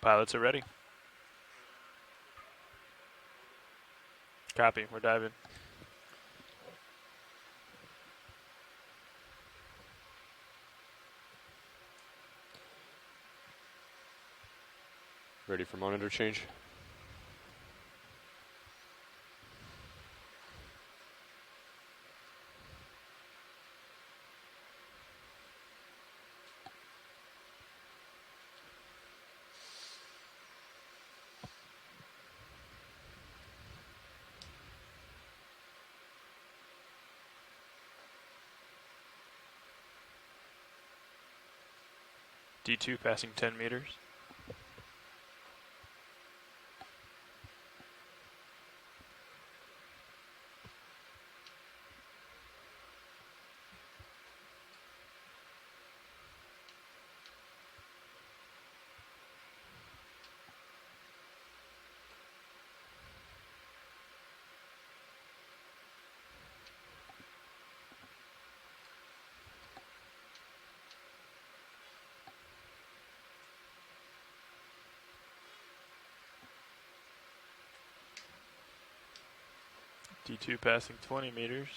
Pilots are ready. Copy, we're diving. Ready for monitor change. D2 passing 10 meters. D2 passing 20 meters.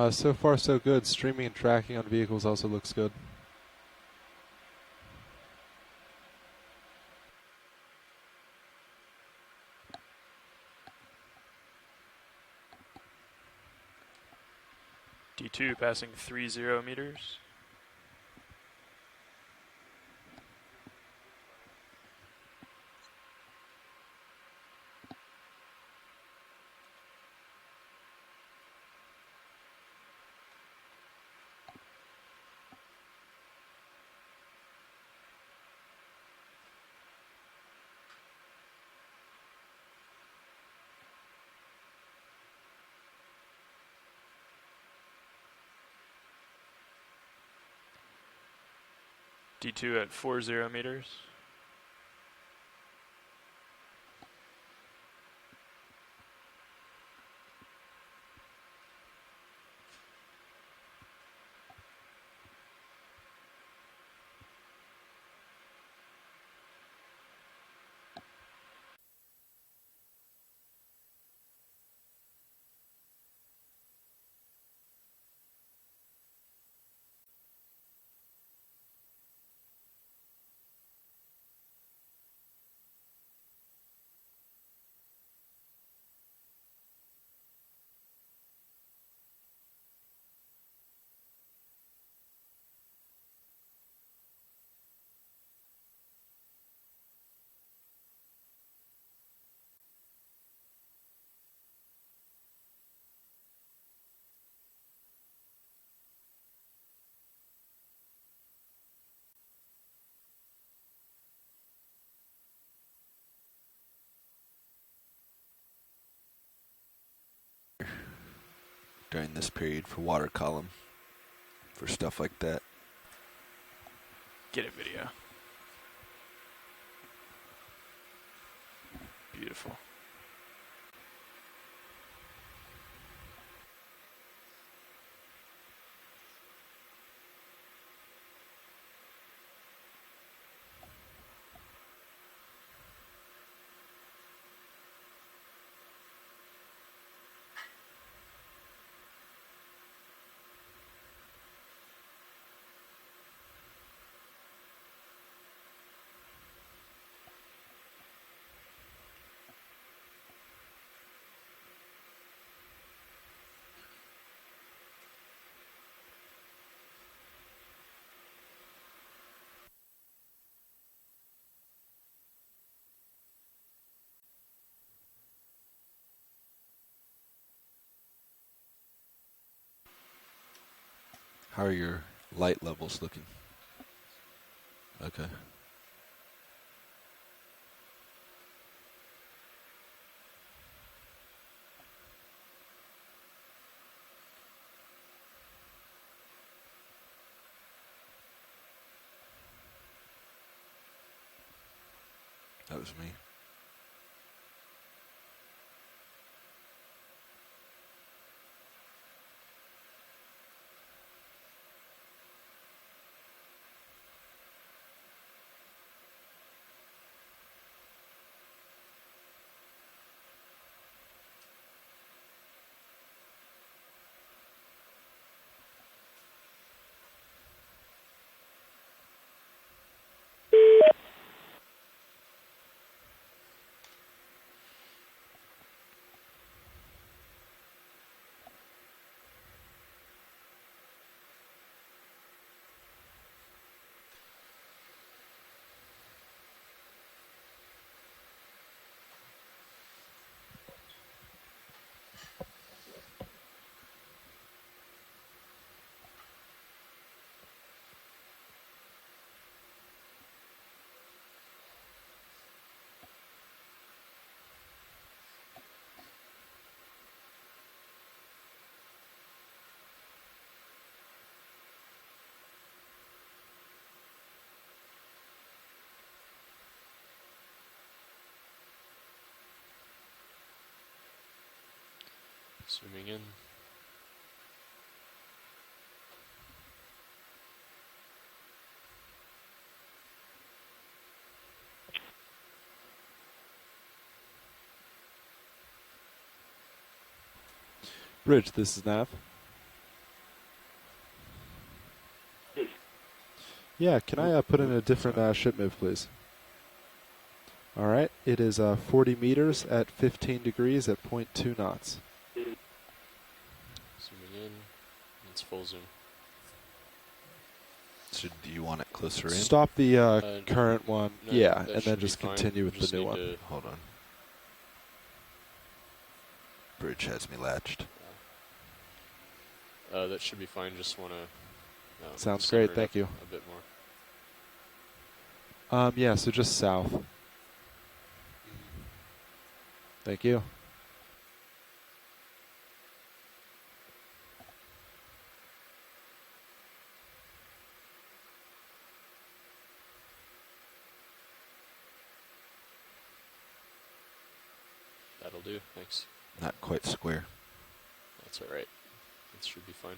So far so good. Streaming and tracking on vehicles also looks good. D2 passing 30 meters. D2 at 40 meters. During this period for water column, for stuff like that. Get it, video. Beautiful. How are your light levels looking? Okay. That was me. Zooming in. Bridge, this is Nav. Yeah, can I put in a different ship move, please? All right, it is 40 meters at 15 degrees at 0.2 knots. Zooming in. It's full zoom. So do you want it closer in? Stop the current one, No, yeah, that and should then be just fine. continue with Just the new need one. to- Hold on. Bridge has me latched. that should be fine. Just want to. Sounds great, thank you. A bit more. Yeah, so just south. Thank you. That'll do. Thanks. Not quite square. That's all right. It should be fine.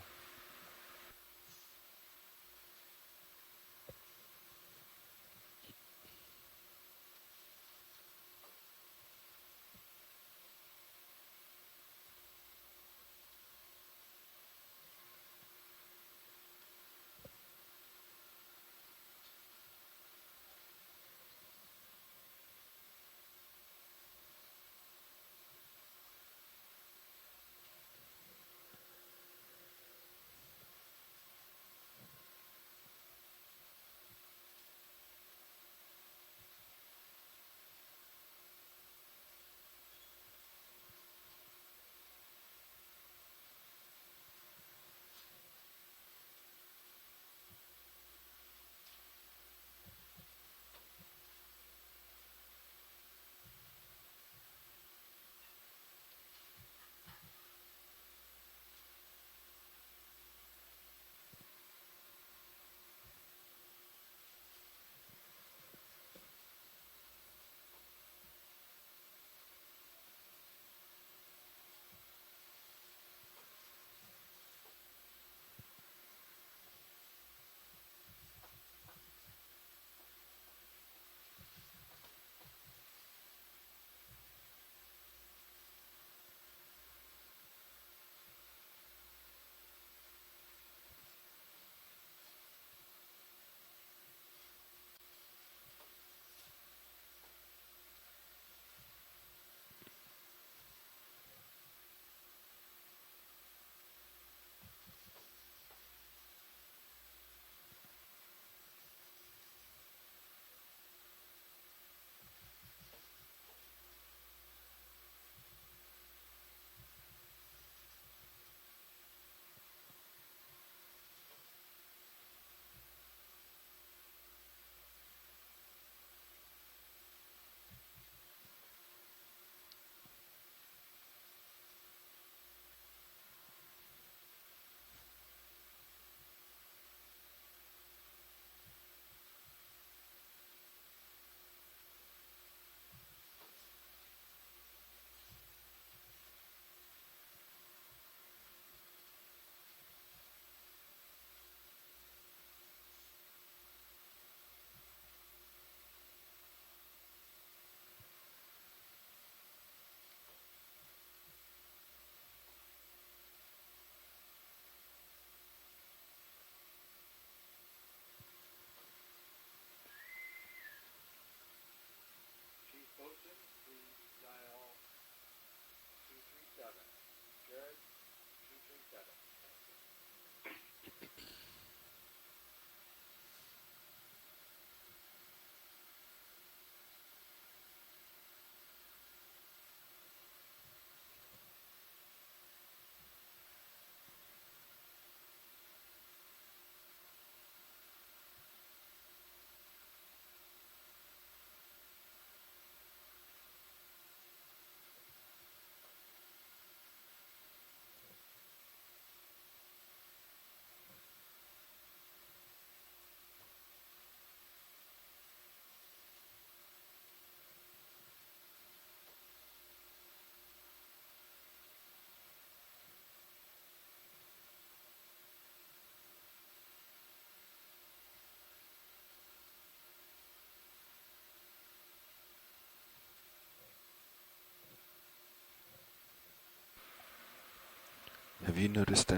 Have you noticed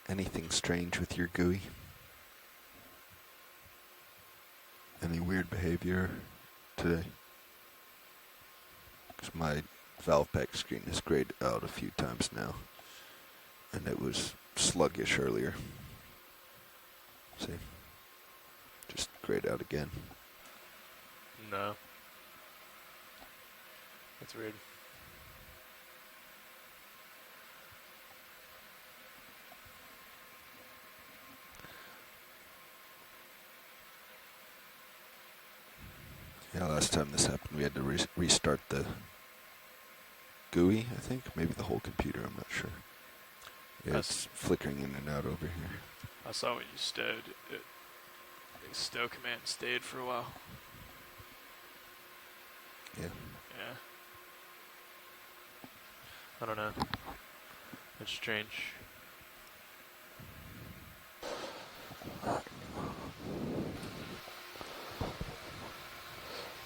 anything strange with your GUI? Any weird behavior today? Because my valve pack screen is grayed out a few times now, and it was sluggish earlier. See? Just grayed out again. No. That's weird. Yeah, last time this happened, we had to restart the GUI, I think. Maybe the whole computer, I'm not sure. Yeah, it's flickering in and out over here. I saw when you stowed. The stow command stayed for a while. Yeah. Yeah. I don't know. It's strange.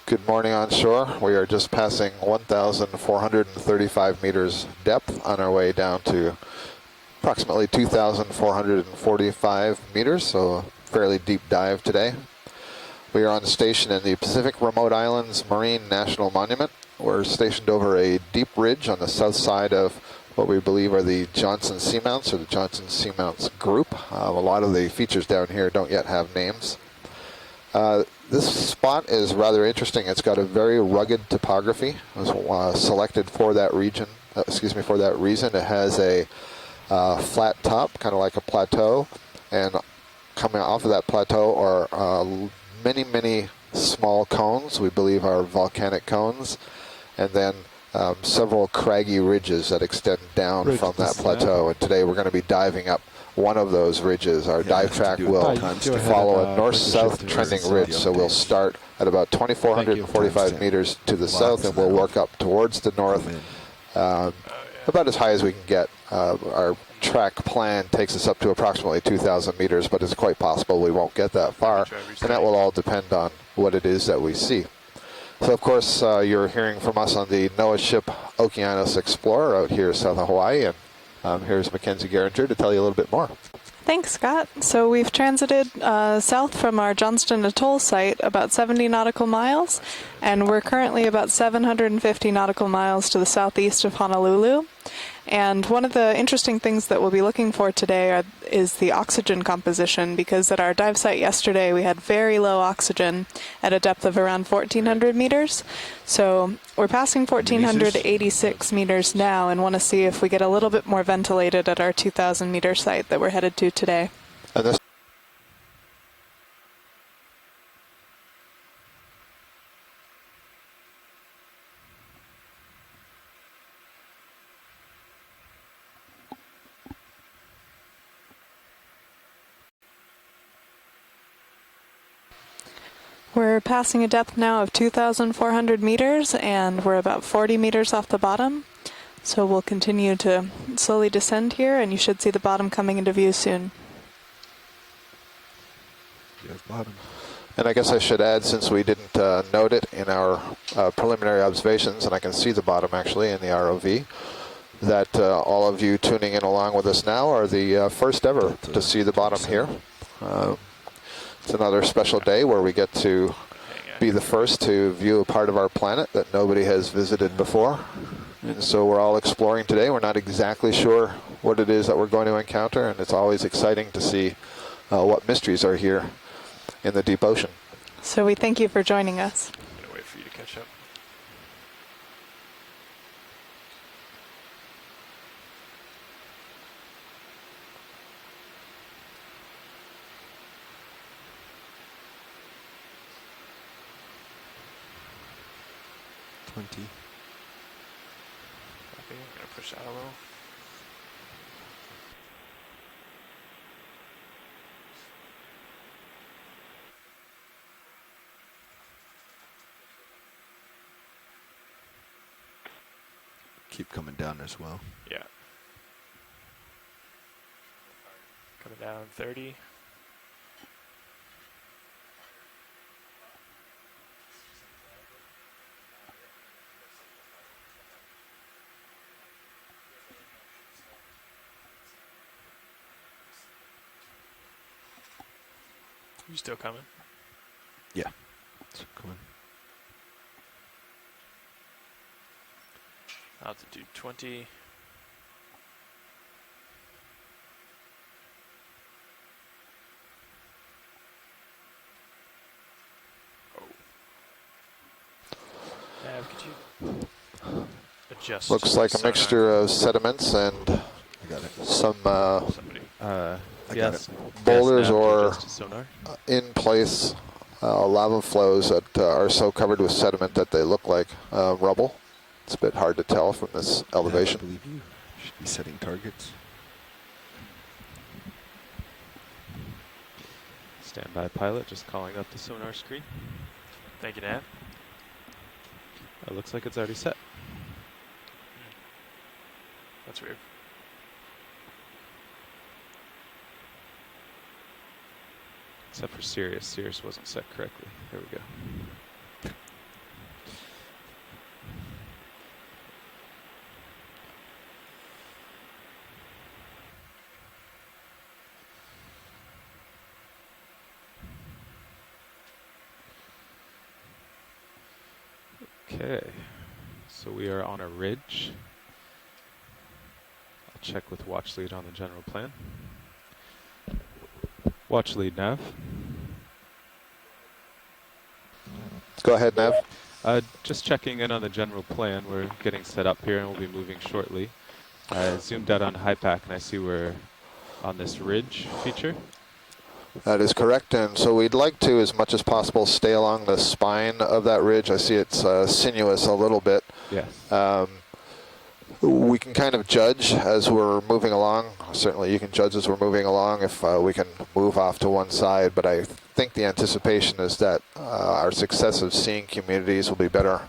Good morning onshore. We are just passing 1,435 meters depth on our way down to approximately 2,445 meters, so a fairly deep dive today. We are on station in the Pacific Remote Islands Marine National Monument. We're stationed over a deep ridge on the south side of what we believe are the Johnson Seamounts, or the Johnson Seamounts group. A lot of the features down here don't yet have names. This spot is rather interesting. It's got a very rugged topography. It was selected for that region. For that reason. It has a flat top, kind of like a plateau, and coming off of that plateau are many, many small cones. We believe are volcanic cones, and then several craggy ridges that extend down from that plateau. And today we're going to be diving up one of those ridges. Our dive track will follow a north-south trending ridge, so we'll start at about 2,445 meters to the south, and we'll work up towards the north, about as high as we can get. Our track plan takes us up to approximately 2,000 meters, but it's quite possible we won't get that far, and that will all depend on what it is that we see. So, of course, you're hearing from us on the NOAA ship Okeanos Explorer out here south of Hawaii, and here's Mackenzie Geringer to tell you a little bit more. Thanks, Scott. So we've transited south from our Johnston Atoll site about 70 nautical miles, and we're currently about 750 nautical miles to the southeast of Honolulu. And one of the interesting things that we'll be looking for today is the oxygen composition, because at our dive site yesterday we had very low oxygen at a depth of around 1,400 meters. So we're passing 1,486 meters now and want to see if we get a little bit more ventilated at our 2,000 meter site that we're headed to today. And this We're passing a depth now of 2,400 meters, and we're about 40 meters off the bottom. So we'll continue to slowly descend here, and you should see the bottom coming into view soon. Bottom. And I guess I should add, since we didn't note it in our preliminary observations, and I can see the bottom actually in the ROV, that all of you tuning in along with us now are the first ever to see the bottom here. It's another special day where we get to be the first to view a part of our planet that nobody has visited before. And so we're all exploring today. We're not exactly sure what it is that we're going to encounter, and it's always exciting to see what mysteries are here in the deep ocean. So we thank you for joining us. I'm gonna wait for you to catch up. Okay. I'm gonna push out a little. Keep coming down as well. Yeah. Coming down 30. You still coming? Yeah. So come on. Altitude 20. Oh. Nav, could you adjust? Looks like a sonar? mixture of sediments and I got it. some Somebody. I got yes. boulders yes, nav to or adjust to sonar. in place lava flows that are so covered with sediment that they look like rubble. It's a bit hard to tell from this I elevation. believe you should be setting targets. Standby pilot, just calling up the sonar screen. Thank you, Nav. It looks like it's already set. That's weird. Except for Sirius. Sirius wasn't set correctly. There we go. Okay, so we are on a ridge. I'll check with watch lead on the general plan. Watch lead nav. Go ahead, Nev. Just checking in on the general plan. We're getting set up here and we'll be moving shortly. I zoomed out on HiPAC and I see we're on this ridge feature. That is correct, and so we'd like to, as much as possible, stay along the spine of that ridge. I see it's sinuous a little bit. Yes. We can kind of judge as we're moving along. Certainly you can judge as we're moving along if we can move off to one side, but I think the anticipation is that our successive seeing communities will be better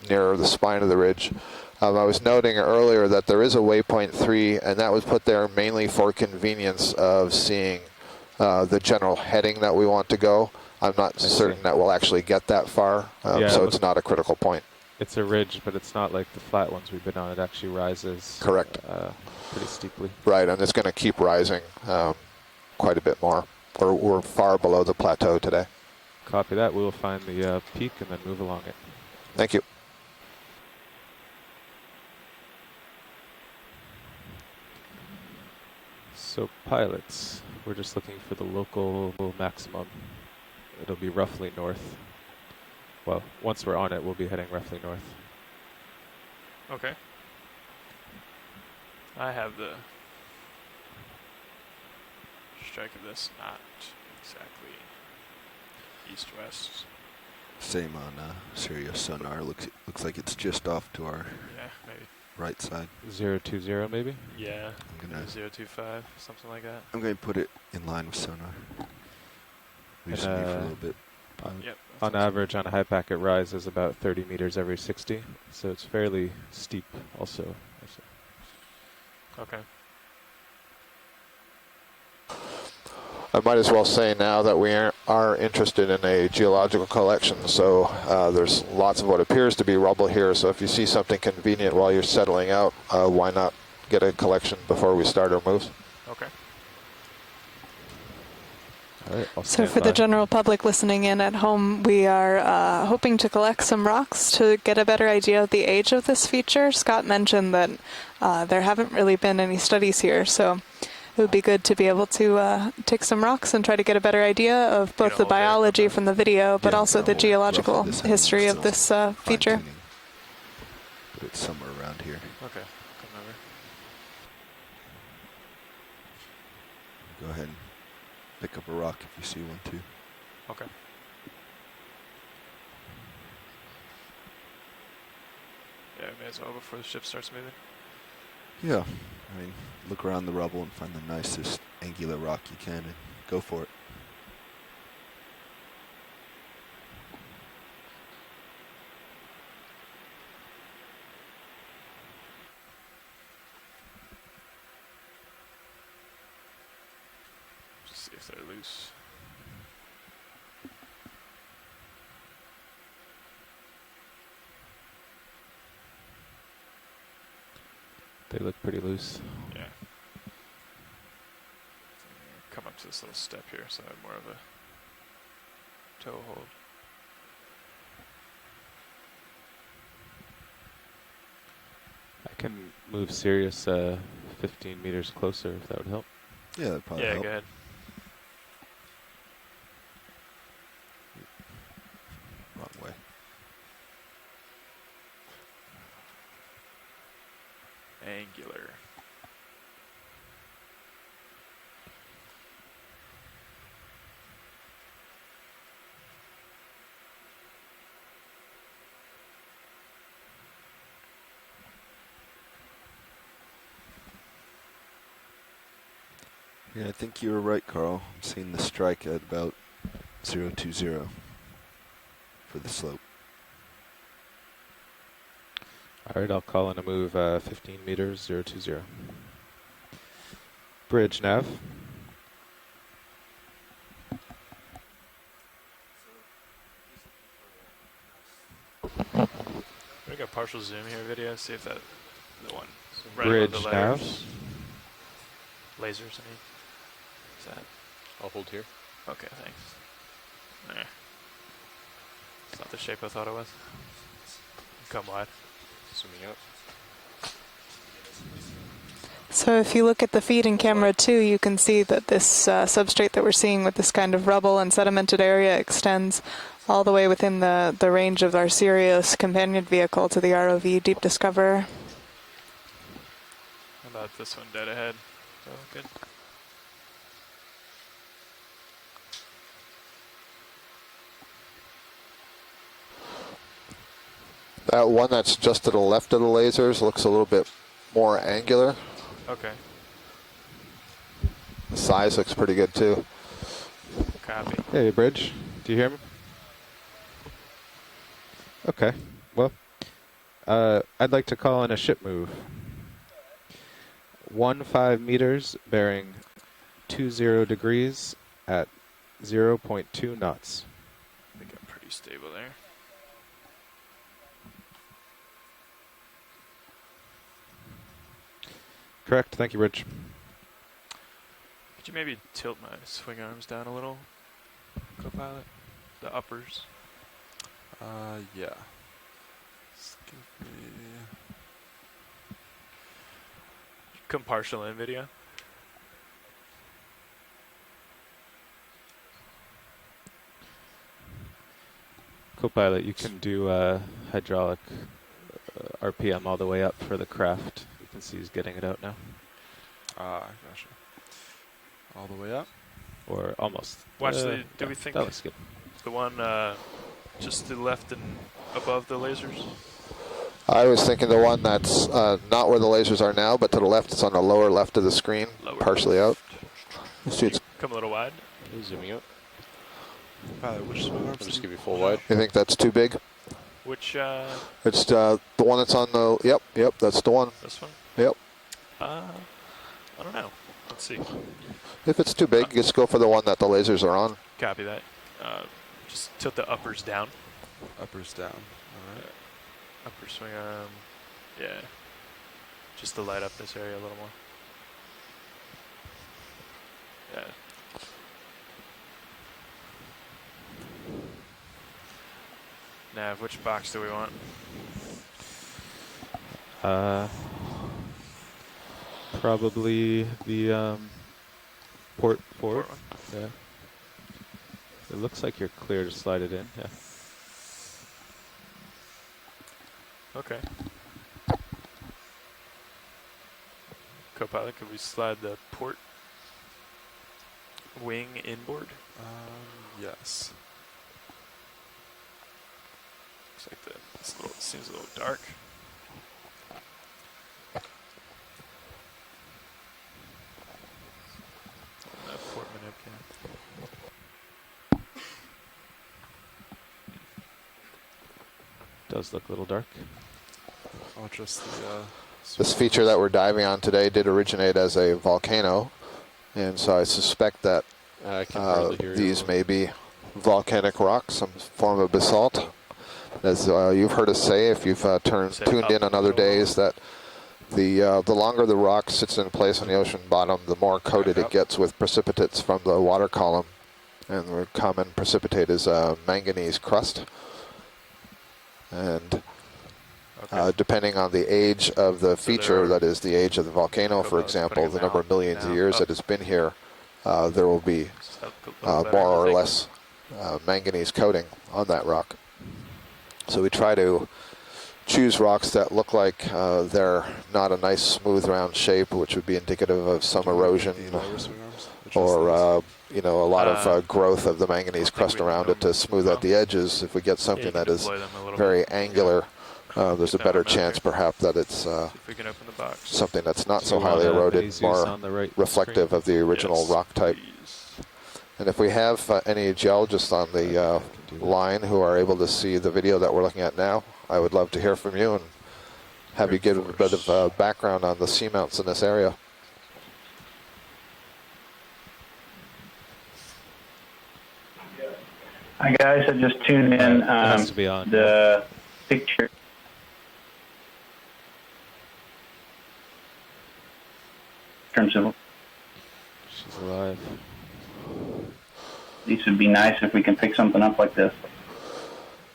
nearer the spine of the ridge. I was noting earlier that there is a waypoint 3, and that was put there mainly for convenience of seeing the general heading that we want to go. I'm not certain that we'll actually get that far, so it's not a critical point. It's a ridge, but it's not like the flat ones we've been on. It actually rises. Correct. Pretty steeply. Right, and it's going to keep rising quite a bit more. We're far below the plateau today. Copy that. We will find the peak and then move along it. Thank you. So pilots, we're just looking for the local maximum. It'll be roughly north. Well, once we're on it, we'll be heading roughly north. Okay. I have the strike of this not exactly east-west. Same on Sirius sonar. Looks like it's just off to our Yeah, maybe. right side. 020 maybe? Yeah, I'm gonna 025, something like that. I'm gonna put it in line with sonar. We just need for a little bit. Yep. On average, on HiPAC, it rises about 30 meters every 60, so it's fairly steep also. Okay. I might as well say now that we are interested in a geological collection, so there's lots of what appears to be rubble here, so if you see something convenient while you're settling out, why not get a collection before we start our moves? Okay. All right, I'll So stand for the by. general public listening in at home, we are hoping to collect some rocks to get a better idea of the age of this feature. Scott mentioned that there haven't really been any studies here, so it would be good to be able to take some rocks and try to get a better idea of both the hold there, biology come from the video, but Yeah, also the roughly geological this history of still this feature. fine-tuning. But it's somewhere around here. Okay. Come over. Go ahead and pick up a rock if you see one too. Okay. Yeah, may as well before the ship starts moving. Yeah, I mean, look around the rubble and find the nicest angular rock you can and go for it. Just see if they're loose. They look pretty loose. Yeah. Come up to this little step here, so I have more of a Toe hold. I can move Sirius 15 meters closer if that would help. Yeah, that'd probably Yeah, help. go ahead. Wrong way. Angular. Yeah, I think you were right, Carl. I'm seeing the strike at about 020 for the slope. All right, I'll call in a move 15 meters, 020. Bridge nav. We got partial zoom here video, see if that the one right Bridge above the nav. layers. Lasers, I mean. Is that I'll hold here. okay, thanks. There. It's not the shape I thought it was. Come wide. Zooming out. So if you look at the feed in camera 2, you can see that this substrate that we're seeing with this kind of rubble and sedimented area extends all the way within the range of our Sirius companion vehicle to the ROV Deep Discoverer. How about this one dead ahead? Oh, good. That one that's just to the left of the lasers looks a little bit more angular. Okay. The size looks pretty good too. Copy. Hey, Bridge. Do you hear me? Okay. Well, I'd like to call in a ship move. 15 meters, bearing 20 degrees at 0.2 knots. I think I'm pretty stable there. Correct. Thank you, Bridge. Could you maybe tilt my swing arms down a little, co-pilot? The uppers. Yeah. Just give me... Come partial in video. Co-pilot, you can do hydraulic RPM all the way up for the craft. You can see he's getting it out now. Gotcha. All the way up? Or almost. Watch the, do yeah, we think that looks good. the one just to the left and above the lasers? I was thinking the one that's not where the lasers are now, but to the left, it's on the lower left of the screen, Lower partially out. left. See, it's, Come a little wide. Zooming out. Pilot, which swing arms? I'll just give you full wide. you think that's too big? Which, It's the one that's on the, yep, that's the one. this one? Yep. I don't know. Let's see. If it's too big, just go for the one that the lasers are on. Copy that. Just tilt the uppers down. Uppers down. All right. Upper swing arm. Yeah. Just to light up this area a little more. Yeah. Nav, which box do we want? Probably the port forward. Port Yeah. It looks like you're clear to slide it in. Yeah. Okay. Co-pilot, could we slide the port wing inboard? Yes. Looks like this little seems a little dark. Port manip cam. Does look a little dark. I'll adjust the... This feature that we're diving on today did originate as a volcano, and so I suspect that I can hardly hear these you. may be volcanic rocks, some form of basalt. As you've heard us say, if you've tuned in on other days, that the longer the rock sits in place on the ocean bottom, the more coated it gets with precipitates from the water column. And the common precipitate is manganese crust. And Okay. depending on the age of the feature, that is the age of the volcano, for example, the number of millions of years that it's been here, there will be more or less manganese coating on that rock. So we try to choose rocks that look like they're not a nice smooth round shape, which would be indicative of some erosion or you know, a lot of growth of the manganese crust around it to smooth out the edges. If we get something that is very angular, there's a better chance perhaps that it's something that's not so highly eroded, more reflective of the original rock type. And if we have any geologists on the line who are able to see the video that we're looking at now, I would love to hear from you and have you give a bit of background on the seamounts in this area. Hi guys, I just tuned in. It has to be on. The picture. In terms of She's alive. these would be nice if we can pick something up like this.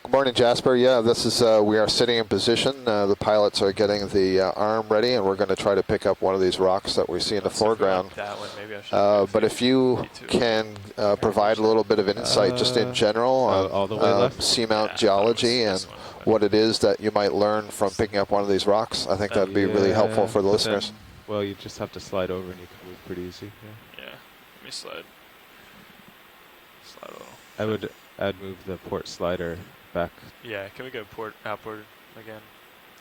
Good morning, Jasper. Yeah, this is, we are sitting in position. The pilots are getting the arm ready, and we're going to try to pick up one of these rocks that we see in the foreground. But if you can provide a little bit of insight just in general on seamount geology and what it is that you might learn from picking up one of these rocks, I think that would be really helpful for the listeners. Well, you just have to slide over and you can move pretty easy. Yeah, let me slide. Slide a little. I'd move the port slider back. Yeah, can we go outboard again?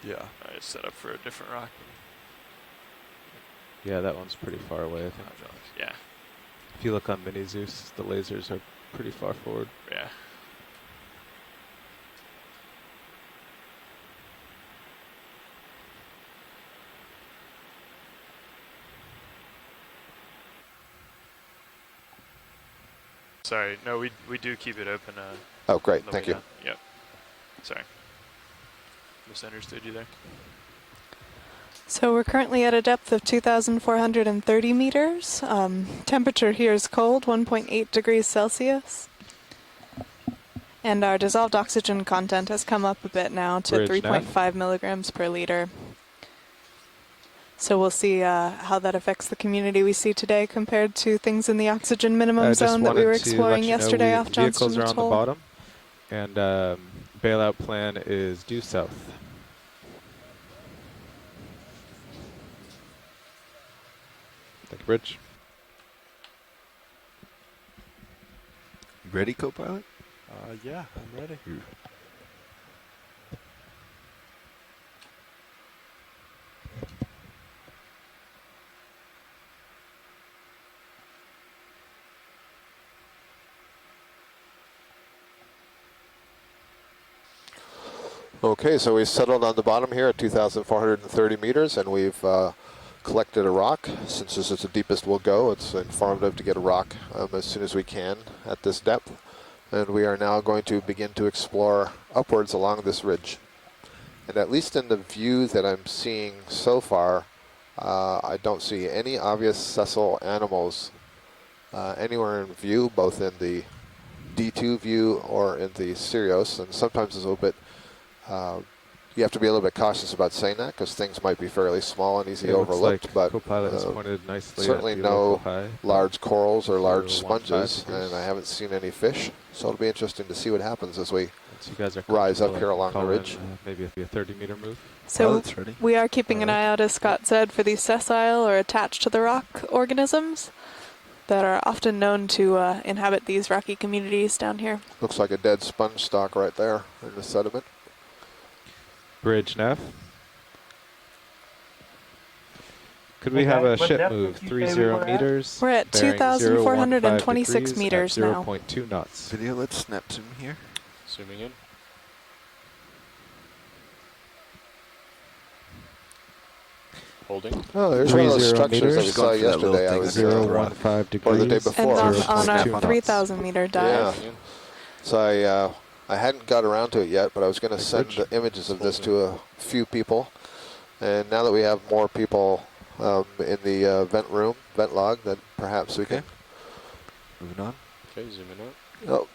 Yeah. Alright, set up for a different rock. Yeah, that one's pretty far away, I think. Yeah. If you look on Mini Zeus, the lasers are pretty far forward. Yeah. Sorry, no, we do keep it open. Oh, great, thank you. Yep. Sorry. Misunderstood you there. So we're currently at a depth of 2,430 meters. Temperature here is cold, 1.8 degrees Celsius. And our dissolved oxygen content has come up a bit now to 3.5 milligrams per liter. So we'll see how that affects the community we see today compared to things in the oxygen minimum zone that we were exploring yesterday off Johnston Vehicles are on Atoll. the bottom, and bailout plan is due south. Thank you, Bridge. Ready, co-pilot? Yeah, I'm ready. Okay, so we settled on the bottom here at 2,430 meters, and we've collected a rock. Since this is the deepest we'll go, it's informative to get a rock as soon as we can at this depth. And we are now going to begin to explore upwards along this ridge. And at least in the view that I'm seeing so far, I don't see any obvious sessile animals anywhere in view, both in the D2 view or in the Sirius. And sometimes it's a little bit you have to be a little bit cautious about saying that because things might be fairly small and easily overlooked, but certainly no large corals or large sponges, and I haven't seen any fish, so it'll be interesting to see what happens as we rise up here along the ridge. Maybe a 30-meter move. So we are keeping an eye out, as Scott said, for these sessile or attached to the rock organisms that are often known to inhabit these rocky communities down here. Looks like a dead sponge stalk right there in the sediment. Bridge nav. Could we have a ship move 30 meters? We're at 2,426 meters now. 0.2 knots. Video, let's snap zoom here. Zooming in. Holding. Oh, there's one of those 30 structures that we meters. saw yesterday. I was 0.15 degrees. or the day before. And on our 0.2 3,000 meter dive. Yeah. So I hadn't got around to it yet, but I was going to send the images of this to a few people. And now that we have more people in the vent log, then perhaps we can. Moving on. Okay, zooming out. Oh.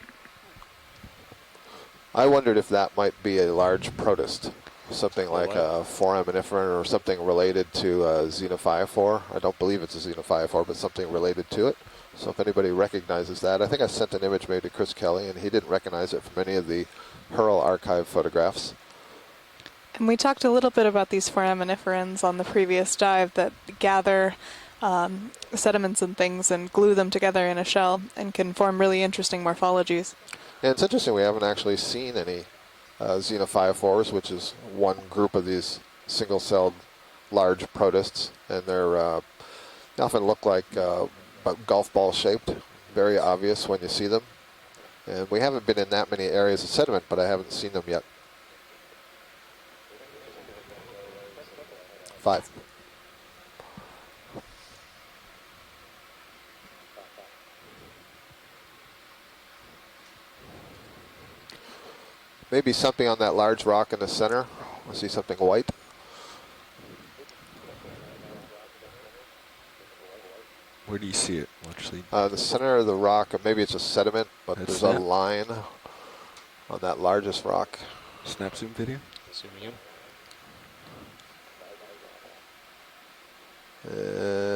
I wondered if that might be a large protist, something like a foraminiferan or something related to Xenophyphore. I don't believe it's a Xenophyphore, but something related to it. So if anybody recognizes that, I think I sent an image maybe to Chris Kelly, and he didn't recognize it from any of the Hurl archive photographs. And we talked a little bit about these foraminiferans on the previous dive that gather sediments and things and glue them together in a shell and can form really interesting morphologies. And it's interesting, we haven't actually seen any Xenophyphores, which is one group of these single-celled large protists, and they often look like golf ball shaped, very obvious when you see them. And we haven't been in that many areas of sediment, but I haven't seen them yet. 5. Maybe something on that large rock in the center. I see something white. Where do you see it? Actually, The center of the rock, maybe it's a sediment, but That's there's a that. line on that largest rock. snap zoom video. Zooming in.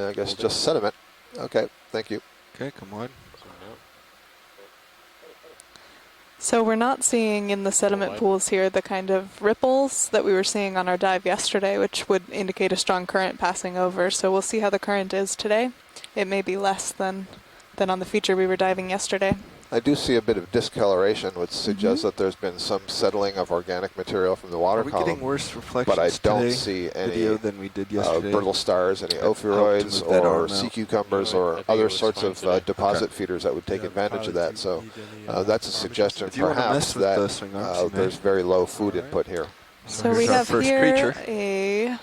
I guess just sediment. Okay, thank you. Okay, come on. Zooming out. So we're not seeing in the sediment pools here the kind of ripples that we were seeing on our dive yesterday, which would indicate a strong current passing over. So we'll see how the current is today. It may be less than on the feature we were diving yesterday. I do see a bit of discoloration, which suggests that there's been some settling of organic material from the water Are we column. getting worse reflections But I don't today, see video any than we did yesterday? brittle stars, any I'd help to ophiuroids move that or arm sea out. cucumbers No, I or think it other was sorts fine of today. deposit Okay. feeders that would take Yeah, advantage of probably that. So didn't need any, that's a armature suggestion If you want to perhaps mess with that the swing arms, you may. there's very low food Alright. input here. So here's we our have first here creature.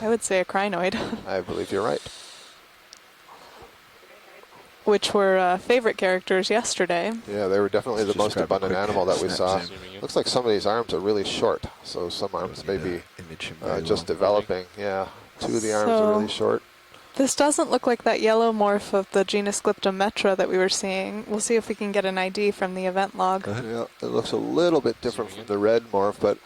I would say a crinoid, I believe you're right. which were favorite characters yesterday. Yeah, they were definitely Let's the just most grab a abundant quick animal that we snap saw. zoom. Zooming in. Looks like some of these arms are really short, so some arms may be image him very just well. developing. Yeah, 2 of the arms are really So- short. This doesn't look like that yellow morph of the genus Glyptometra that we were seeing. We'll see if we can get an ID from the event log. Yeah, it looks a little bit different from the red morph, but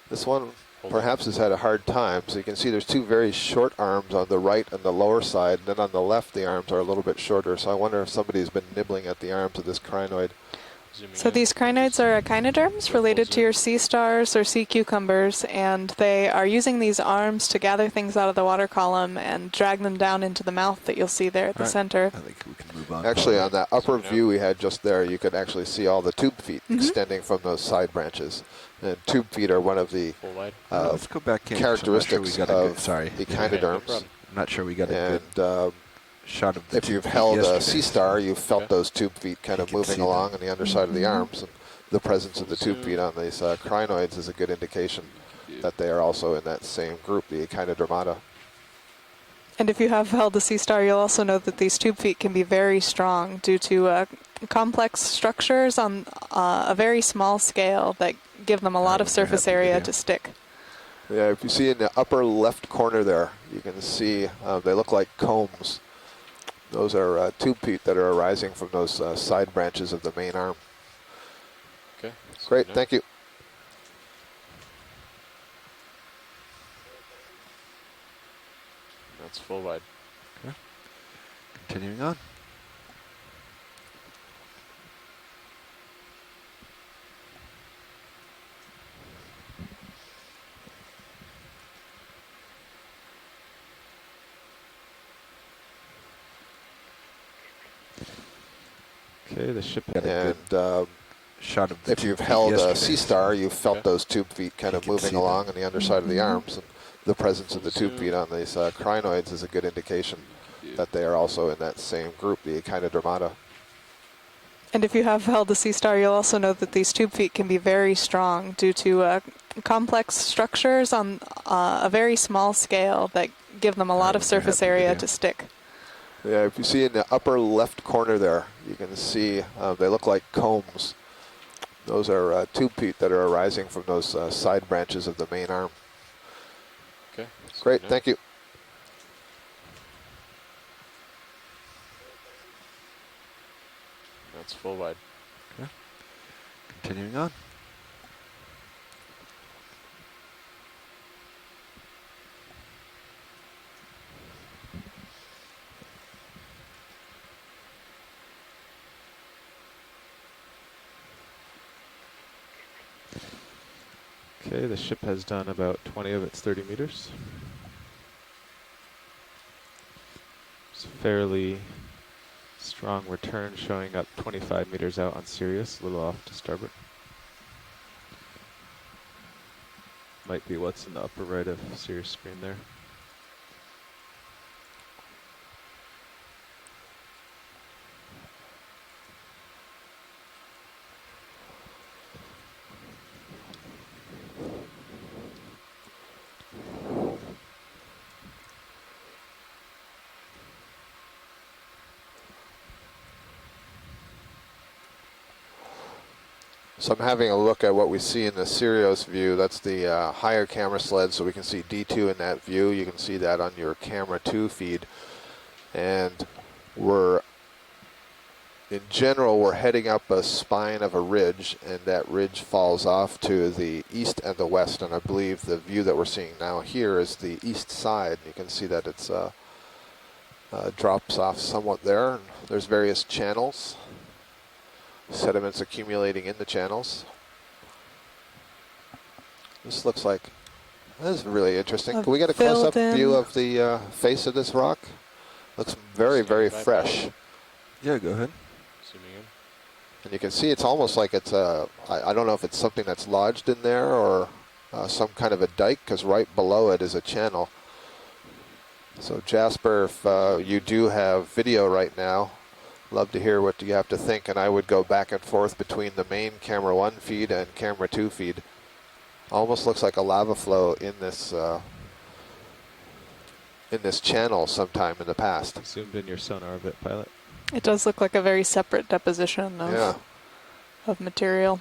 this one perhaps has had a hard time. So you can see there's 2 very short arms on the right and the lower side, and then on the left the arms are a little bit shorter. So I wonder if somebody's been nibbling at the arms of this crinoid. Zooming So in. these crinoids are echinoderms related to your sea stars or sea cucumbers, and they are using these arms to gather things out of the water column and drag them down into the mouth that you'll see there at the Alright. center. I think we can move on. Actually, on that upper Zoom out. view we had just there, you could actually see all the tube feet extending from those side branches. And tube feet are one of the Full wide. Let's go back in. 'cause characteristics I'm not sure we got a good, of sorry. echinoderms. problem. I'm not sure we got a And good shot of the if you've tube held a yesterday. sea star, you've felt Okay. those tube feet kind You of can moving see along them. on the underside of the arms. And the presence of the tube feet on these crinoids is a good indication that they are also in that same group, the echinodermata. And if you have held a sea star, you'll also know that these tube feet can be very strong due to complex structures on a very small scale that give them a lot Alright, of we can have surface the area video. to stick. Yeah, if you see in the upper left corner there, you can see they look like combs. Those are tube feet that are arising from those side branches of the main arm. Okay. Great, zooming out. thank you. That's full wide. Continuing on. Okay, the ship. Got a And good shot of the if tube you've feet held a yesterday. sea star, you've felt Okay. those tube feet kind You of can moving see along them. on the underside of the arms. And the presence of the tube Zoom. feet on these crinoids is a good indication that they are also in that same group, the echinodermata. And if you have held a sea star, you'll also know that these tube feet can be very strong due to complex structures on a very small scale that give them a lot of we can have surface the area video. to stick. Yeah, if you see in the upper left corner there, you can see they look like combs. Those are tube feet that are arising from those side branches of the main arm. Okay. Great, zooming out. thank you. That's It's full wide. Continuing on. Okay, the ship has done about 20 of its 30 meters. It's fairly strong return showing up 25 meters out on Sirius, a little off to starboard. Might be what's in the upper right of Sirius screen there. So I'm having a look at what we see in the Sirius view. That's the higher camera sled, so we can see D2 in that view. You can see that on your camera 2 feed. And in general, we're heading up a spine of a ridge, and that ridge falls off to the east and the west. And I believe the view that we're seeing now here is the east side. You can see that it's drops off somewhat there. And there's various channels. Sediments accumulating in the channels. This looks like, this is really interesting. Can we get a close-up view of the face of this rock? Looks very, very fresh. Yeah, go ahead. Zooming in. And you can see it's almost like it's I don't know if it's something that's lodged in there or some kind of a dike, because right below it is a channel. So Jasper, if you do have video right now, love to hear what you have to think, and I would go back and forth between the main camera 1 feed and camera 2 feed. Almost looks like a lava flow in this channel sometime in the past. Zoomed in your sonar a bit, pilot. It does look like a very separate deposition of material.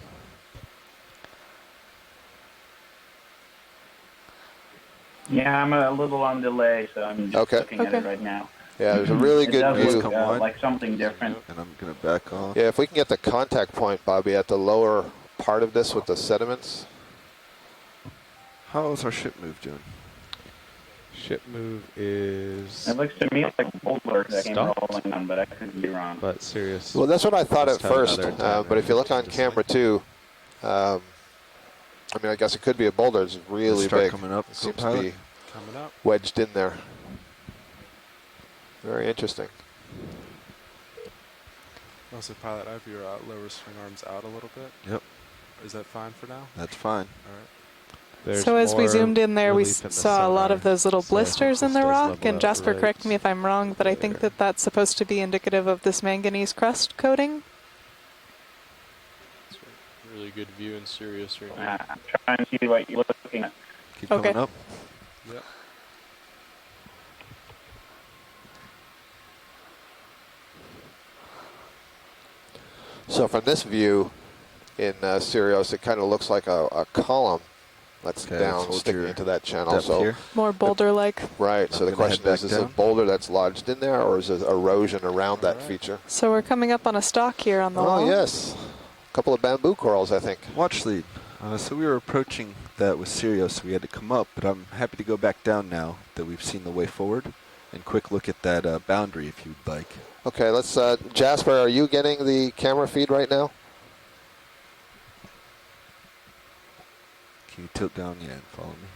Yeah, I'm a little on delay, so I'm just looking at it right now. Yeah, there's a really It good does view. look like something different. And I'm going to back off. Yeah, if we can get the contact point, Bobby, at the lower part of this with the sediments. How is our ship move doing? Ship move is It looks to me like a boulder that came stopped, rolling on, but I could be wrong. but Sirius. Well, that's what I thought at must have first, another timer but if you look on this camera 2, I mean, I guess it could be a boulder. It's really Start big. coming up, It seems to co-pilot. be Coming up. wedged in there. Very interesting. Also, pilot, I have your lower swing arms out a little bit. Yep, Is that fine for now? that's fine. All right. There's So as we more zoomed in there, we relief in the saw a lot of sonar, those little so I think blisters in this the does rock. level And out Jasper, right correct me if I'm wrong, but I think there. that that's supposed to be indicative of this manganese crust coating. It's a really good view in Sirius right now. I'm trying to see what you're looking at. Keep Okay. coming up. Yep. So from this view in Sirius, it kind of looks like a column that's Okay, down, let's hold sticking your into that channel. depth So here. More boulder-like. right. So I'm the gonna head question is back it a down. boulder that's lodged in there, or is it erosion around that feature? So we're coming up on a stalk here on the wall. Oh yes, a couple of bamboo corals, I think. Watch lead. So we were approaching that with Sirius, so we had to come up, but I'm happy to go back down now that we've seen the way forward. And quick look at that boundary if you'd like. Okay, let's. Jasper, are you getting the camera feed right now? Can you tilt down? Yeah, and follow me.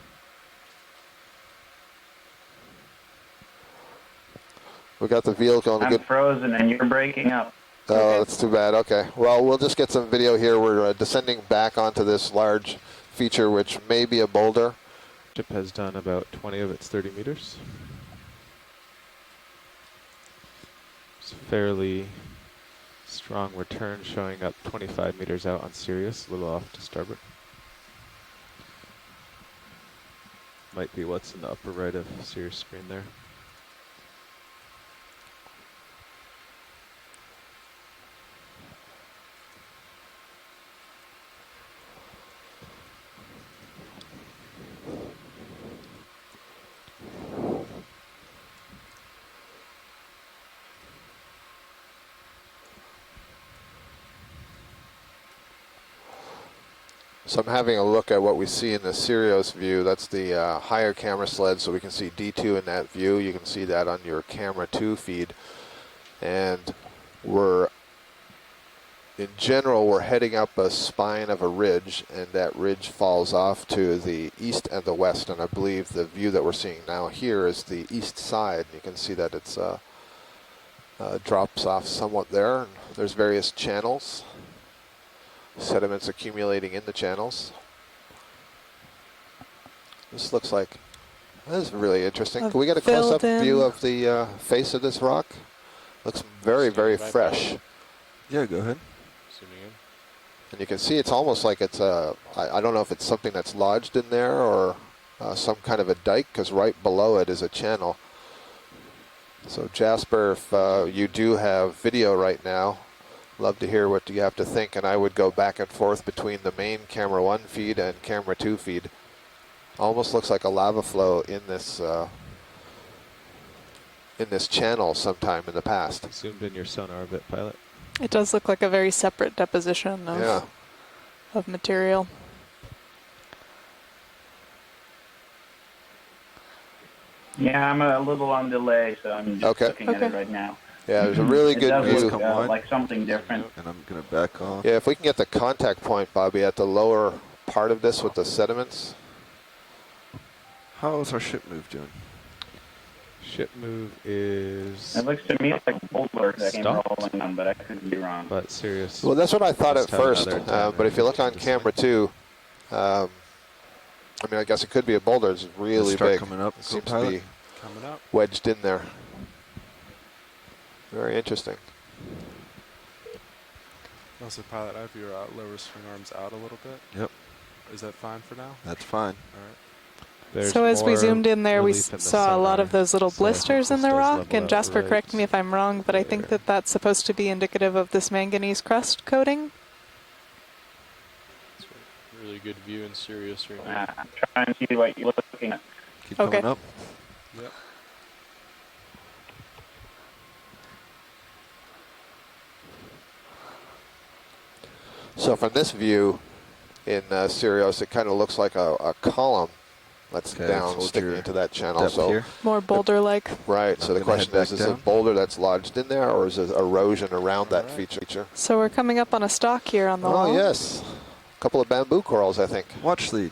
We got the vehicle on a I'm good. frozen and you're breaking up. Oh, that's too bad. Okay. Well, we'll just get some video here. We're descending back onto this large feature, which may be a boulder. Ship has done about 20 of its 30 meters. It's fairly strong return showing up 25 meters out on Sirius, a little off to starboard. Might be what's in the upper right of Sirius screen there. So I'm having a look at what we see in the Sirius view. That's the higher camera sled, so we can see D2 in that view. You can see that on your camera 2 feed. And in general, we're heading up a spine of a ridge, and that ridge falls off to the east and the west. And I believe the view that we're seeing now here is the east side. You can see that it's drops off somewhat there. And there's various channels. Sediments accumulating in the channels. This looks like, this is really interesting. Can we get a close-up view of the face of this rock? Looks very, very fresh. Yeah, go ahead. Zooming in. And you can see it's almost like it's I don't know if it's something that's lodged in there or some kind of a dike, because right below it is a channel. So Jasper, if you do have video right now, love to hear what you have to think, and I would go back and forth between the main camera 1 feed and camera 2 feed. Almost looks like a lava flow in this channel sometime in the past. Zoomed in your sonar a bit, pilot. It does look like a very separate deposition of material. Yeah, I'm a little on delay, so I'm just looking at it right now. Yeah, there's a really good does view. look, like something different. And I'm going to back off. Yeah, if we can get the contact point, Bobby, at the lower part of this with the sediments. How's our ship move doing? Ship move is... It looks to me like a boulder that came stopped, rolling on, but I could be wrong. but Sirius. Well, that's what I thought at Must have first, another timer but if you look on to camera 2, I mean, I guess it could be a boulder. It's really Start big. coming up, It seems to co-pilot. be Coming up. wedged in there. Very interesting. Also, pilot, I have your lower swing arms out a little bit. Yep, Is that fine for now? that's fine. All right. There's So as we more zoomed in there, we relief in the saw a lot sonar, of those little so blisters in the this does rock. level And out Jasper, right correct me if I'm wrong, but I think there. that that's supposed to be indicative of this manganese crust coating. It's a really good view in Sirius right now. I'm trying to see what you're looking at. Keep Okay. coming up. Yep. So from this view in Sirius, it kind of looks like a column that's Okay, down, hold sticking your into that channel. depth So here. More boulder-like. right. So I'm the gonna question head is back it a down. boulder that's lodged in there, or is it erosion around that feature? So we're coming up on a stalk here on the wall. Oh yes, a couple of bamboo corals, I think. Watch lead.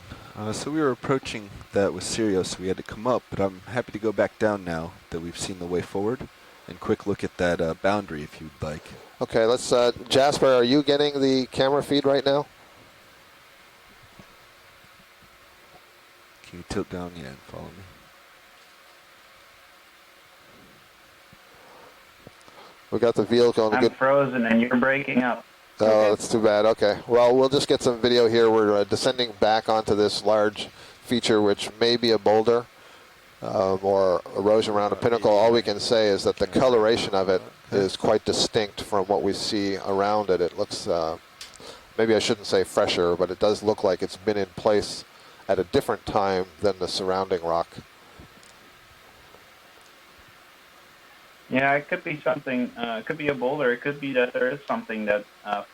So we were approaching that with Sirius, so we had to come up, but I'm happy to go back down now that we've seen the way forward. And quick look at that boundary if you'd like. Okay, let's. Jasper, are you getting the camera feed right now? Can you tilt down? Yeah, and follow me. We got the vehicle on a I'm good. frozen and you're breaking up. Oh, that's too bad. Okay. Well, we'll just get some video here. We're descending back onto this large feature, which may be a boulder or erosion around a pinnacle. All we can say is that the coloration of it is quite distinct from what we see around it. It looks, maybe I shouldn't say fresher, but it does look like it's been in place at a different time than the surrounding rock. Yeah, it could be something. It could be a boulder. It could be that there is something that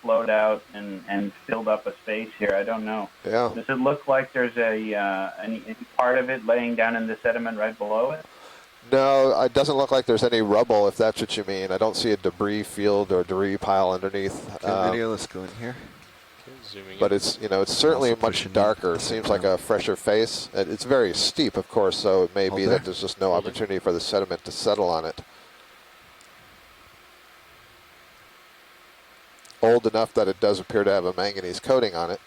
flowed out and filled up a space here. I don't know. Yeah. Does it look like there's any part of it laying down in the sediment right below it? No, it doesn't look like there's any rubble, if that's what you mean. I don't see a debris field or debris pile underneath. Okay, video, let's go in here. Okay, zooming But in. it's, you know, it's certainly Also much pushing darker. in. It seems like a fresher face. It's very steep, of course, so it may Hold be there. that there's just no opportunity for the sediment to settle on it. Old enough that it does appear to have a manganese coating on it.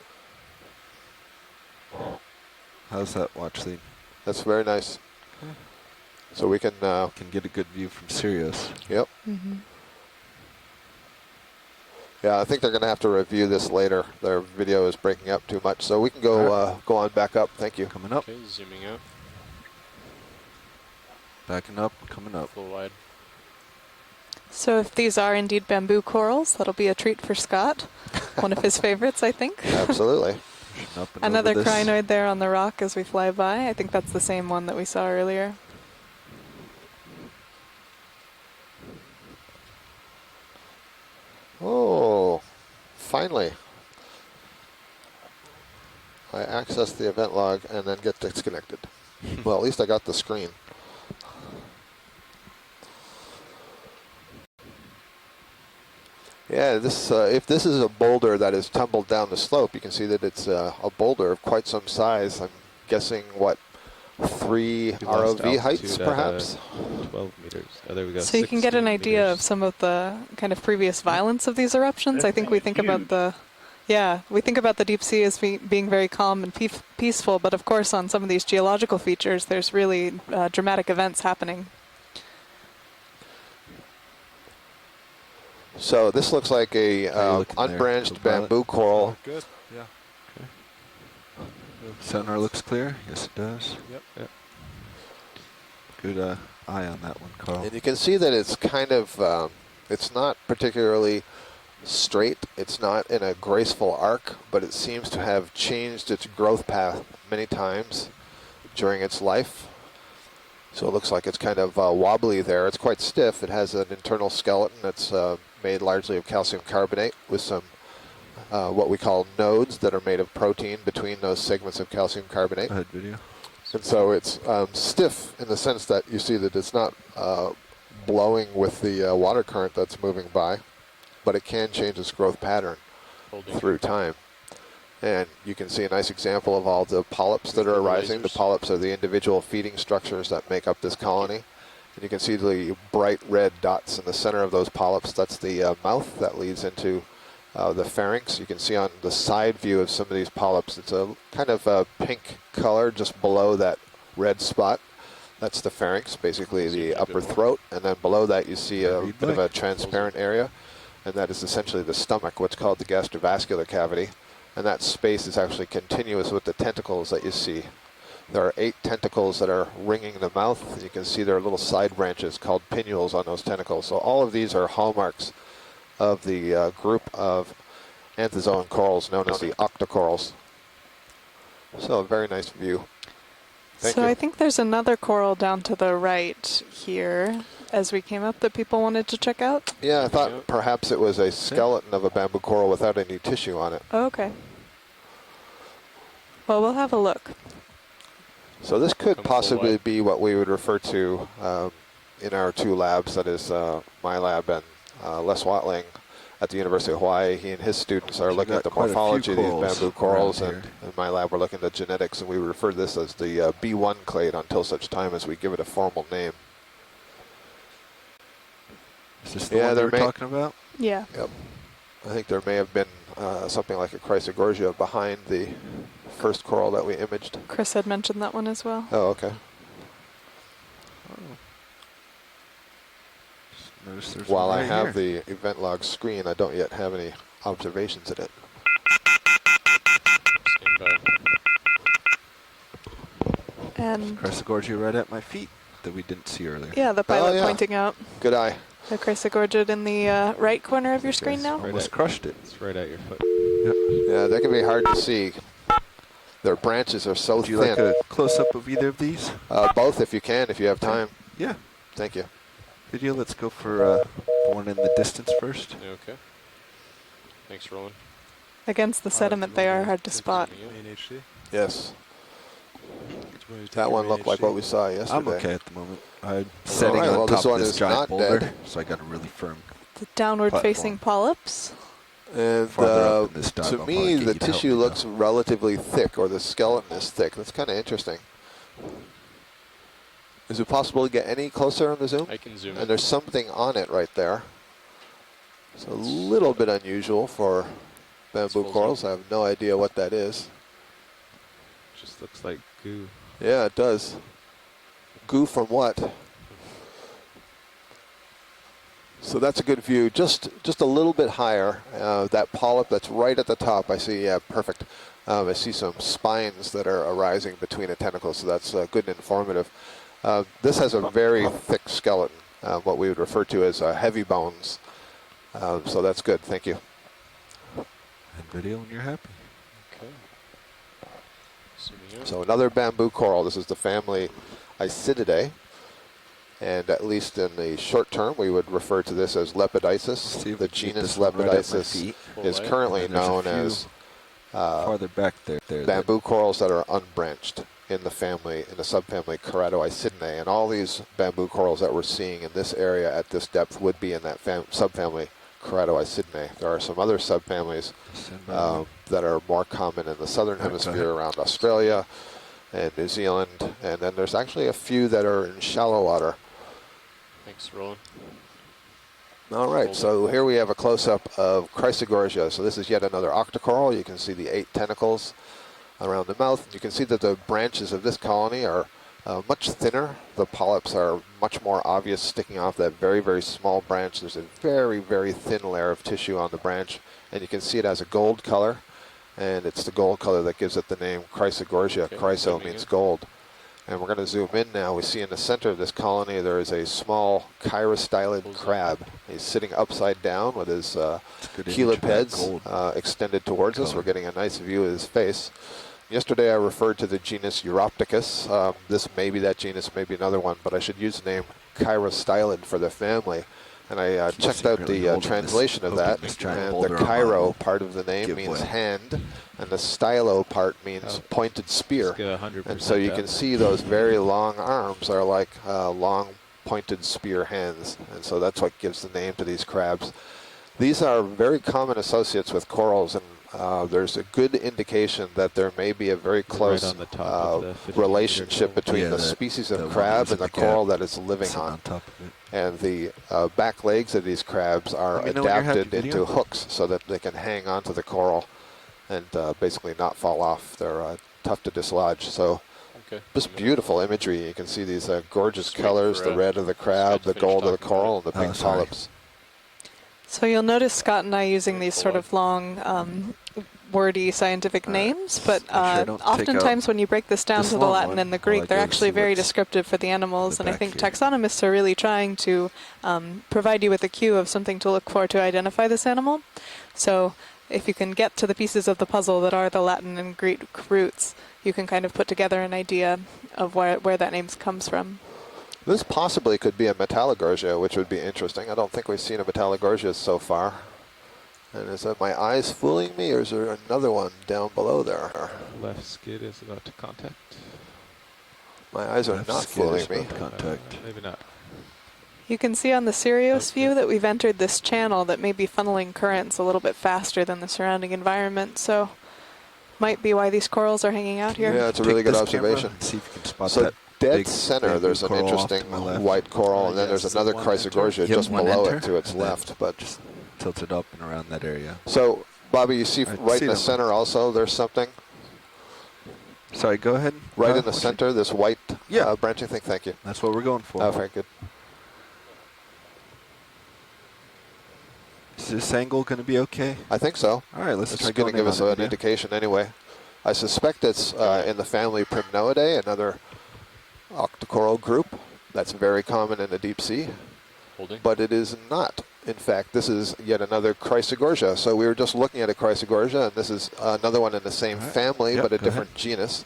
How's that watch lead? That's very nice. So we can, Can get a good view from Sirius. yep. Mm-hmm. Yeah, I think they're going to have to review this later. Their video is breaking up too much, so we can go go on back up. Thank you. Coming up, Okay, zooming out. backing up, coming up. Full wide. So if these are indeed bamboo corals, that'll be a treat for Scott. One of his favorites, I think. Absolutely. Pushing up and Another over this. crinoid there on the rock as we fly by. I think that's the same one that we saw earlier. Oh, finally. I access the event log and then get disconnected. Well, at least I got the screen. Yeah, this if this is a boulder that is tumbled down the slope, you can see that it's a boulder of quite some size. I'm guessing, what, 3 We lost ROV heights, altitude at, perhaps? 12 meters. Oh, there we go. So you can get an 16 idea meters. of some of the kind of previous violence of these eruptions. I think we think about the, we think about the deep sea as being very calm and peaceful, but of course on some of these geological features, there's really dramatic events happening. So this looks like a How you looking there, unbranched co-pilot? bamboo coral. Good. Yeah. Sonar looks clear. Yes, it does. Yep. Good eye on that one, Carl. And you can see that it's kind of, it's not particularly straight. It's not in a graceful arc, but it seems to have changed its growth path many times during its life. So it looks like it's kind of wobbly there. It's quite stiff. It has an internal skeleton that's made largely of calcium carbonate with some what we call nodes that are made of protein between those segments of calcium carbonate. Go ahead, video. And so it's stiff in the sense that you see that it's not blowing with the water current that's moving by, but it can change its growth pattern through time. And you can see a nice example of all the polyps that are arising. The polyps are the individual feeding structures that make up this colony. And you can see the bright red dots in the center of those polyps. That's the mouth that leads into the pharynx. You can see on the side view of some of these polyps, it's a kind of a pink color just below that red spot. That's the pharynx, basically the upper throat. And then below that you see a bit of a transparent area. And that is essentially the stomach, what's called the gastrovascular cavity. And that space is actually continuous with the tentacles that you see. There are 8 tentacles that are ringing the mouth. You can see there are little side branches called pinnules on those tentacles. So all of these are hallmarks of the group of anthozoan corals known as the octocorals. So a very nice view. Thank you. I think there's another coral down to the right here as we came up that people wanted to check out. Yeah, I thought perhaps it was a skeleton of a bamboo coral without any tissue on it. Oh, okay. Well, we'll have a look. So this could possibly be what we would refer to in our 2 labs, that is my lab and Les Watling at the University of Hawaii. He and his students are looking at the morphology of these bamboo corals, and in my lab we're looking at genetics, and we would refer to this as the B1 clade until such time as we give it a formal name. Is this the one they were talking about? Yeah. Yep. I think there may have been something like a Chrysogorgia behind the first coral that we imaged. Chris had mentioned that one as well. Oh, okay. Notice there's While one I right have here. the event log screen, I don't yet have any observations in it. Stand by. And Chrysogorgia right at my feet that we didn't see earlier. yeah, the pilot yeah. pointing out Good eye. the Chrysogorgia in the right corner of your screen now. Right Almost at- crushed it. It's right at your foot. Yeah, they can be hard to see. Their branches are so Would you thin. like a close-up of either of these? Both if you can, if you have time. Yeah. Thank you. Video, let's go for the one in the distance first. Okay. Thanks, Roland. Against the sediment, they are hard to spot. Zooming in. Main HD. Yes. Which one you take That your one main looked like HD? what we saw yesterday. I'm okay at the moment. I'm setting Alright, on well, this top one of this is giant not boulder, dead. so I got a really firm. The downward-facing polyps. And Farther up in this dive, to I'll me, probably get the you to help tissue me now. looks relatively thick, or the skeleton is thick. That's kind of interesting. Is it possible to get any closer on the zoom? I can zoom And in. there's something on it right there. It's a little bit unusual for bamboo full corals. I have no idea what that is. Just looks like goo. Yeah, it does. Goo from what? So that's a good view. Just a little bit higher. That polyp that's right at the top. I see. Yeah, perfect. I see some spines that are arising between the tentacles. So that's good and informative. This has a very thick skeleton, what we would refer to as heavy bones. So that's good. Thank you. And video when you're happy. Okay. Zooming in. So another bamboo coral. This is the family Isididae. And at least in the short term, we would refer to this as Lepidisis. See if The we can get genus this one right at my Lepidisis feet. Full is light. currently And there's a known few as Farther back there. bamboo corals that are unbranched in the family, in the subfamily Keratoicidinae, and all these bamboo corals that we're seeing in this area at this depth would be in that subfamily Keratoicidinae. There are some other subfamilies that are more common in the southern hemisphere around Australia and New Zealand, and then there's actually a few that are in shallow water. Thanks, Roland. All right, so here we have a close-up of Chrysogorgia. So this is yet another octocoral. You can see the 8 tentacles around the mouth. You can see that the branches of this colony are much thinner. The polyps are much more obvious sticking off that very, very small branch. There's a very, very thin layer of tissue on the branch, and you can see it has a gold color, and it's the gold color that gives it the name Chrysogorgia. Okay, Chryso means gold. And we're going to zoom in now. We see in the center of this colony there is a small chirostylid crab. He's sitting upside down with his helipeds extended towards us. We're getting a nice view of his face. Yesterday I referred to the genus Europticus. This may be that genus, maybe another one, but I should use the name chirostylid for the family. And I checked out the translation of that, and the chiro part of the name means hand, and the stylo part means pointed spear. And so you can see those very long arms are like long pointed spear hands, and so that's what gives the name to these crabs. These are very common associates with corals, and there's a good indication that there may be a very close relationship between the species of crab and the coral that it's living on. And the back legs of these crabs are adapted into hooks so that they can hang onto the coral and basically not fall off. They're tough to dislodge. So just beautiful imagery. You can see these gorgeous colors, the red of the crab, the gold of the coral, and the pink polyps. So you'll notice Scott and I using these sort of long, wordy scientific names, but oftentimes when you break this down to the Latin and the Greek, they're actually very descriptive for the animals, and I think taxonomists are really trying to provide you with a cue of something to look for to identify this animal. So if you can get to the pieces of the puzzle that are the Latin and Greek roots, you can kind of put together an idea of where that name comes from. This possibly could be a Metallogorgia, which would be interesting. I don't think we've seen a Metallogorgia so far. And is that my eyes fooling me, or is there another one down below there? Left skid is about to contact. My eyes are not fooling me. Maybe not. You can see on the Sirius view that we've entered this channel that may be funneling currents a little bit faster than the surrounding environment, so might be why these corals are hanging out here. Yeah, it's a really good observation. See if you can spot so that. Dead center, there's an interesting white coral, and then there's another Chrysogorgia just below it to its left. But just tilted up and around that area. So, Bobby, you see right in the center also, there's something? Sorry, go ahead. Right in the center, this white branching thing. Thank you. That's what we're going for. Oh, very good. Is this angle going to be okay? I think so. All right, let's try It's going to give us an indication anyway. I suspect it's in the family Primnoidae, another octocoral group that's very common in the deep sea. But it is not. In fact, this is yet another Chrysogorgia. So we were just looking at a Chrysogorgia, and this is another one in the same family, but a different genus.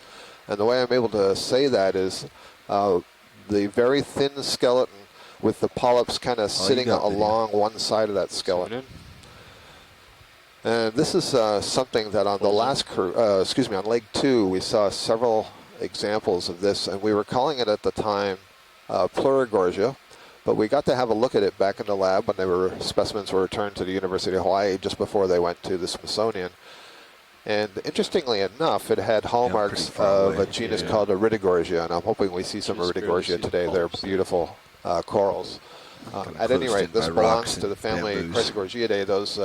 And the way I'm able to say that is the very thin skeleton with the polyps kind of sitting along one side of that skeleton. And this is something that on the last on Lake 2, we saw several examples of this, and we were calling it at the time Plurigorgia. But we got to have a look at it back in the lab when specimens were returned to the University of Hawaii just before they went to the Smithsonian. And interestingly enough, it had hallmarks of a genus called Iridogorgia, and I'm hoping we see some Iridogorgia today. They're beautiful corals. At any rate, this belongs to the family Chrysogorgiidae. Those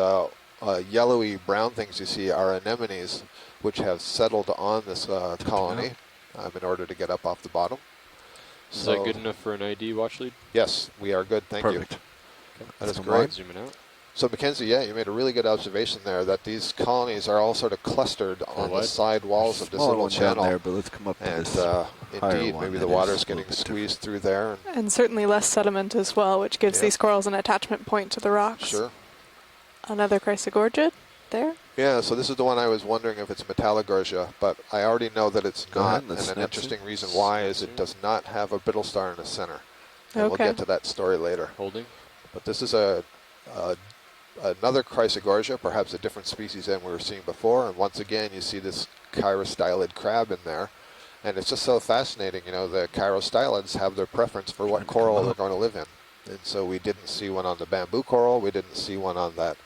yellowy brown things you see are anemones, which have settled on this colony in order to get up off the bottom. Is that good enough for an ID watch lead? Yes, we are good. Thank you. Okay. That is great. Zooming out. So Mackenzie, you made a really good observation there that these colonies are all sort of clustered on the side walls of this little channel. There, but let's come up to and this indeed, maybe the water's getting squeezed through there. And certainly less sediment as well, which gives these corals an attachment point to the rocks. Sure. Another Chrysogorgia there. Yeah, so this is the one I was wondering if it's Metallogorgia, but I already know that it's not, and an interesting reason why is it does not have a brittle star in the center. And we'll get to that story later. Holding. But this is a another Chrysogorgia, perhaps a different species than we were seeing before. And once again, you see this chirostylid crab in there. And it's just so fascinating, you know, the chirostylids have their preference for what coral they're going to live in. And so we didn't see one on the bamboo coral. We didn't see one on that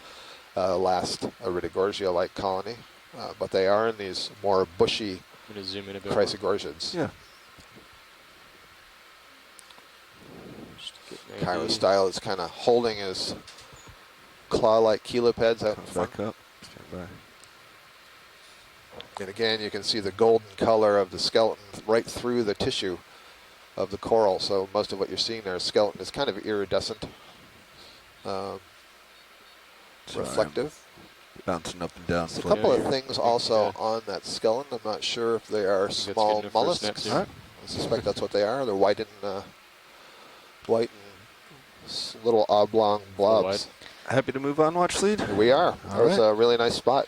last Iridogorgia-like colony. But they are in these more bushy I'm going to zoom in a bit. Chrysogorgiids. Yeah. Just to get an idea. Chirostyle is kind of holding his claw-like chelipeds out in Comes front. back up. Stand by. And again, you can see the golden color of the skeleton right through the tissue of the coral. So most of what you're seeing there is skeleton. It's kind of iridescent, reflective. Bouncing up and down. There's a couple of things also on that skeleton. I'm not sure if they are I think that's good small enough for a snap mollusks. zoom. I suspect that's what they are. They're white and little oblong blobs. Happy to move on, watch lead? We are. All That was right. a really nice spot.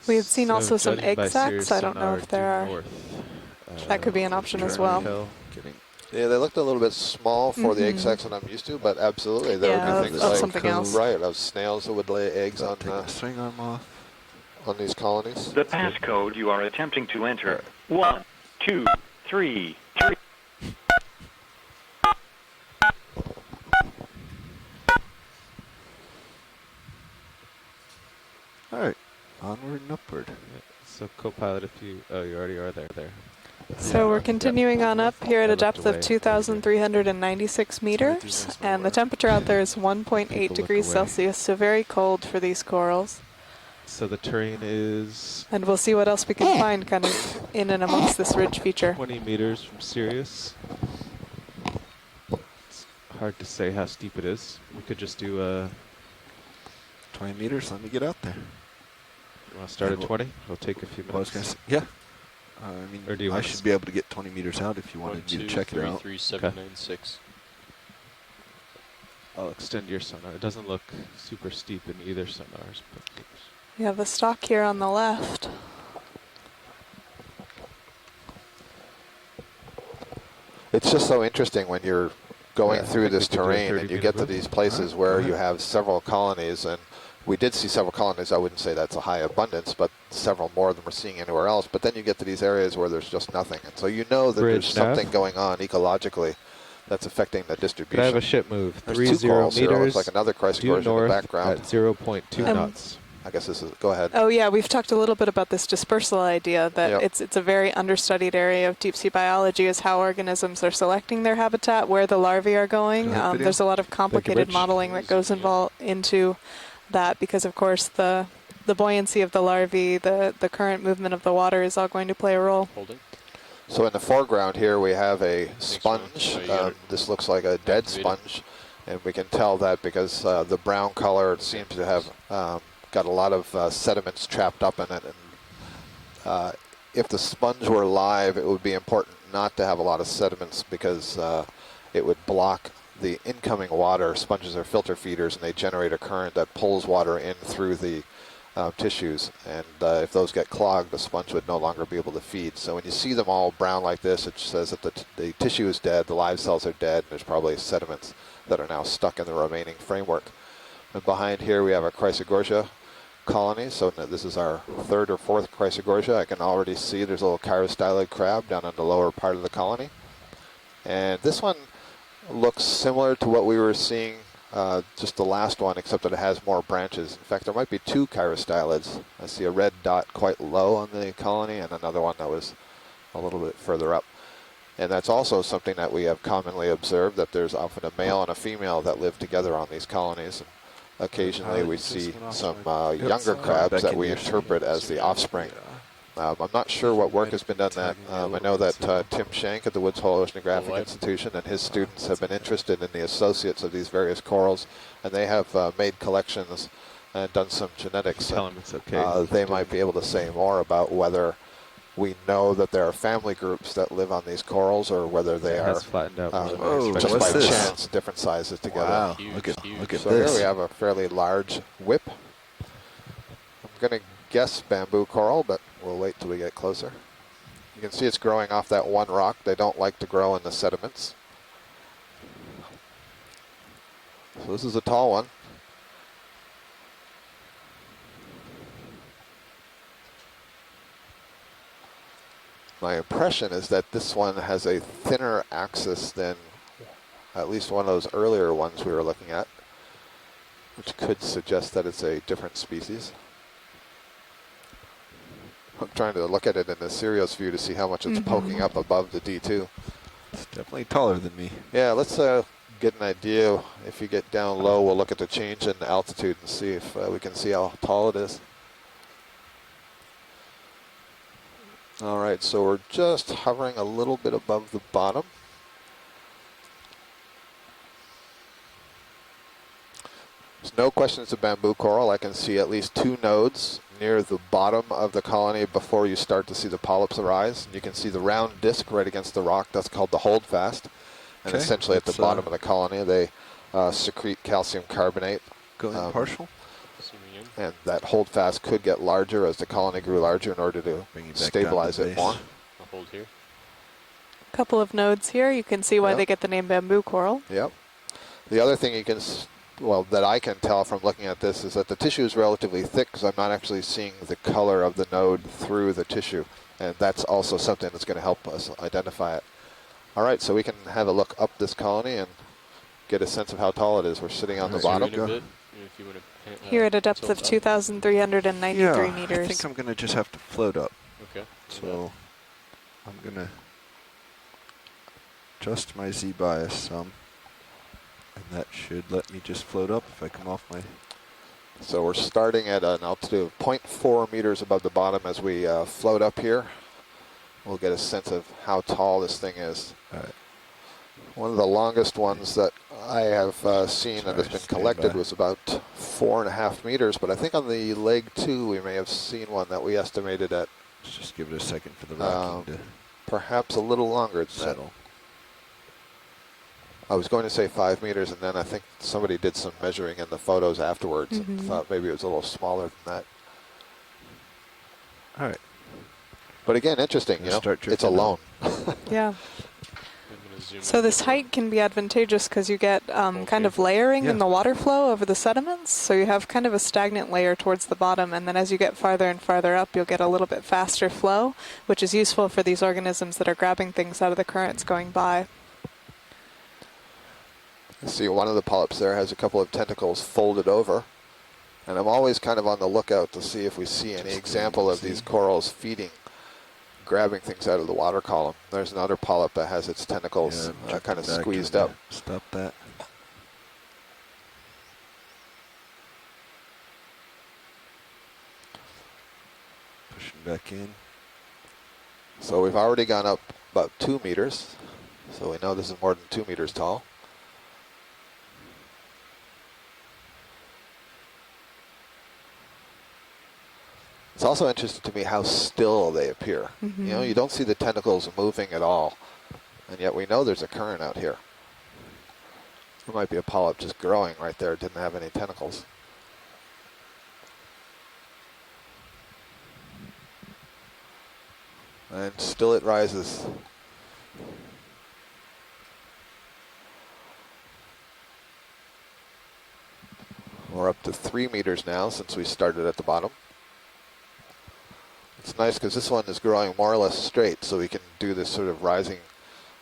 We had seen also some judging egg by sacs. Sirius I don't know sonar if there due are. north, That could be an option as Journey well. hill, getting Yeah, they looked a little bit small for the egg sacs that I'm used to, but absolutely there Yeah, would be things that's like something else. right of snails that would lay eggs on taking the swing arm off. on these colonies. The passcode you are attempting to enter. 1, 2, 3, 3. All right, onward and upward. So co-pilot, if you, oh, you already are there. So we're continuing on up here at I a looked depth away. of 2,396 meters, and the temperature out there is 1.8 look degrees away. Celsius, so very cold for these corals. So the terrain is And we'll see what else we can find kind of in and amongst this ridge feature. 20 meters from Sirius. It's hard to say how steep it is. We could just do a, 20 meters, let me get out there. you want to start at 20? It'll take a few Well, I was minutes. gonna say, yeah. I mean, Or do you I want should be able to get 20 meters out if you 1, wanted 2, me to check it 3, out. 3, 7, 9, 6. I'll extend your sonar. It doesn't look super steep in either sonars, but We have the stock here on the left. It's just so interesting when you're going Yeah, I through think we this could do a terrain and 30 you get to meter these move. places Alright, where go you ahead. have several colonies, and we did see several colonies. I wouldn't say that's a high abundance, but several more than we're seeing anywhere else. But then you get to these areas where there's just nothing. And so you know that Bridge there's something nav. going on ecologically that's affecting the could I have distribution. a ship move? There's 30 two corals here. It meters looks like another due Chrysogorgia in the north background. at 0.2 Um, knots. I guess this is, go ahead. Oh yeah, we've talked a little bit about this dispersal idea, that Yep. it's a very understudied area of deep sea biology, is how organisms are selecting their habitat, where the larvae are going. Go ahead, video. There's a lot of complicated Rich. modeling that goes into that, because of course the buoyancy of the larvae, the current movement of the water is all going to play a role. Holding. So in the foreground here we have a sponge. Oh, you got it. This looks like a dead Activated. sponge, and we can tell that because the brown color seems to have got a lot of sediments trapped up in it. And if the sponge were live, it would be important not to have a lot of sediments, because it would block the incoming water. Sponges are filter feeders, and they generate a current that pulls water in through the tissues, and if those get clogged, the sponge would no longer be able to feed. So when you see them all brown like this, it says that the tissue is dead, the live cells are dead, and there's probably sediments that are now stuck in the remaining framework. And behind here we have a Chrysogorgia colony. So this is our third or fourth Chrysogorgia. I can already see there's a little chirostylid crab down in the lower part of the colony. And this one looks similar to what we were seeing just the last one, except that it has more branches. In fact, there might be two chirostylids. I see a red dot quite low on the colony, and another one that was a little bit further up. And that's also something that we have commonly observed, that there's often a male and a female that live together on these colonies. And occasionally we see some younger crabs that we interpret as the offspring. I'm not sure what work has been done that. I know that Tim Shank at the Woods Hole Oceanographic Institution and his students have been interested in the associates of these various corals, and they have made collections and done some genetics. Tell them it's okay. They might be able to say more about whether we know that there are family groups that live on these corals, or whether they It are has flattened out more than I Whoa, expected. just what's by this? chance different sizes together. Wow, Huge, look at huge. So this. here we have a fairly large whip. I'm going to guess bamboo coral, but we'll wait till we get closer. You can see it's growing off that one rock. They don't like to grow in the sediments. So this is a tall one. My impression is that this one has a thinner axis than at least one of those earlier ones we were looking at, which could suggest that it's a different species. I'm trying to look at it in the Sirius view to see how much it's poking up above the D2. It's definitely taller than me. Yeah, let's get an idea. If you get down low, we'll look at the change in altitude and see if we can see how tall it is. All right, so we're just hovering a little bit above the bottom. There's no question it's a bamboo coral. I can see at least 2 nodes near the bottom of the colony before you start to see the polyps arise. You can see the round disc right against the rock. That's called the holdfast. And essentially at the bottom of the colony, they secrete calcium carbonate. Going partial? And that holdfast could get larger as the colony grew larger in order to stabilize it more. I'll hold here. A couple of nodes here. You can see why Yep. they get the name bamboo coral. Yep. The other thing you can, that I can tell from looking at this is that the tissue is relatively thick because I'm not actually seeing the color of the node through the tissue. And that's also something that's going to help us identify it. All right, so we can have a look up this colony and get a sense of how tall it is. We're sitting on the bottom. Here at a depth of 2,393 meters. I think I'm going to just have to float up. Okay. So I'm going to adjust my Z bias some. And that should let me just float up if I come off my... So we're starting at an altitude of 0.4 meters above the bottom as we float up here. We'll get a sense of how tall this thing is. All right. One of the longest ones that I have seen that has been collected was about 4.5 meters, but I think on the leg 2 we may have seen one that we estimated at... Let's just give it a second for the rocking to perhaps a little longer than settle. I was going to say 5 meters, and then I think somebody did some measuring in the photos afterwards and thought maybe it was a little smaller than that. All right. But again, interesting, you know, it's alone. Yeah. So this height can be advantageous because you get kind of layering in the water flow over the sediments. So you have kind of a stagnant layer towards the bottom, and then as you get farther and farther up, you'll get a little bit faster flow, which is useful for these organisms that are grabbing things out of the currents going by. See, one of the polyps there has a couple of tentacles folded over. And I'm always kind of on the lookout to see if we see any example of these corals feeding, grabbing things out of the water column. There's another polyp that has its tentacles kind of squeezed up. Stop that. Pushing back in. So we've already gone up about 2 meters. So we know this is more than 2 meters tall. It's also interesting to me how still they appear. You know, you don't see the tentacles moving at all, and yet we know there's a current out here. There might be a polyp just growing right there. It didn't have any tentacles. And still it rises. We're up to 3 meters now since we started at the bottom. It's nice because this one is growing more or less straight, so we can do this sort of rising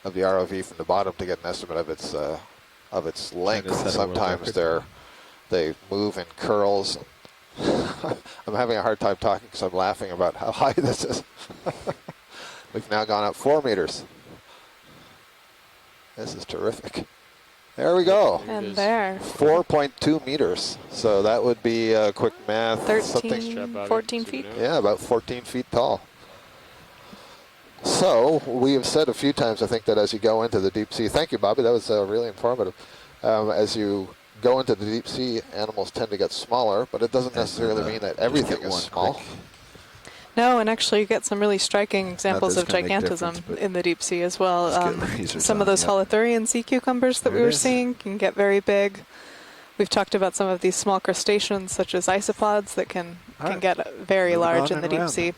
of the ROV from the bottom to get an estimate of its length. Sometimes they move in curls. I'm having a hard time talking because I'm laughing about how high this is. We've now gone up 4 meters. This is terrific. There we go. And there. 4.2 meters. So that would be quick math. 14 feet. Yeah, about 14 feet tall. So we have said a few times, I think, that as you go into the deep sea, thank you, Bobby, that was really informative. As you go into the deep sea, animals tend to get smaller, but it doesn't necessarily mean that everything is small. Quick. No, and actually you get some really striking examples of gigantism in the deep sea as well. Some of those holothurian sea cucumbers that we were seeing can get very big. We've talked about some of these small crustaceans such as isopods that can get very large in the deep sea.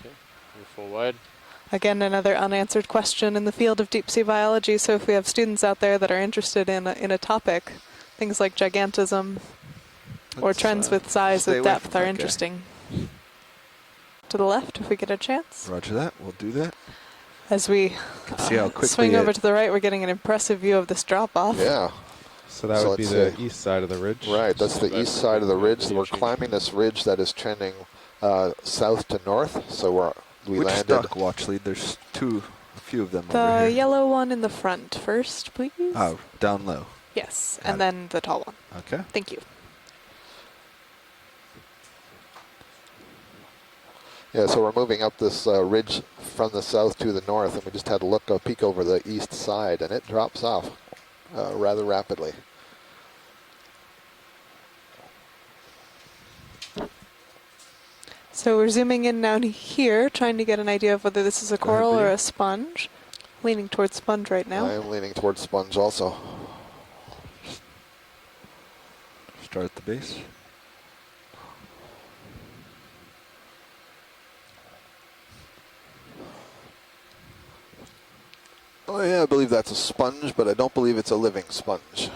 Okay, you're full wide. Again, another unanswered question in the field of deep sea biology. So if we have students out there that are interested in a topic, things like gigantism or trends with size with depth are interesting. to the left if we get a chance. Roger that. We'll do that. As we See how quickly swing over to the right, we're getting an impressive view of this drop-off. Yeah. So that So would be let's the east side of the ridge. Right, that's the east side of the ridge. We're change. climbing this ridge that is trending south to north. So we Which landed. stock watch lead? There's a few of them over The here. yellow one in the front first, please. Oh, down low. Yes, Got and it. then the tall one. Okay. Thank you. Yeah, so we're moving up this ridge from the south to the north, and we just had a peek over the east side, and it drops off rather rapidly. So we're zooming in now here, trying to get an idea of whether this is a Go ahead, coral or Lydia. a sponge. Leaning towards sponge right now. I am leaning towards sponge also. Start at the base. Oh yeah, I believe that's a sponge, but I don't believe it's a living sponge.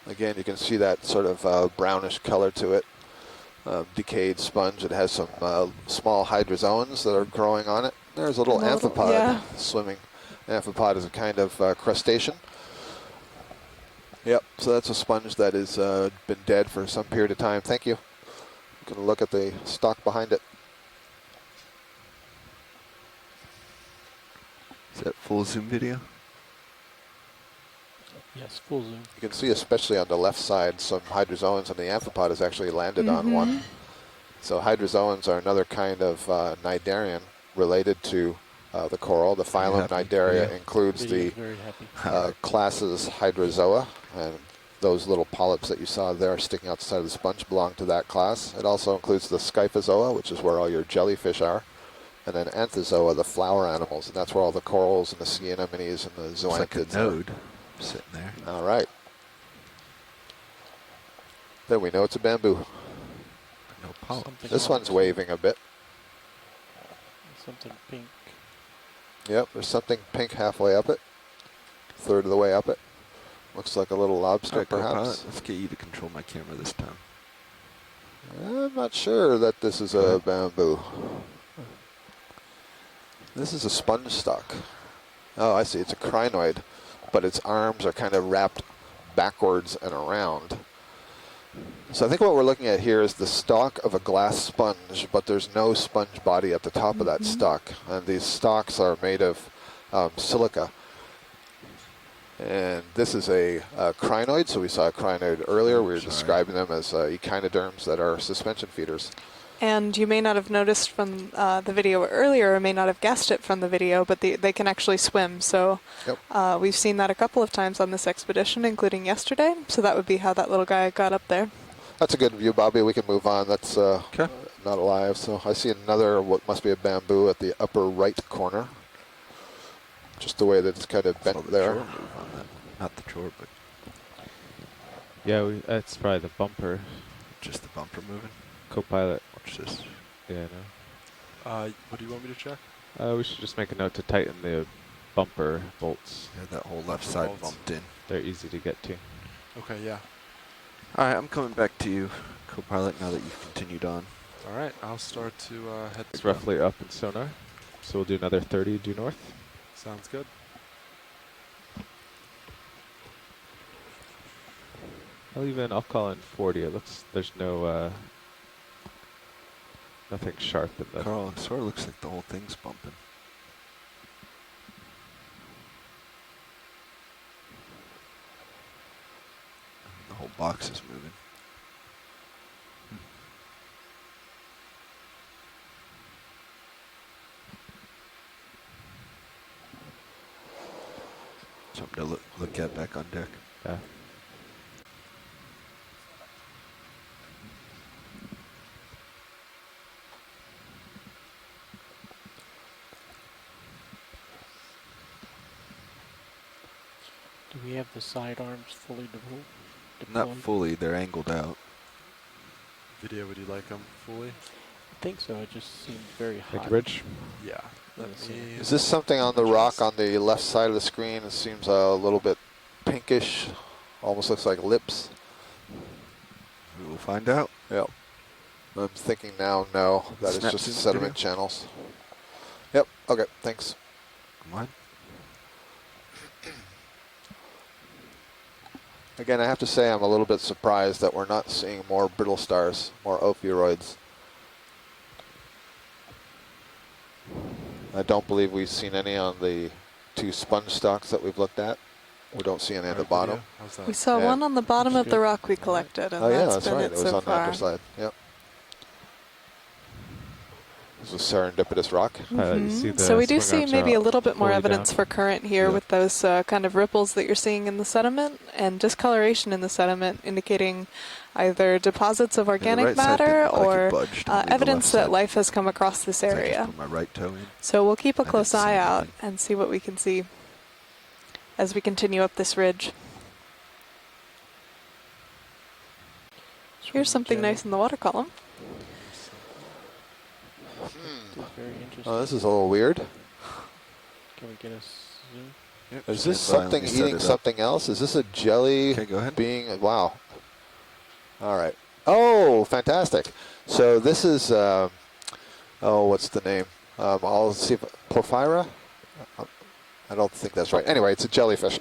Again, you can see that sort of brownish color to it. Decayed sponge. It has some small hydrozoans that are growing on it. There's a little amphipod yeah. swimming. Amphipod is a kind of crustacean. Yep, so that's a sponge that has been dead for some period of time. Thank you. You can look at the stalk behind it. Is that full zoom video? Yes, full zoom. You can see, especially on the left side, some hydrozoans, and the amphipod has actually landed on one. So hydrozoans are another kind of cnidarian related to the coral. The phylum happy? Cnidaria Yeah. includes the Very happy. classes Hydrozoa, and those little polyps that you saw there sticking out the side of the sponge belong to that class. It also includes the Scyphozoa, which is where all your jellyfish are, and then Anthozoa, the flower animals, and that's where all the corals and the sea anemones and the It's like a zoanthids are. node sitting there. All right. Then we know it's a bamboo. No polyp. This one's waving a bit. Something pink. Yep, there's something pink halfway up it. Third of the way up it. Looks like a little lobster, Alright, perhaps. co-pilot, let's get you to control my camera this time. I'm not sure that this is a bamboo. This is a sponge stalk. Oh, I see. It's a crinoid, but its arms are kind of wrapped backwards and around. So I think what we're looking at here is the stalk of a glass sponge, but there's no sponge body at the top of that stalk. And these stalks are made of silica. And this is a crinoid, so we saw a crinoid earlier. We were describing them as echinoderms that are suspension feeders. And you may not have noticed from the video earlier, or may not have guessed it from the video, but they can actually swim. So we've seen that a couple of times on this expedition, including yesterday. So that would be how that little guy got up there. That's a good view, Bobby. We can move on. That's not alive. So I see another, what must be a bamboo at the upper right corner. Just the way that it's kind of Saw bent the there. chore move on that. Not the chore, but Yeah, that's probably the bumper. just the bumper moving. Co-pilot. Watch this. Yeah, What do you want me to check? no. We should just make a note to tighten the bumper bolts. Yeah, that whole left side Bolts. bumped in. They're easy to get to. Okay, yeah. Alright, I'm coming back to you, co-pilot, now that you've continued on. All right, I'll start to head. It's roughly up in sonar. So we'll do another 30 due north. Sounds good. I'll call in 40. It looks, there's no, nothing sharp in the. Carl, it sort of looks like the whole thing's bumping. The whole box is moving. Something to look at back on deck. Yeah. Do we have the sidearms fully deployed? Not fully, they're angled out. Video, would you like them fully? I think so. It just seemed very hot. Thank you, Rich. Yeah. Let Yes, me. Is this something on the rock on the left side of the screen? It seems a little bit pinkish. Almost looks like lips. We will find out. Yep. I'm thinking now, no, that is Snap just zoom sediment video? channels. Yep, okay, thanks. Come on. Again, I have to say I'm a little bit surprised that we're not seeing more brittle stars, more ophiuroids. I don't believe we've seen any on the 2 sponge stocks that we've looked at. We don't see any at the bottom. How's that? We saw Yeah. one on the bottom That's of the good. rock we collected, and Oh yeah, that's that's been right. it It was so on the far. underside. Yep. This is a serendipitous rock. You see the So we do swing see arms maybe are a little bit more fully evidence down. for current here Yeah. with those kind of ripples that you're seeing in the sediment and discoloration in the sediment indicating either deposits of organic right side matter didn't look like it or budged, only the evidence left that side. life has come across this I just area. put my right toe in. So we'll keep a I didn't close see eye out anything. and see what we can see as we continue up this ridge. Here's something nice in the water column. Very interesting. Oh, this is a little weird. Can we get a zoom? Yep, Is stand this by, let something me set eating it up. something else? Is this a jelly Okay, go ahead. being? Wow. All right. Oh, fantastic. So this is, oh, what's the name? I'll see if, Porphyra? I don't think that's right. Anyway, it's a jellyfish.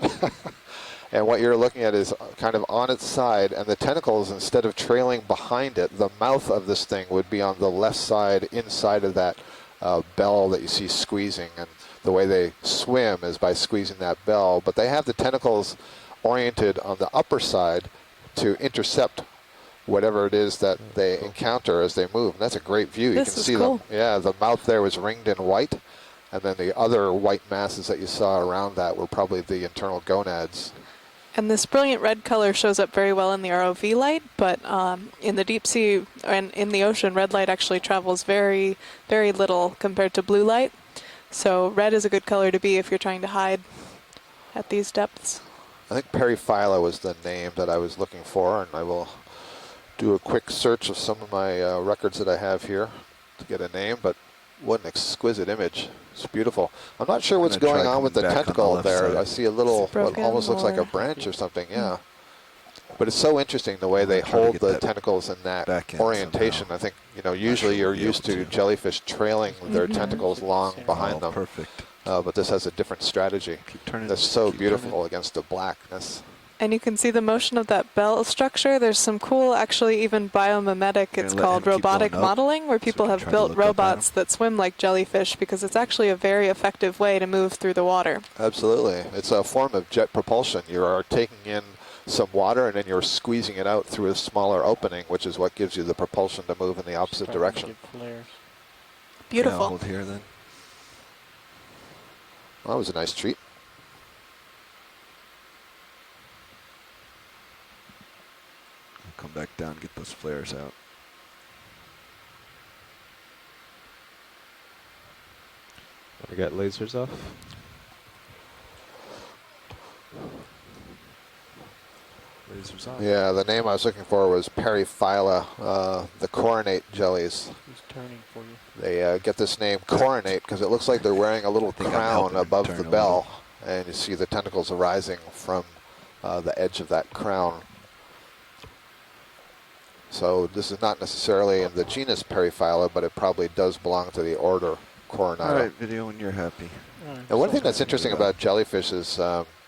And what you're looking at is kind of on its side, and the tentacles, instead of trailing behind it, the mouth of this thing would be on the left side, inside of that bell that you see squeezing. And the way they swim is by squeezing that bell. But they have the tentacles oriented on the upper side to intercept whatever it is that they encounter as they move. And that's a great view. This You can is see cool. them. Yeah, the mouth there was ringed in white. And then the other white masses that you saw around that were probably the internal gonads. And this brilliant red color shows up very well in the ROV light, but in the deep sea and in the ocean, red light actually travels very, very little compared to blue light. So red is a good color to be if you're trying to hide at these depths. I think Periphylla was the name that I was looking for, and I will do a quick search of some of my records that I have here to get a name, but what an exquisite image. It's beautiful. I'm not sure what's I'm gonna going try on with the coming back on the tentacle left there. side. I see a little, It's what broken almost looks like a or- branch or something, yeah. But it's so interesting the way I'm they gonna try to hold get the that tentacles in that back in orientation. somehow. I think, you know, usually sure you're we'll be used able to to. jellyfish trailing their tentacles long Oh, behind them. Perfect. But this has a different strategy. Keep turning. That's so keep beautiful turning. against the blackness. And you can see the motion of that bell structure. There's some cool, actually even biomimetic, it's let called him keep robotic going up, modeling, where so people we can have try to built look up at robots him. that swim like jellyfish because it's actually a very effective way to move through the water. Absolutely. It's a form of jet propulsion. You are taking in some water and then you're squeezing it out through a smaller opening, which is what gives you the propulsion to move in the opposite Starting to direction. get flares. Yeah, Beautiful. I'll hold here then. Well, that was a nice treat. I'll come back down and get those flares out. Want to get lasers off? Lasers on. Yeah, the name I was looking for was Periphylla, the coronate jellies. He's turning for you. They get this name coronate because it looks like they're wearing a little think I'm crown helping him above turn the a bell. And you see the tentacles arising from the edge of that crown. So this is not necessarily in the genus Periphylla, but it probably does belong to the order Coronata. All right, video when you're happy. And one thing that's interesting about jellyfish is,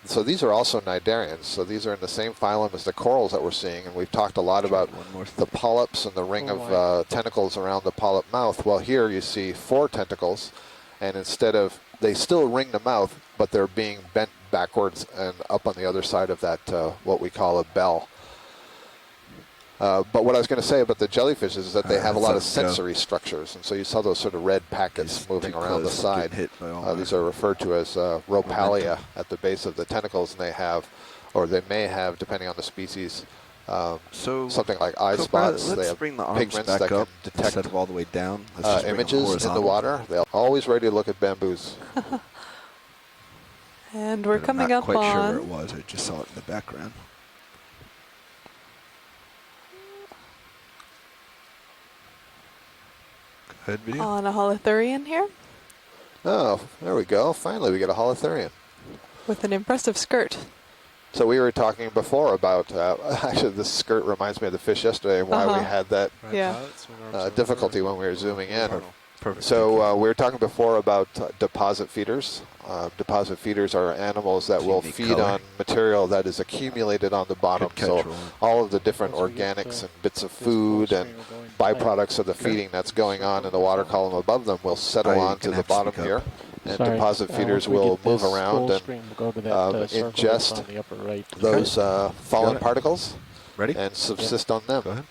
so these are also cnidarians. So these are in the same phylum as the corals that we're seeing, and we've talked a lot about One more the polyps and the ring of tentacles around the polyp mouth. Well, here you see 4 tentacles, and instead of, they still ring the mouth, but they're being bent backwards and up on the other side of that, what we call a bell. But what I was going to say about the jellyfish is that they have a lot of let's let 'em go. sensory structures, and so you saw those sort of red packets He's moving too around the close, side. getting hit by all These my are referred to as ropalia momentum. at the base of the tentacles, and they have, or they may have, depending on the species, So something like eye Co-pilot, spots. They let's have bring the arms pigments back that up can detect instead of all the way down. Let's just bring them images in the horizontal. water. They're always ready to look at bamboos. And we're But coming I'm up not quite sure where it on was. I just saw it in the background. Go ahead, video. a holothurian here Oh, there we go. Finally, we get a holothurian. with an impressive skirt. So we were talking before about, actually this skirt reminds me of the fish yesterday and why we had that Right Yeah. pilot, swing arms over. difficulty when we were zooming in. Perfect. So we were talking before about deposit feeders. Deposit feeders are animals that will Unique feed color. on material that is accumulated on the bottom. Good catch, So Roland. all of the different Once we get organics the- and bits of this full food and screen, we're going tight. byproducts of the feeding that's going on in the water column above them will settle Are you onto gonna the have to bottom speak here. up? And Sorry, deposit feeders once we will get move this around full and screen, we'll go to that circle that's ingest on the upper right. those fallen it. particles Ready? and subsist on them. Go ahead.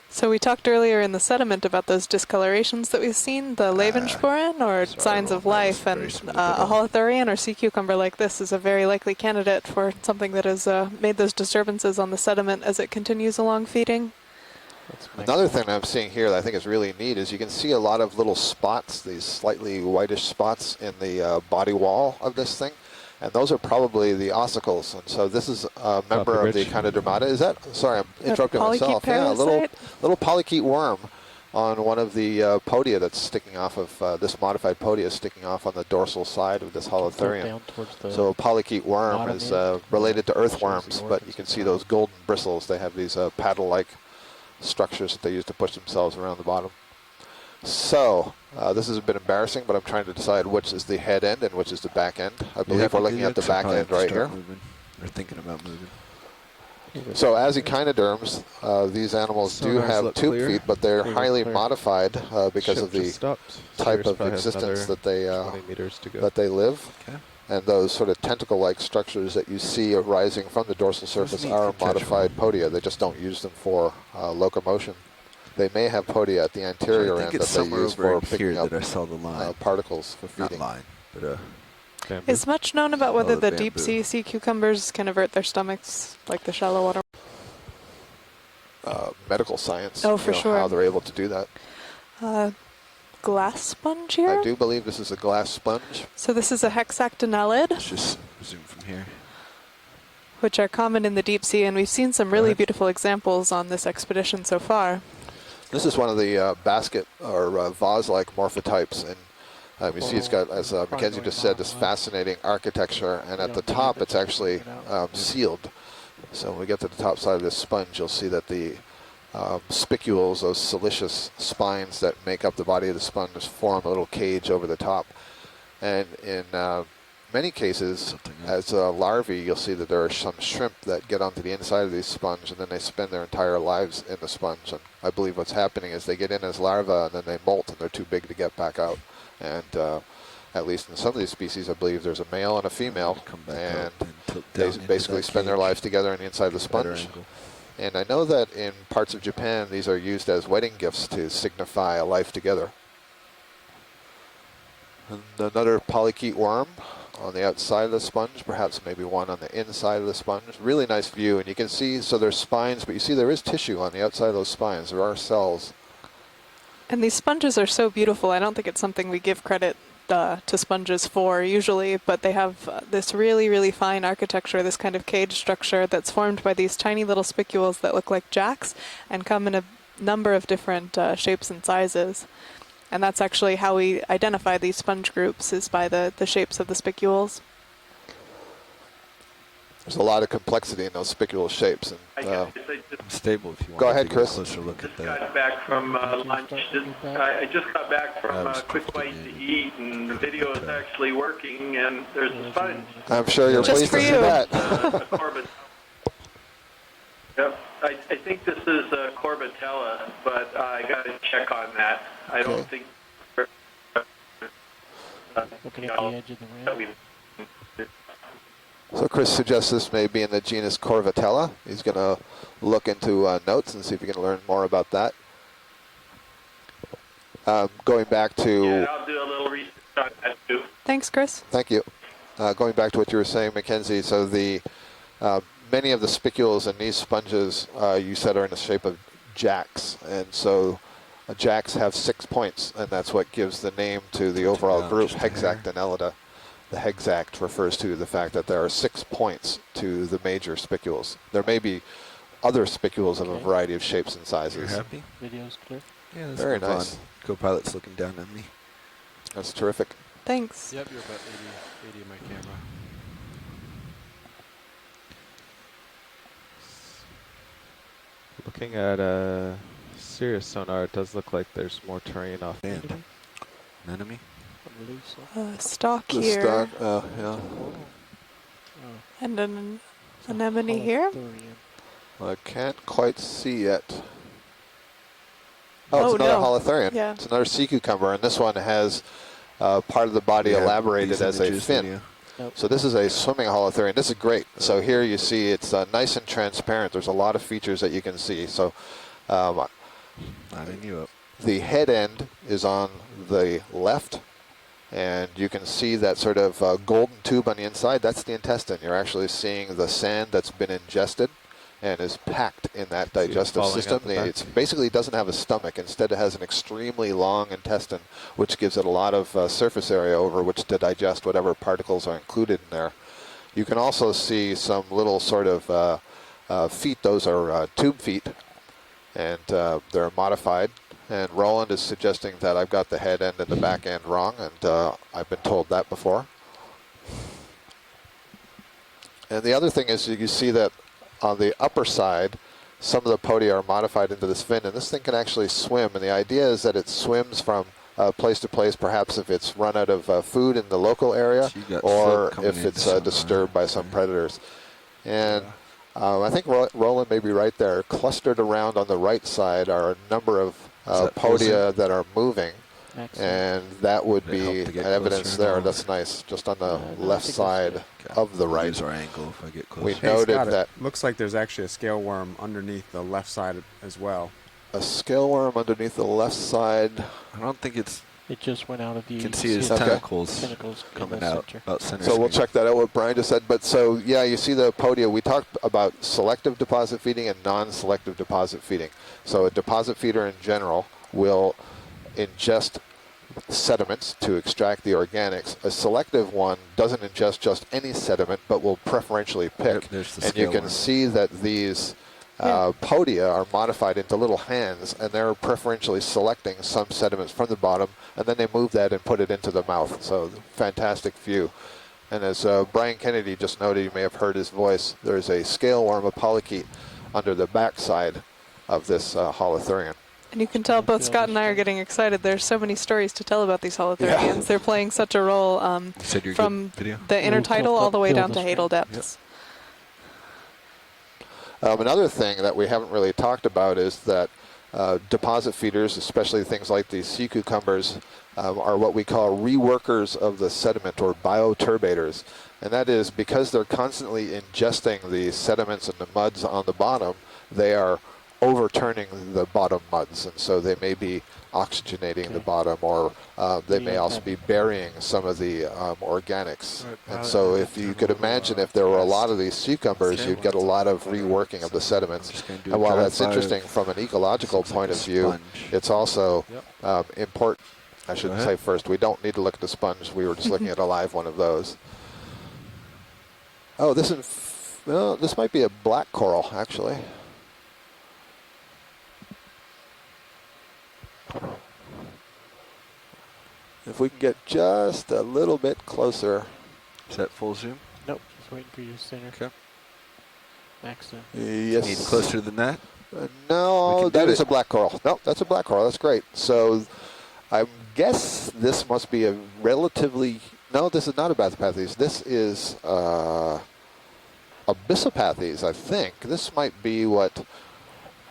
So we talked earlier in the sediment about those discolorations that we've seen, the Lebenssporen, or sorry, signs of Roland, that life, was and very smooth a at all. holothurian or sea cucumber like this is a very likely candidate for something that has made those disturbances on the sediment as it continues along feeding. That's Another next. thing I'm seeing here that I think is really neat is you can see a lot of little spots, these slightly whitish spots in the body wall of this thing. And those are probably the ossicles. And so this is a member of the Ridge. Echinodermata. Is that, sorry, I'm interrupting polychaete myself. Yeah, a little parasite? polychaete worm on one of the podia that's sticking off of, this modified podia sticking off on the dorsal side of this Tilt holothurian. down towards the So a polychaete worm bottom is edge. related to Shows the earthworms, but organs you can of see the those golden bristles. They have these paddle-like structures that they use to push themselves around the bottom. So this is a bit embarrassing, but I'm trying to decide which is the head end and which is the back end. I believe we're looking at the back end right here. We're thinking about moving. So as echinoderms, these animals do Sonars have look tube clear. feet, but they're They look highly clear. modified because Ship of the just stopped. type Cirrus of probably has existence another that they 20 meters to go. that they live. Okay. And those sort of tentacle-like structures that you see arising from the dorsal surface neat. are Good catch, modified podia. They just don't use them for locomotion. They may have podia at the anterior I end think it's that they somewhere use over for in picking here up that I saw the line. particles for Not feeding. line, but Bamboo. Is much known about whether the the deep bamboo. sea cucumbers can avert their stomachs like the shallow water? Medical science. Oh, for sure. How they're able to do that. Glass sponge here? I do believe this is a glass sponge. So this is a hexactinellid, let's just zoom from here. which are common in the deep sea, and we've seen some really beautiful examples on this expedition so far. This is one of the basket or vase-like morphotypes, and you see it's got, as Mackenzie just said, this fascinating architecture, and at the top it's actually sealed. So when we get to the top side of this sponge, you'll see that the spicules, those siliceous spines that make up the body of the sponge, form a little cage over the top. And in many cases, as larvae, you'll see that there are some shrimp that get onto the inside of these sponge, and then they spend their entire lives in the sponge. And I believe what's happening is they get in as larvae, and then they molt, and they're too big to get back out. And at least in some of these species, I believe there's a male and a female, Come back and up and tilt they down into basically that spend their cage. lives together on the inside of the Better sponge. angle. And I know that in parts of Japan, these are used as wedding gifts to signify a life together. And another polychaete worm on the outside of the sponge, perhaps maybe one on the inside of the sponge. Really nice view, and you can see, so there's spines, but you see there is tissue on the outside of those spines. There are cells. And these sponges are so beautiful. I don't think it's something we give credit to sponges for usually, but they have this really, really fine architecture, this kind of cage structure that's formed by these tiny little spicules that look like jacks and come in a number of different shapes and sizes. And that's actually how we identify these sponge groups, is by the shapes of the spicules. There's a lot of complexity in those spicule shapes. And I just Stable if you want Go ahead, to get Chris. a closer look at that. got back from lunch. I just got back from That a was quick bite to eat, and the video is actually working, and there's a sponge. I'm sure you're Just pleased for to see you. that. A Corbett. Yep, I think this is a Corbetella, but I got to check on that. I don't Okay. think. Looking at the edge of the that ramp. we- So Chris suggests this may be in the genus Corvatella. He's going to look into notes and see if he can learn more about that. Going back to, Yeah, I'll do a little research on that too. Thanks, Chris. thank you. Going back to what you were saying, Mackenzie, so the many of the spicules in these sponges you said are in the shape of jacks, and so jacks have 6 points, and that's what gives the name to the overall down group, just a hair. Hexactinellida. The hexact refers to the fact that there are 6 points to the major spicules. There may be other spicules of a Okay. variety of shapes and You're sizes. happy? Video's clear. Yeah, that's Very nice. Co-pilot's looking down at me. That's terrific. Thanks. Yep, you're about 80 in my camera. Looking at a Sirius sonar, it does look like there's more terrain off. And enemy? Stock The here. stock, yeah. Oh. And an It's a anemone here. Holothurian. Well, I can't quite see yet. Oh, it's another no. holothurian. Yeah. It's another sea cucumber, and this one has part of the body Yeah, elaborated these as a images fin. video. So this is a swimming holothurian. This is great. So here you see it's nice and transparent. There's a lot of features that you can see. So Lining you up. the head end is on the left, and you can see that sort of golden tube on the inside. That's the intestine. You're actually seeing the sand that's been ingested and is packed in that See it digestive falling system. out the back. It basically doesn't have a stomach. Instead, it has an extremely long intestine, which gives it a lot of surface area over which to digest whatever particles are included in there. You can also see some little sort of feet. Those are tube feet, and they're modified. And Roland is suggesting that I've got the head end and the back end wrong, and I've been told that before. And the other thing is you see that on the upper side, some of the podia are modified into this fin, and this thing can actually swim. And the idea is that it swims from place to place, perhaps if it's run out of food in the local area, So you got or silk coming if into it's summer. disturbed by some predators. And I think Roland may be right there. Clustered around on the right side are a number of that podia that are moving, Excellent. and that would They help be to get evidence closer there. and all. That's nice, just on the I don't left think it's side good. of the right. Use our angle if I get closer. We Hey, noted Scott, that it looks like there's actually a scale worm underneath the left side as well. a scale worm underneath the left side. I don't think it's. It just went out of view. You can see his Okay. tentacles tentacles in coming the out center. about center. So we'll screen. check that out, what Brian just said. But so, yeah, you see the podia. We talked about selective deposit feeding and non-selective deposit feeding. So a deposit feeder in general will ingest sediments to extract the organics. A selective one doesn't ingest just any sediment, but will preferentially pick. Yep, there's the And you scale can worm. see that these podia are modified into little hands, and they're preferentially selecting some sediments from the bottom, and then they move that and put it into the mouth. So fantastic view. And as Brian Kennedy just noted, you may have heard his voice, there's a scale worm, a polychaete, under the backside of this holothurian. And you can tell both feel Scott and I are this getting excited. There's so many stories to tell about these holothurians. Yeah. They're playing such a role You said you're from good video. the intertidal all the way down to hadal depths. Another thing that we haven't really talked about is that deposit feeders, especially things like these sea cucumbers, are what we call reworkers of the sediment, or bioturbators. And that is because they're constantly ingesting the sediments and the muds on the bottom, they are overturning the bottom muds, and so they may be oxygenating the bottom, or they may also be burying some of the organics. And so if you could imagine if there were a lot of these cucumbers, you'd get a lot of reworking of the sediments. And while that's interesting from an ecological point of view, it's also important. I should say first, we don't need to look at the sponge. We were just looking at a live one of those. Oh, this might be a black coral, actually. If we can get just a little bit closer. Is that full zoom? Nope, just waiting for you to center. Okay. Max in. Yes. Need closer than that? We No, can that do is it. a black coral. No, that's a black coral. That's great. So I guess this must be a relatively... No, this is not a Bathypathes. This is Abyssopathes, I think. This might be what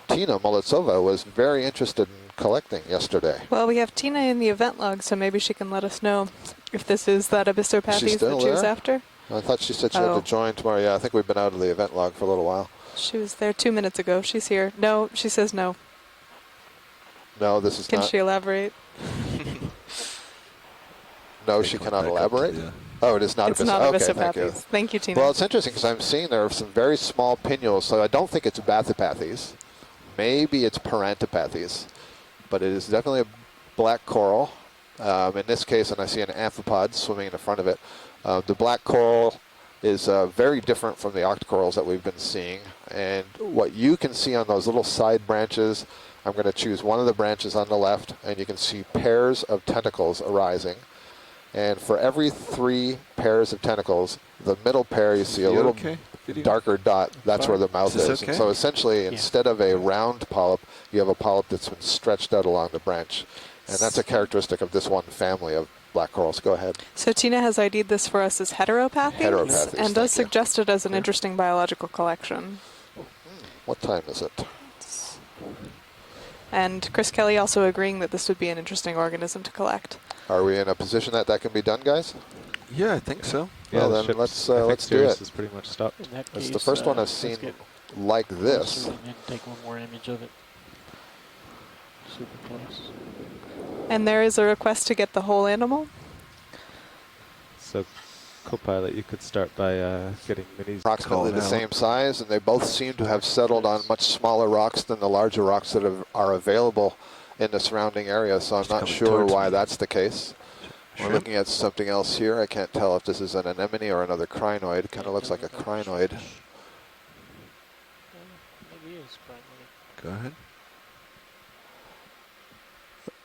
Tina Molitsova was very interested in collecting yesterday. Well, we have Tina in the event log, so maybe she can let us know if this is that Abyssopathes still that she was there? after. I thought she said she had Oh. to join tomorrow. Yeah, I think we've been out of the event log for a little while. She was there 2 minutes ago. She's here. No, she says no. No, this is Can not. she elaborate? No, she cannot elaborate. Oh, it is not It's Abyssopathes. not Okay, thank you. Abyssopathes. Thank you, Tina. Well, it's interesting because I'm seeing there are some very small pinnules, so I don't think it's Bathypathes. Maybe it's Parantopathes, but it is definitely a black coral. In this case, and I see an amphipod swimming in the front of it. The black coral is very different from the octocorals that we've been seeing. And what you can see on those little side branches, I'm going to choose one of the branches on the left, and you can see pairs of tentacles arising. And for every 3 pairs of tentacles, the middle pair you see a You little okay? darker dot, that's where the mouth Is is. this And okay? so essentially, instead of a round polyp, you have a polyp that's been stretched out along the branch. And that's a characteristic of this one family of black corals. Go ahead. So Tina has ID'd this for us as heteropathies, Heteropathies, and does thank you. suggest it as an interesting biological collection. What time is it? And Chris Kelly also agreeing that this would be an interesting organism to collect. Are we in a position that that can be done, guys? Yeah, I think so. Well, the then ship's let's FX do series it. is pretty much stopped. In that It's case, the first one I've let's seen get like this. closer and take one more image of it. Super close. And there is a request to get the whole animal. So, co-pilot, you could start by getting minis. Approximately the Called same size, and they both seem to have settled on much smaller rocks than the larger rocks that are available in the surrounding area, so I'm Just not coming sure towards why me. that's the case. We're Shrimp? looking at something else here. I can't tell if this is an anemone or another crinoid. Kind of looks like a crinoid. Maybe it is primary. Go ahead.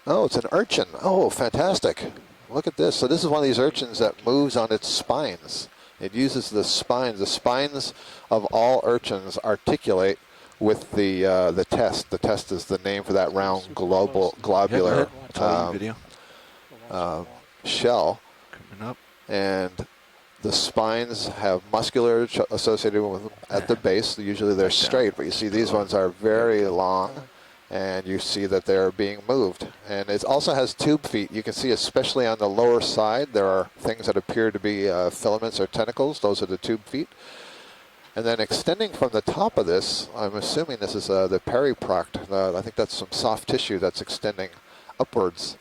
Oh, it's an urchin. Oh, fantastic. Look at this. So this is one of these urchins that moves on its spines. It uses the spines. The spines of all urchins articulate with the test. The test is the name for that round globular It's all you video. shell. Coming up. And the spines have muscular associated with them at the base. Usually they're straight, but you see these ones are very long, and you see that they're being moved. And it also has tube feet. You can see, especially on the lower side, there are things that appear to be filaments or tentacles. Those are the tube feet. And then extending from the top of this, I'm assuming this is the periproct. I think that's some soft tissue that's extending upwards.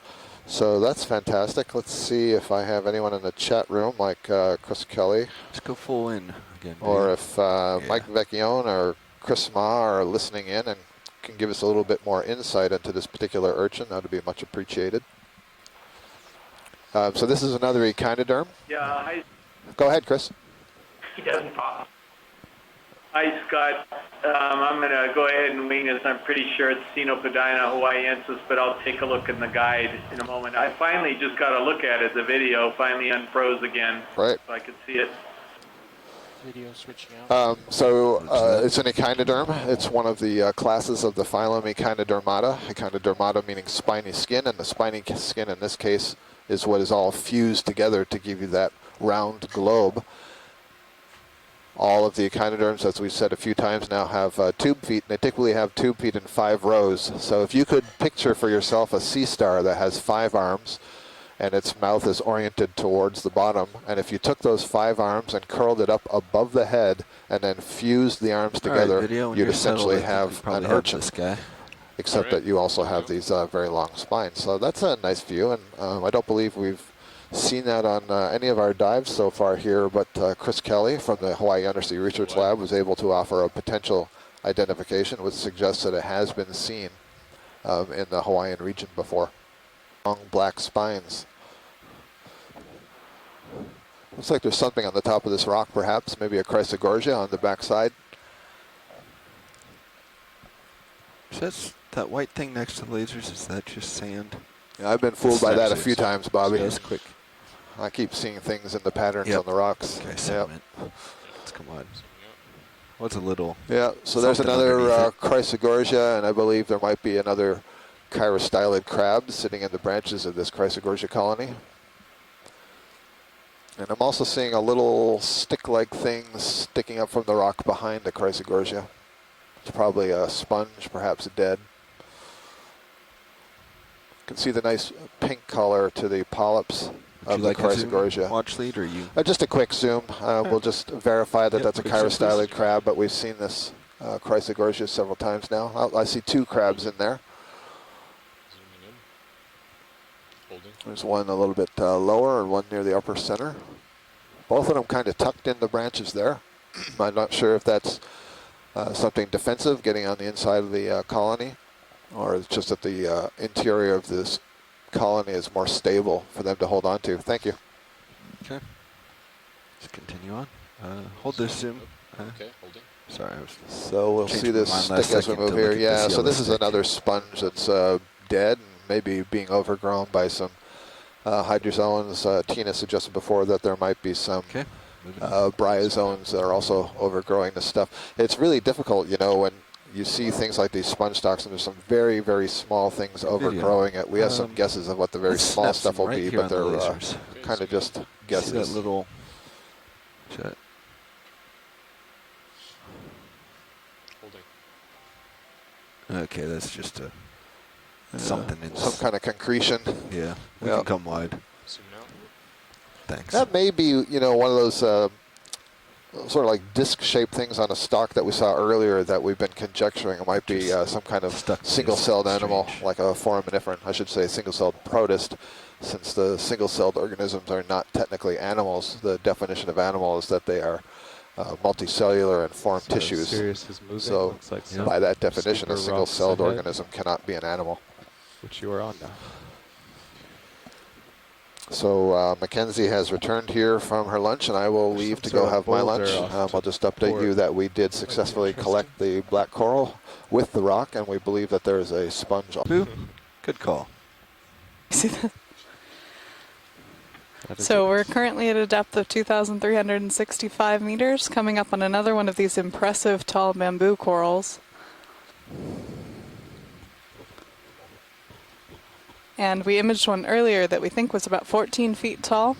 So that's fantastic. Let's see if I have anyone in the chat room, like Chris Kelly, Let's go full in again. or dude. if Mike Vecchione or Chris Ma are listening in and can give us a little bit more insight into this particular urchin, that would be much appreciated. So this is another echinoderm. Yeah, Go ahead, Chris. he doesn't pop. Hi, Scott. I'm going to go ahead and wing this. I'm pretty sure it's Cenopodyna hawaiiensis, but I'll take a look in the guide in a moment. I finally just got a look at it. The video finally unfroze again, Right. so I could see it. Video switching out. It's an echinoderm. It's one of the classes of the phylum Echinodermata. Echinodermata meaning spiny skin, and the spiny skin in this case is what is all fused together to give you that round globe. All of the echinoderms, as we've said a few times now, have tube feet, and they typically have tube feet in 5 rows. So if you could picture for yourself a sea star that has 5 arms, and its mouth is oriented towards the bottom, and if you took those 5 arms and curled it up above the head and then fused the arms All right, together, video, when you'd you're settled, essentially I think have you probably an have urchin. this guy. Except that you also have these very long spines. So that's a nice view, and I don't believe we've seen that on any of our dives so far here, but Chris Kelly from the Hawaii Undersea Research Lab was able to offer a potential identification, which suggests that it has been seen in the Hawaiian region before. Long black spines. Looks like there's something on the top of this rock, perhaps, maybe a Chrysogorgia on the backside. Is that white thing next to the lasers, is that just sand? Yeah, I've been fooled by that a few Snapshot. times, Bobby. That's quick. I keep seeing things in the patterns Yep. on the rocks. Okay, Yep. sediment. Let's come on. What's a little? Yeah, so there's Something another underneath it. Chrysogorgia, and I believe there might be another chirostylid crab sitting in the branches of this Chrysogorgia colony. And I'm also seeing a little stick-like thing sticking up from the rock behind the Chrysogorgia. It's probably a sponge, perhaps dead. You can see the nice pink color to the polyps Would of you the like a zoom Chrysogorgia. watch lead, or you? Just a quick zoom. We'll just verify that Yep, that's a quick zoom, chirostylid please. crab, but we've seen this Chrysogorgia several times now. I see 2 crabs in there. There's one a little bit lower and one near the upper center. Both of them kind of tucked in the branches there. I'm not sure if that's something defensive, getting on the inside of the colony, or it's just that the interior of this colony is more stable for them to hold on to. Thank you. Okay. Let's continue on. Hold this zoom. Okay, holding. Sorry, I was. So we'll Changed see my this mind stick last as we second move to here. look at Yeah, this so yellow this is stick. another sponge that's dead and maybe being overgrown by some hydrozoans. Tina suggested before that there might be some Okay. bryozoans that are also overgrowing this stuff. It's really difficult, you know, when you see things like these sponge stalks and there's some very, very small things overgrowing it. We have some guesses of what the very small stuff will be, but they're kind of just guesses. See that little jet? Okay, that's just a something in some kind of concretion. Yeah, we can come wide. Thanks. That may be, you know, one of those sort of like disc-shaped things on a stalk that we saw earlier that we've been conjecturing. It might be some kind of single-celled animal, like a foraminifera, I should say single-celled protist. Since the single-celled organisms are not technically animals, the definition of animal is that they are multicellular and form tissues. Sirius is moving. So looks like by that definition, super a single-celled rocks ahead, organism cannot be an animal. which you are on now. So Mackenzie has returned here from her lunch, and I will leave to go have my lunch. I'll just update you that we did successfully collect the black coral with the rock, and we believe that there is a sponge. Good call. See that? So we're currently at a depth of 2,365 meters, coming up on another one of these impressive tall bamboo corals. And we imaged one earlier that we think was about 14 feet tall.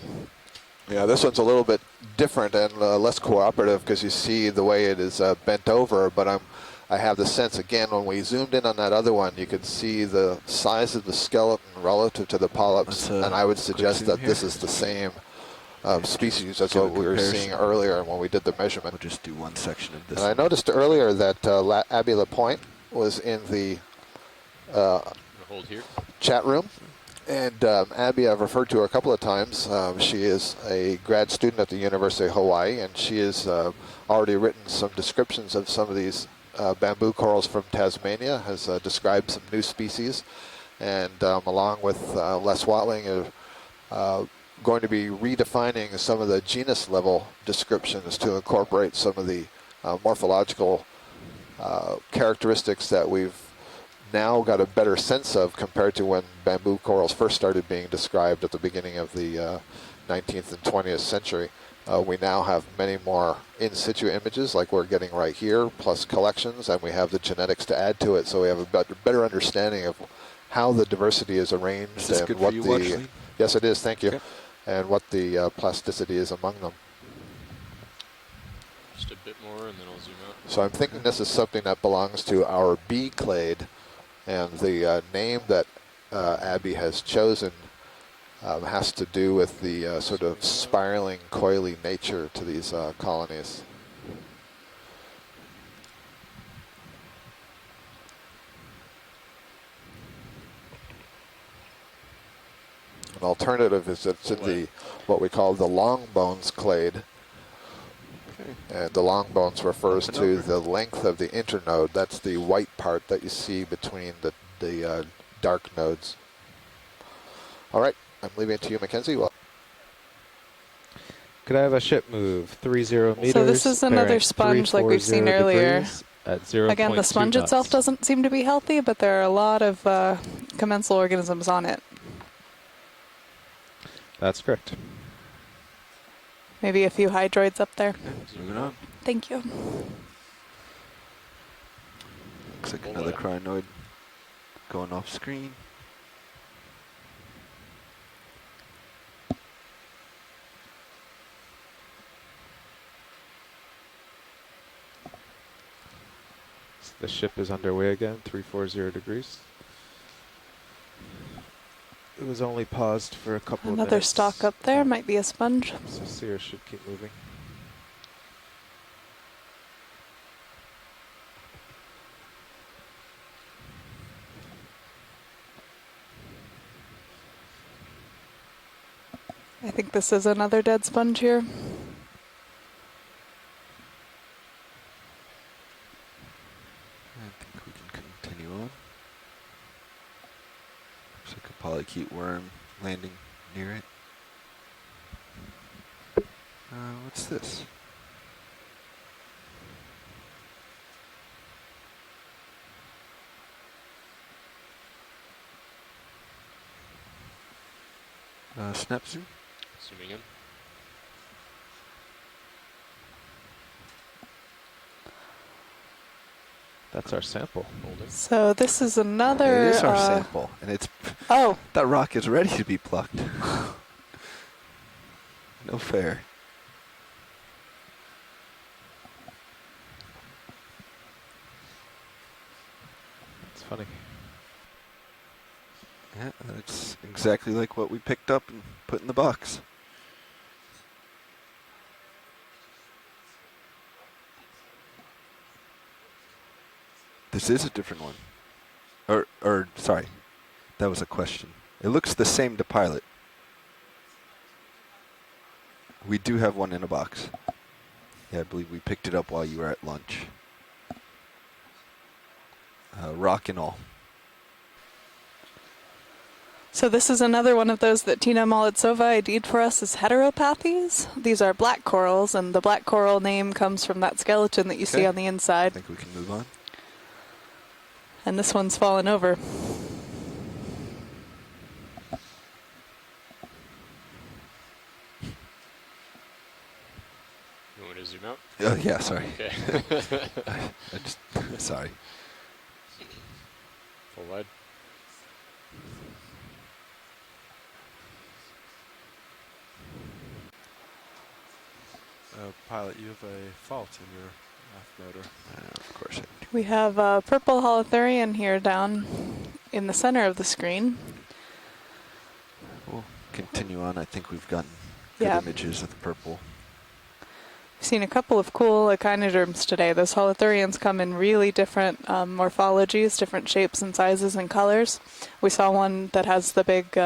Yeah, this one's a little bit different and less cooperative because you see the way it is bent over, but I have the sense, again, when we zoomed in on that other one, you could see the size of the skeleton relative to the polyps, and I would suggest that this is the same species as what we were seeing earlier when we did the measurement. We'll just do one section of this. And I noticed earlier that Abby Lapointe was in the Hold here. chat room. And Abby, I've referred to her a couple of times. She is a grad student at the University of Hawaii, and she has already written some descriptions of some of these bamboo corals from Tasmania, has described some new species, and along with Les Watling, going to be redefining some of the genus level descriptions to incorporate some of the morphological characteristics that we've now got a better sense of compared to when bamboo corals first started being described at the beginning of the 19th and 20th century. We now have many more in situ images like we're getting right here, plus collections, and we have the genetics to add to it, so we have a better understanding of how the diversity is arranged. Is this and good what for you, the Watchley? Yes, it is, thank you. Okay. And what the plasticity is among them. Just a bit more and then I'll zoom out. So I'm thinking this is something that belongs to our B clade, and the name that Abby has chosen has to do with the sort of spiraling, coily nature to these colonies. An alternative is it's in the what we call the long bones clade. And the long bones refers to the length of the internode. That's the white part that you see between the dark nodes. All right, I'm leaving it to you, Mackenzie. Well, Could I have a ship move 30 meters? So this is another bearing sponge like we've seen 340 earlier. degrees At 0. Again, the sponge itself doesn't seem to be healthy, but there are a lot of commensal organisms on it. That's correct. Maybe a few hydroids up there. Moving on. Thank you. Looks like another crinoid going off screen. The ship is underway again, 340 degrees. It was only paused for a couple of minutes. Another stalk up there might be a sponge. So Sears should keep moving. I think this is another dead sponge here. I think we can continue on. Looks like a polychaete worm landing near it. What's this? Snap zoom? Zooming in. That's our sample. So this is another. It is our sample, and it's. Oh. That rock is ready to be plucked. No fair. It's funny. Yeah, that's exactly like what we picked up and put in the box. This is a different one. Or sorry, that was a question. It looks the same to Pilot. We do have one in a box. Yeah, I believe we picked it up while you were at lunch. Rock and all. So this is another one of those that Tina Malitsova ID'd for us as heteropathies. These are black corals, and the black coral name comes from that skeleton that you see on the inside. I think we can move on. And this one's fallen over. You want me to zoom out? Oh, yeah, sorry. Okay. I just, sorry. Full wide. Pilot, you have a fault in your aft motor. Of course. We have a purple holothurian here down in the center of the screen. We'll continue on. I think we've gotten good images of the purple. We've seen a couple of cool echinoderms today. Those holothurians come in really different morphologies, different shapes and sizes and colors. We saw one that has the big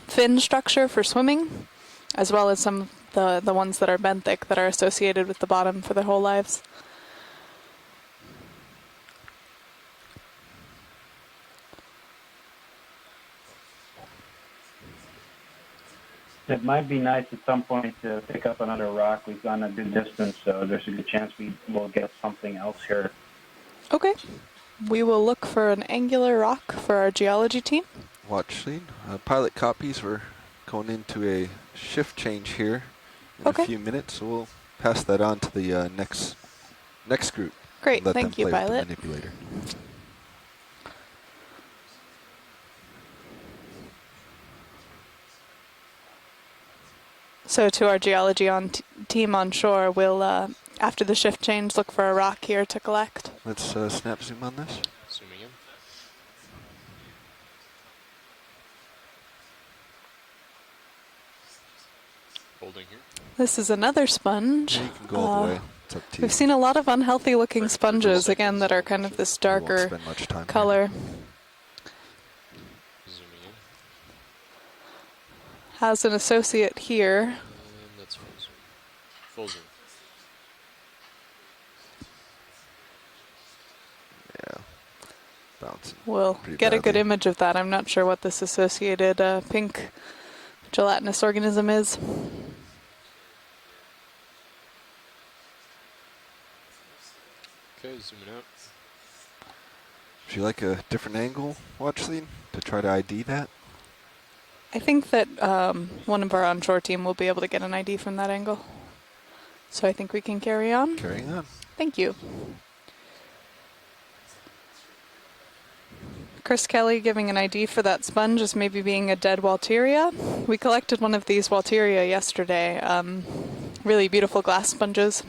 fin structure for swimming, as well as some of the ones that are benthic that are associated with the bottom for their whole lives. It might be nice at some point to pick up another rock. We've gone a good distance, so there's a good chance we will get something else here. Okay. We will look for an angular rock for our geology team. Watch scene. Pilot copies. We're going into a shift change here in a few minutes, so we'll pass that on to the next group. Great, Let thank them you, play with Pilot. the manipulator. So to our geology team on shore, we'll, after the shift change, look for a rock here to collect. Let's snap zoom on this. Zooming in. Holding here. This is another sponge. Yeah, you can go all the way. It's up to you. We've seen a lot of unhealthy looking sponges, again, that are kind of this darker spend much time color. Zooming in. Has an associate here. And that's full zoom. Full zoom. Yeah. Bouncing. We'll get a good image of that. I'm not sure what this associated pink gelatinous organism is. Okay, zooming out. Would you like a different angle, watch lead, to try to ID that? I think that one of our onshore team will be able to get an ID from that angle. So I think we can carry on. Carrying on. Thank you. Chris Kelly giving an ID for that sponge as maybe being a dead Walteria. We collected one of these Walteria yesterday. Really beautiful glass sponges.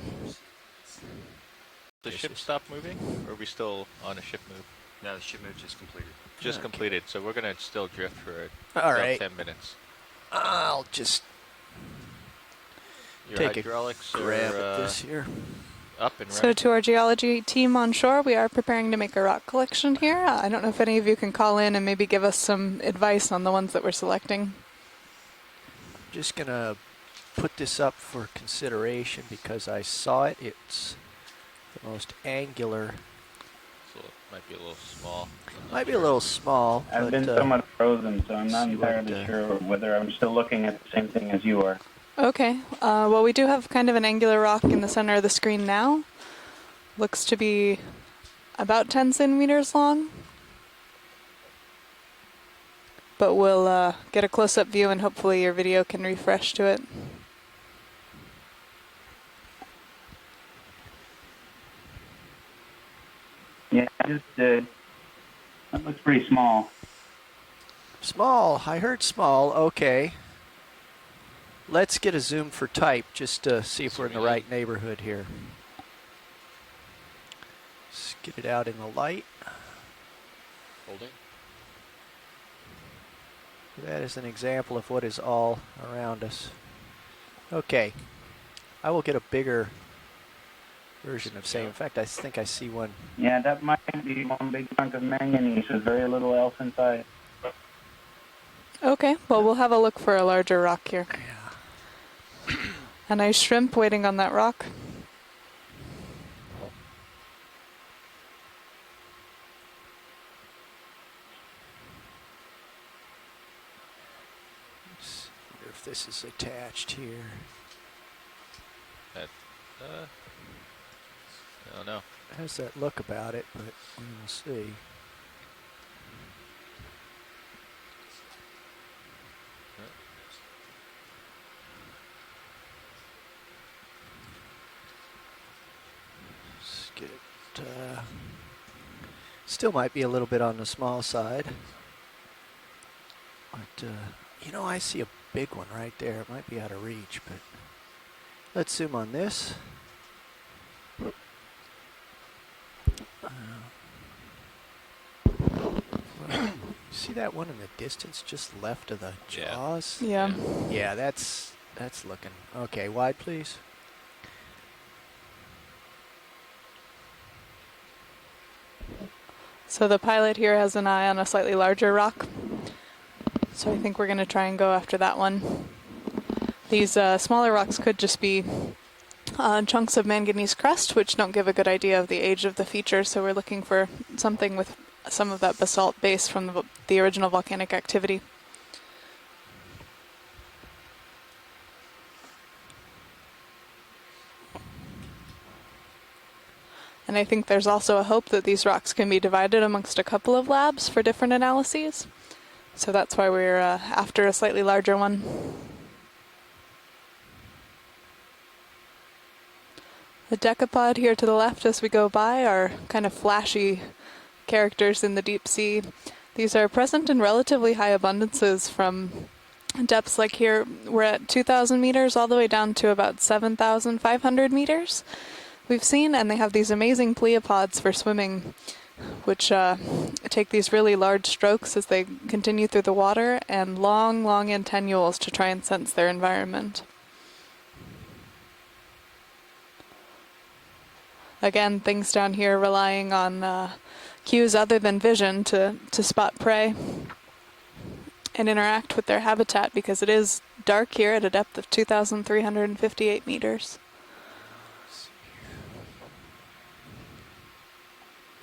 The ship stopped moving, or are we still on a ship move? No, the ship move just completed. Just completed, so we're going to still drift for All about right. 10 minutes. I'll just Your take hydraulics a grab are at this here. up and So running. to our geology team on shore, we are preparing to make a rock collection here. I don't know if any of you can call in and maybe give us some advice on the ones that we're selecting. Just going to put this up for consideration because I saw it. It's the most angular. So it might be a little small. Might be a little small. I've but, been somewhat frozen, so I'm not see what, entirely sure whether I'm still looking at the same thing as you are. Okay, well we do have kind of an angular rock in the center of the screen now. Looks to be about 10 centimeters long. But we'll get a close-up view and hopefully your video can refresh to it. just did. That looks pretty small. Small. I heard small. Okay. Let's get a zoom for type just to see if we're in the right neighborhood here. Let's get it out in the light. Holding. That is an example of what is all around us. Okay. I will get a bigger version of same. In fact, I think I see one. Yeah, that might be one big chunk of manganese with very little else inside. Okay, well, we'll have a look for a larger rock here. Yeah. A nice shrimp waiting on that rock. Let's wonder if this is attached here. That, I don't know. It has that look about it, but we will see. Let's get it. Still might be a little bit on the small side. But, you know, I see a big one right there. It might be out of reach, but let's zoom on this. See that one in the distance just left of the jaws? Yeah. Yeah, that's looking. Okay, wide please. So the pilot here has an eye on a slightly larger rock. So I think we're going to try and go after that one. These smaller rocks could just be chunks of manganese crust, which don't give a good idea of the age of the feature. So we're looking for something with some of that basalt base from the original volcanic activity. And I think there's also a hope that these rocks can be divided amongst a couple of labs for different analyses. So that's why we're after a slightly larger one. The decapod here to the left as we go by are kind of flashy characters in the deep sea. These are present in relatively high abundances from depths like here. We're at 2,000 meters all the way down to about 7,500 meters. We've seen, and they have these amazing pleopods for swimming, which take these really large strokes as they continue through the water, and long, long antennules to try and sense their environment. Again, things down here relying on cues other than vision to spot prey and interact with their habitat, because it is dark here at a depth of 2,358 meters.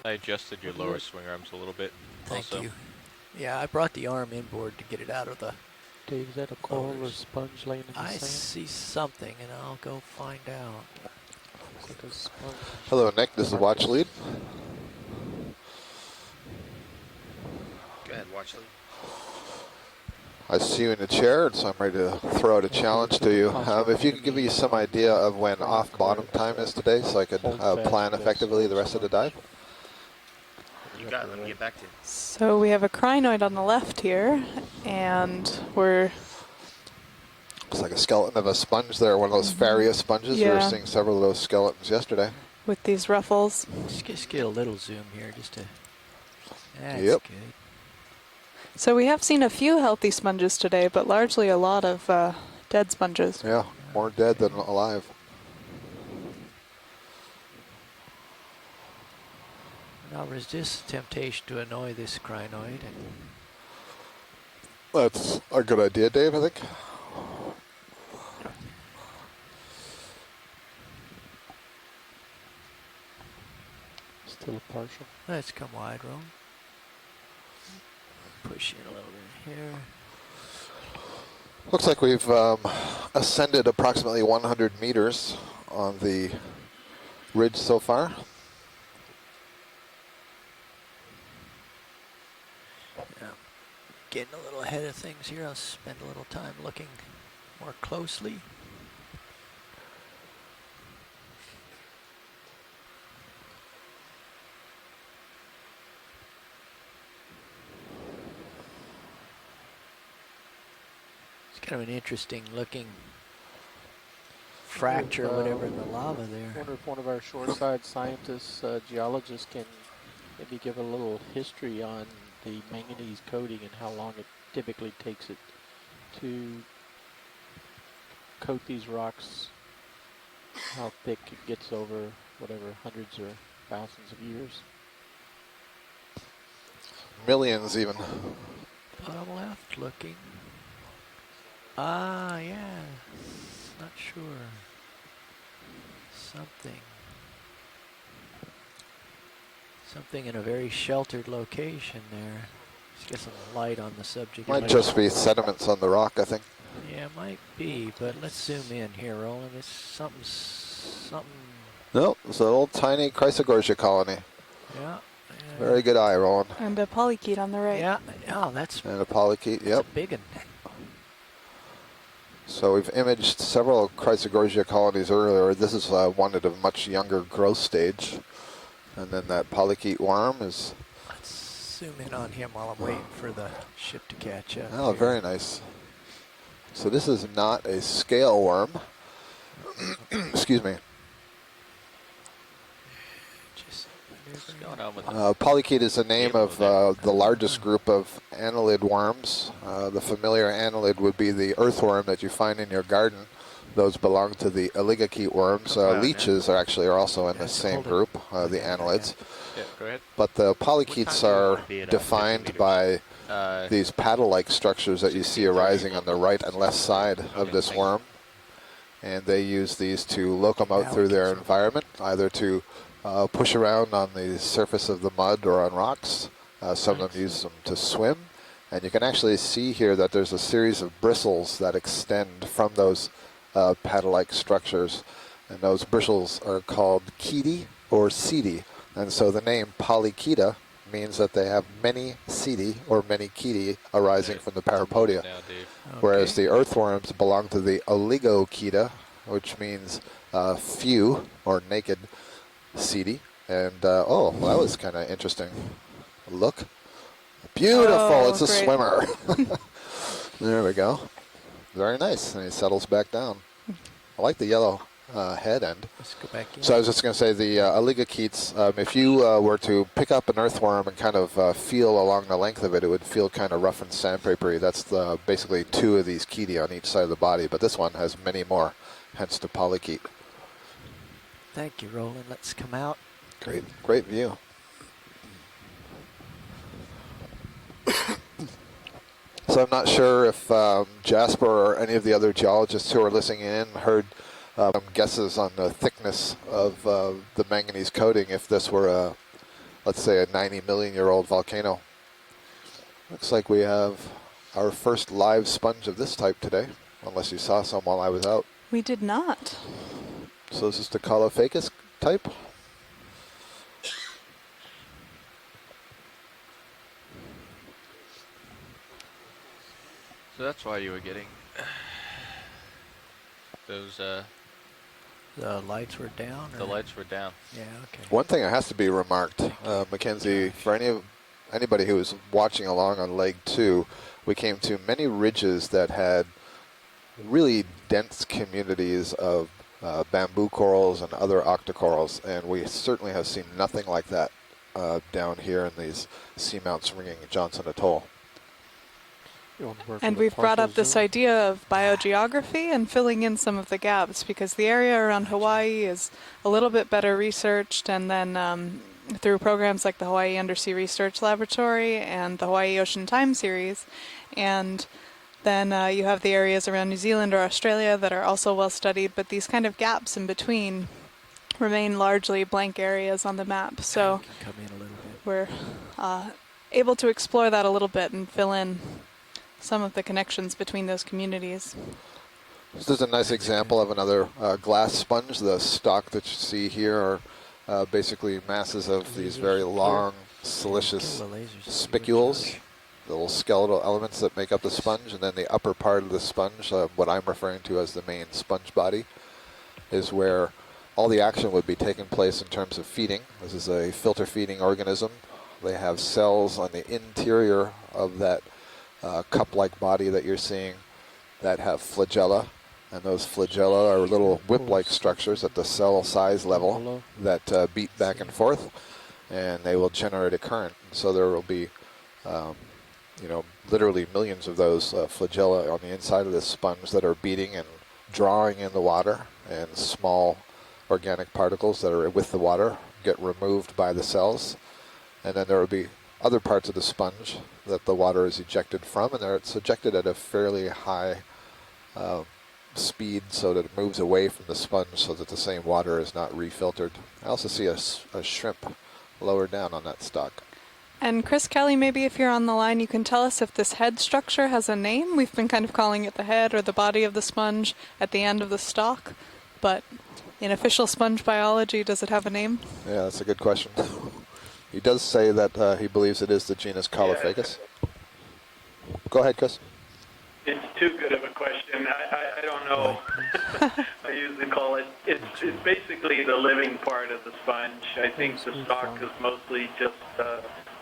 I adjusted your lower swing arms a little bit. Thank also. you. Yeah, I brought the arm inboard to get it out of the... Dave, is that a coral or sponge laying in the I sand? see something, and I'll go find out. It's like a sponge. Hello, Nick. This is Watch Lead. Go ahead, watch lead. I see you in the chair, so I'm ready to throw out a challenge to you. If you could give me some idea of when off-bottom time is today, so I could plan effectively the rest of the dive. You got it. Let me get back to you. So we have a crinoid on the left here, and we're... Looks like a skeleton of a sponge there, one of those Faria sponges. We were Yeah. seeing several of those skeletons yesterday. with these ruffles. Just get a little zoom here, just to... That's Yep. good. So we have seen a few healthy sponges today, but largely a lot of dead sponges. Yeah, more dead than alive. I'll resist the temptation to annoy this crinoid. That's a good idea, Dave, I think. Still a partial. Let's come wide, Rome. Push in a little bit here. Looks like we've ascended approximately 100 meters on the ridge so far. Yeah. Getting a little ahead of things here. I'll spend a little time looking more closely. Kind of an interesting looking fracture, whatever in the lava there. I wonder if one of our shoreside scientists, geologists, can maybe give a little history on the manganese coating and how long it typically takes it to coat these rocks, how thick it gets over whatever hundreds or thousands of years. Millions even. Bottom left looking. Ah, yeah. Not sure. Something in a very sheltered location there. Let's get some light on the subject. Might just be sediments on the rock, I think. Yeah, it might be, but let's zoom in here, Roland. It's something. No, it's an old tiny Chrysogorgia colony. Yeah. Very good eye, Roland. And a polychaete on the right. Yeah. Oh, that's. And a polychaete, yep. A big one. So we've imaged several Chrysogorgia colonies earlier. This is one at a much younger growth stage. And then that polychaete worm is... Let's zoom in on him while I'm waiting for the ship to catch up. Oh, very nice. So this is not a scale worm. Excuse me. What's going on with Polychaete is the name of the largest group of annelid worms. The familiar annelid would be the earthworm that you find in your garden. Those belong to the oligochaete worms. Leeches are also in the same group, the annelids. Yeah, go ahead. But the polychaetes are defined by these paddle-like structures that you see arising on the right and left side of this worm. And they use these to locomote through their environment, either to push around on the surface of the mud or on rocks. Some of them use them to swim. And you can actually see here that there's a series of bristles that extend from those paddle-like structures. And those bristles are called chaetae or setae. And so the name Polychaeta means that they have many setae or many chaetae arising from the parapodia. Whereas the earthworms belong to the oligochaeta, which means few or naked setae. And oh, well, that was kind of interesting. Look. Beautiful. Oh, it's a great. swimmer. There we go. Very nice. And he settles back down. I like the yellow head end. Let's go back in. So I was just going to say the oligochaetes, if you were to pick up an earthworm and kind of feel along the length of it, it would feel kind of rough and sandpapery. That's basically two of these chaetae on each side of the body, but this one has many more, hence the polychaete. Thank you, Roland. Let's come out. Great view. So I'm not sure if Jasper or any of the other geologists who are listening in heard guesses on the thickness of the manganese coating if this were, let's say, a 90 million year old volcano. Looks like we have our first live sponge of this type today, unless you saw some while I was out. We did not. So this is the Caulophacus type. So that's why you were getting those. The lights were down? The lights were down. Yeah, okay. One thing that has to be remarked, Mackenzie, for anybody who was watching along on leg 2, we came to many ridges that had really dense communities of bamboo corals and other octocorals, and we certainly have seen nothing like that down here in these seamounts ringing Johnson Atoll. And we've brought up this idea of biogeography and filling in some of the gaps, because the area around Hawaii is a little bit better researched, and then through programs like the Hawaii Undersea Research Laboratory and the Hawaii Ocean Time Series, and then you have the areas around New Zealand or Australia that are also well studied, but these kind of gaps in between remain largely blank areas on the map. So Come in a little bit. Mm-hmm. we're able to explore that a little bit and fill in some of the connections between those communities. This is a nice example of another glass sponge. The stalk that you see here are basically masses of these very long, siliceous spicules, the little skeletal elements that make up the sponge, and then the upper part of the sponge, what I'm referring to as the main sponge body, is where all the action would be taking place in terms of feeding. This is a filter feeding organism. They have cells on the interior of that cup-like body that you're seeing, that have flagella, and those flagella are little whip-like structures at the cell size level that beat back and forth, and they will generate a current. So there will be, you know, literally millions of those flagella on the inside of this sponge that are beating and drawing in the water, and small organic particles that are with the water get removed by the cells. And then there will be other parts of the sponge that the water is ejected from, and it's ejected at a fairly high speed so that it moves away from the sponge so that the same water is not refiltered. I also see a shrimp lower down on that stalk. And Chris Kelly, maybe if you're on the line, you can tell us if this head structure has a name. We've been kind of calling it the head or the body of the sponge at the end of the stalk, but in official sponge biology, does it have a name? Yeah, that's a good question. He does say that he believes it is the genus Caulophacus. Go ahead, Chris. It's too good of a question. I don't know. I usually call it, it's basically the living part of the sponge. I think the stalk is mostly just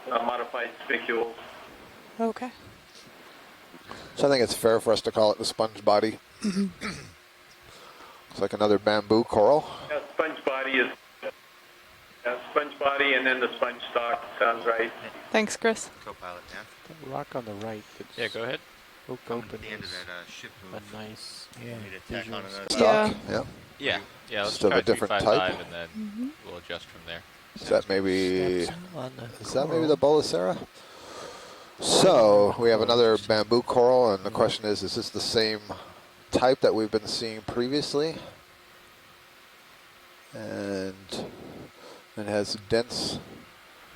modified spicules. Okay. So I think it's fair for us to call it the sponge body. It's like another bamboo coral. Yeah, sponge body is sponge body, and then the sponge stalk. Sounds right. Thanks, Chris. Co-pilot, Dan. The rock on the right. Yeah, go ahead. Oak Coming open to the end of is that ship move. a nice Want me to tack on another Stalk? Yeah. Yeah, let's Just of try a different 355 type. and then we'll adjust from there. Is that maybe on the Bolacera? So we have another bamboo coral, and the question is this the same type that we've been seeing previously? And it has a dense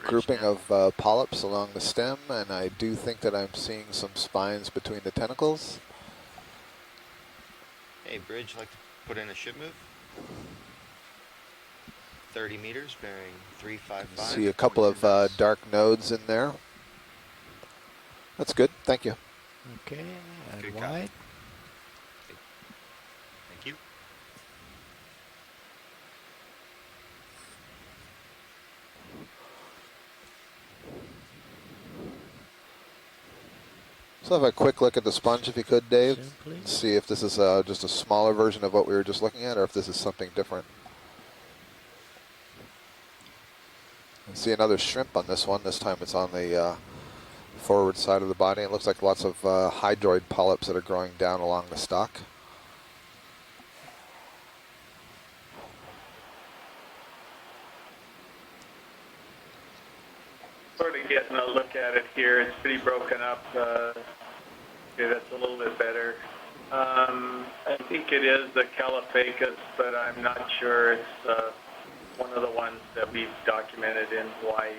grouping of polyps along the stem, and I do think that I'm seeing some spines between the tentacles. Hey, Bridge, like to put in a ship move? 30 meters, bearing 355. See a couple of dark nodes in there. That's good, thank you. Okay, and Good wide. Thank you. So have a quick look at the sponge, if you could, Dave. Simply. See if this is just a smaller version of what we were just looking at, or if this is something different. I see another shrimp on this one. This time it's on the forward side of the body. It looks like lots of hydroid polyps that are growing down along the stalk. Sort of getting a look at it here. It's pretty broken up. Okay, that's a little bit better. I think it is the Caulophacus, but I'm not sure. It's one of the ones that we've documented in Hawaii.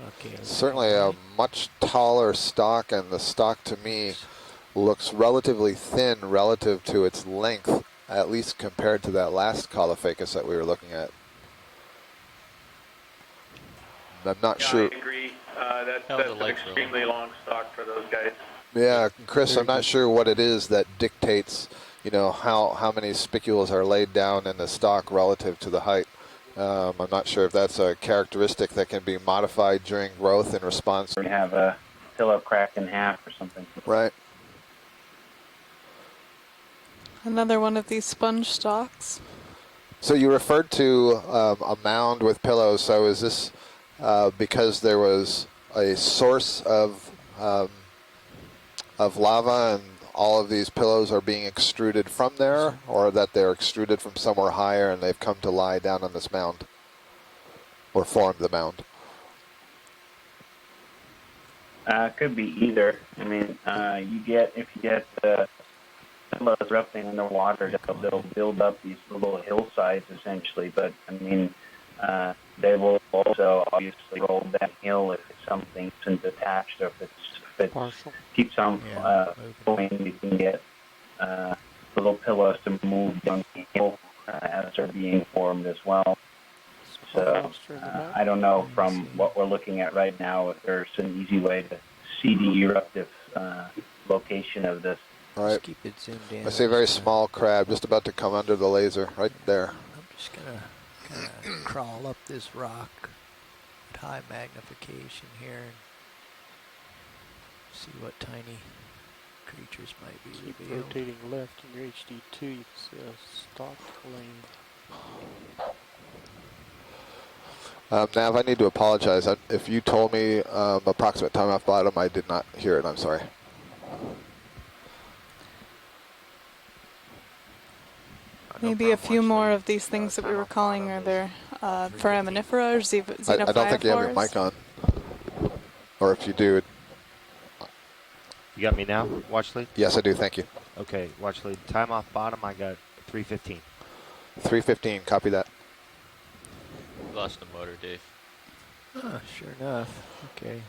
Okay. Certainly a much taller stalk, and the stalk to me looks relatively thin relative to its length, at least compared to that last Caulophacus that we were looking at. I'm not sure. I agree. That's an extremely long stalk for those guys. Yeah, Chris, I'm not sure what it is that dictates, you know, how many spicules are laid down in the stalk relative to the height. I'm not sure if that's a characteristic that can be modified during growth in response. We have a pillow cracked in half or something. Right. Another one of these sponge stalks. So you referred to a mound with pillows. So is this because there was a source of lava and all of these pillows are being extruded from there, or that they're extruded from somewhere higher and they've come to lie down on this mound or formed the mound? Could be either. I mean, if you get pillows erupting underwater, they'll build up these little hillsides essentially. But I mean, they will also obviously roll downhill if something isn't attached, or if it keeps on going. You can get little pillows to move downhill as they're being formed as well. So I don't know from what we're looking at right now if there's an easy way to see the eruptive location of this. All right. Keep it zoomed in. I see a very small crab just about to come under the laser right there. I'm just gonna kind of crawl up this rock at high magnification here. See what tiny creatures might be Keep revealed. rotating left in your HD2. You can see a stocked lane. Nav, I need to apologize. If you told me approximate time off bottom, I did not hear it. I'm sorry. Maybe a few more of these things that we were calling, are there foraminifera or xenophytophores? I don't think you have your mic on. Or if you do. You got me now, watch lead? Yes, I do. Thank you. Okay, watch lead. Time off bottom, I got 3:15. 3:15. Copy that. Lost the motor, Dave. Ah, sure enough. Okay.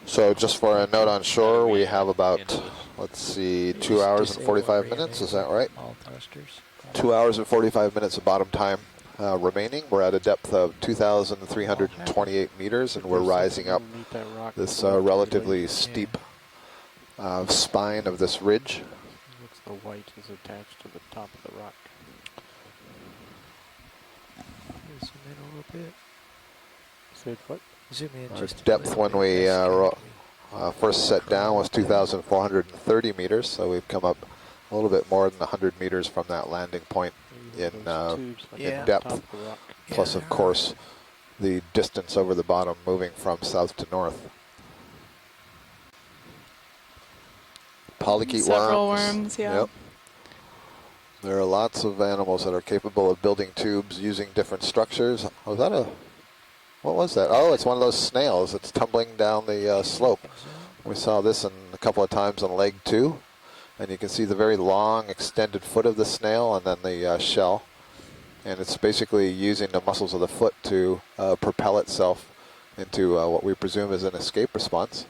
So just for a note on shore, we have about, let's see, 2 hours and 45 minutes. Is that right? All thrusters. 2 hours and 45 minutes of bottom time remaining. We're at a depth of 2,328 meters, and we're rising up this relatively steep spine of this ridge. Looks the white is attached to the top of the rock. Zoom in a little bit. Said what? Zoom in Our just a depth little when bit. we first set down was 2,430 meters, so we've come up a little bit more than 100 meters from that landing point in depth. Plus, of course, the distance over the bottom moving from south to north. Polychaete Several worms. worms, yeah. Yep. There are lots of animals that are capable of building tubes using different structures. Was that a... What was that? Oh, it's one of those snails. It's tumbling down the slope. We saw this a couple of times on leg 2. And you can see the very long extended foot of the snail and then the shell. And it's basically using the muscles of the foot to propel itself into what we presume is an escape response.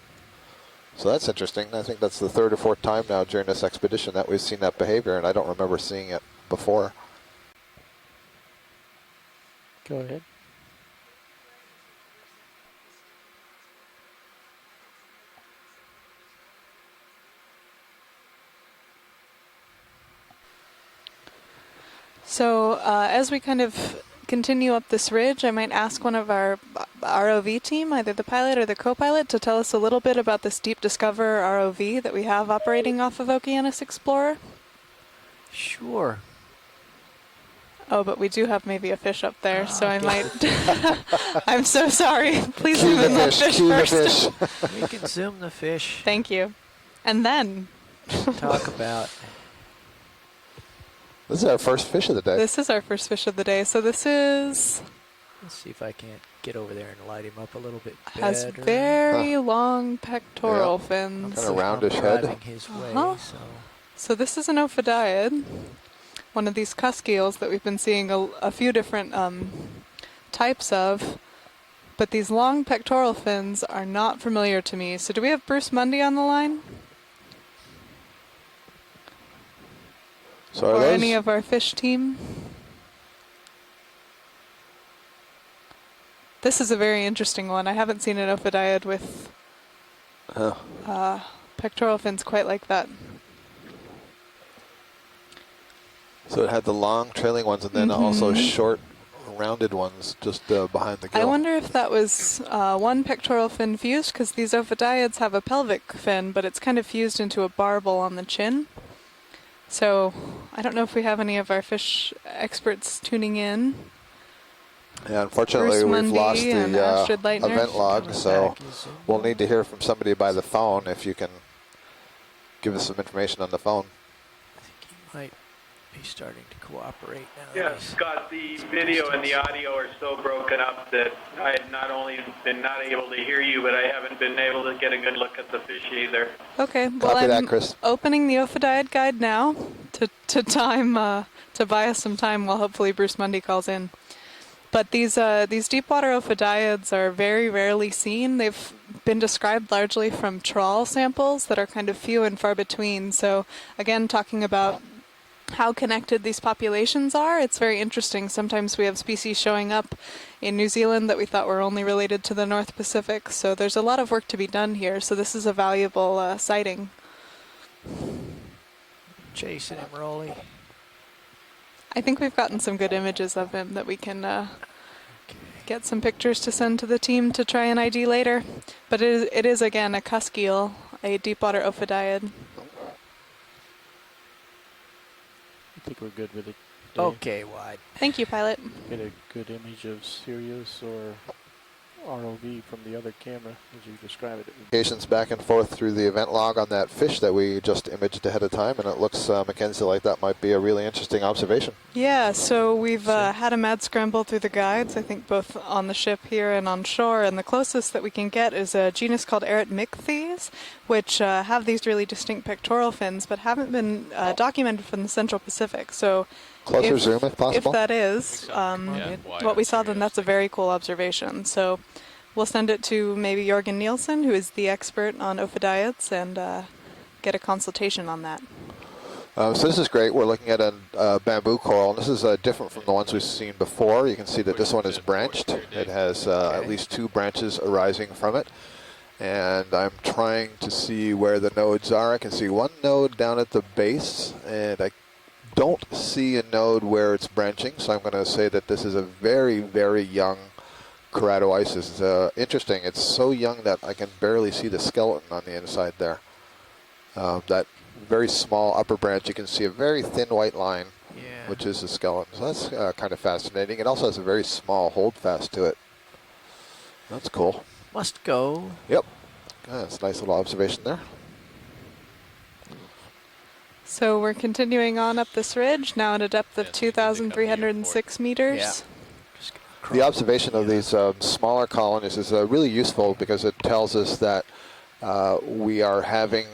So that's interesting. I think that's the 3rd or 4th time now during this expedition that we've seen that behavior, and I don't remember seeing it before. Go ahead. So as we kind of continue up this ridge, I might ask one of our ROV team, either the pilot or the co-pilot, to tell us a little bit about this Deep Discover ROV that we have operating off of Okeanos Explorer. Sure. Oh, but we do have maybe a fish up there, so I might... I'm so sorry. Please zoom in the fish first. We can zoom the fish. Thank you. And then... talk about... This is our first fish of the day. This is our first fish of the day. So this is... Let's see if I can't get over there and light him up a little bit better. Has very long pectoral fins. Kind of roundish head. Driving his way, So this is an ophidiid, one of these cusk eels that we've been seeing a few different types of. But these long pectoral fins are not familiar to me. So do we have Bruce Mundy on the line? So or any of our fish team? This is a very interesting one. I haven't seen an ophidiid with pectoral fins quite like that. So it had the long trailing ones and then also short rounded ones just behind the gill. I wonder if that was one pectoral fin fused, because these ophidiids have a pelvic fin, but it's kind of fused into a barbel on the chin. So I don't know if we have any of our fish experts tuning in. Yeah, unfortunately we've lost the event log, so we'll need to hear from somebody by the phone if you can give us some information on the phone. I think he might be starting to cooperate now. Yeah, Scott, the video and the audio are so broken up that I had not only been not able to hear you, but I haven't been able to get a good look at the fish either. Okay, well Copy that, I'm Chris. opening the ophidiid guide now to buy us some time while hopefully Bruce Mundy calls in. But these deep water ophidiids are very rarely seen. They've been described largely from trawl samples that are kind of few and far between. So again, talking about how connected these populations are, it's very interesting. Sometimes we have species showing up in New Zealand that we thought were only related to the North Pacific. So there's a lot of work to be done here. So this is a valuable sighting. Chasing him, Rolly. I think we've gotten some good images of him that we can get some pictures to send to the team to try and ID later. But it is again a cusk eel. a deep water ophidiad. I think we're good with it. Okay, wide. Thank you, pilot. Get a good image of Sirius or ROV from the other camera as you describe it. Communications back and forth through the event log on that fish that we just imaged ahead of time, and it looks, Mackenzie, like that might be a really interesting observation. Yeah, so we've had a mad scramble through the guides, I think both on the ship here and on shore, and the closest that we can get is a genus called Eretmicthes, which have these really distinct pectoral fins, but haven't been documented from the Central Pacific. So Closer zoom if possible. If that is what we saw, then that's a very cool observation. So we'll send it to maybe Jorgen Nielsen, who is the expert on ophidiads, and get a consultation on that. So this is great. We're looking at a bamboo coral. This is different from the ones we've seen before. You can see that this one is branched. It has at least 2 branches arising from it. And I'm trying to see where the nodes are. I can see one node down at the base, and I don't see a node where it's branching, so I'm going to say that this is a very, very young keratoisis. It's interesting. It's so young that I can barely see the skeleton on the inside there. That very small upper branch, you can see a very thin white line, which is the skeleton. So that's kind of fascinating. It also has a very small holdfast to it. That's cool. Must go. Yep. That's a nice little observation there. So we're continuing on up this ridge, now at a depth of 2,306 meters. Yeah. The observation of these smaller colonies is really useful because it tells us that we are having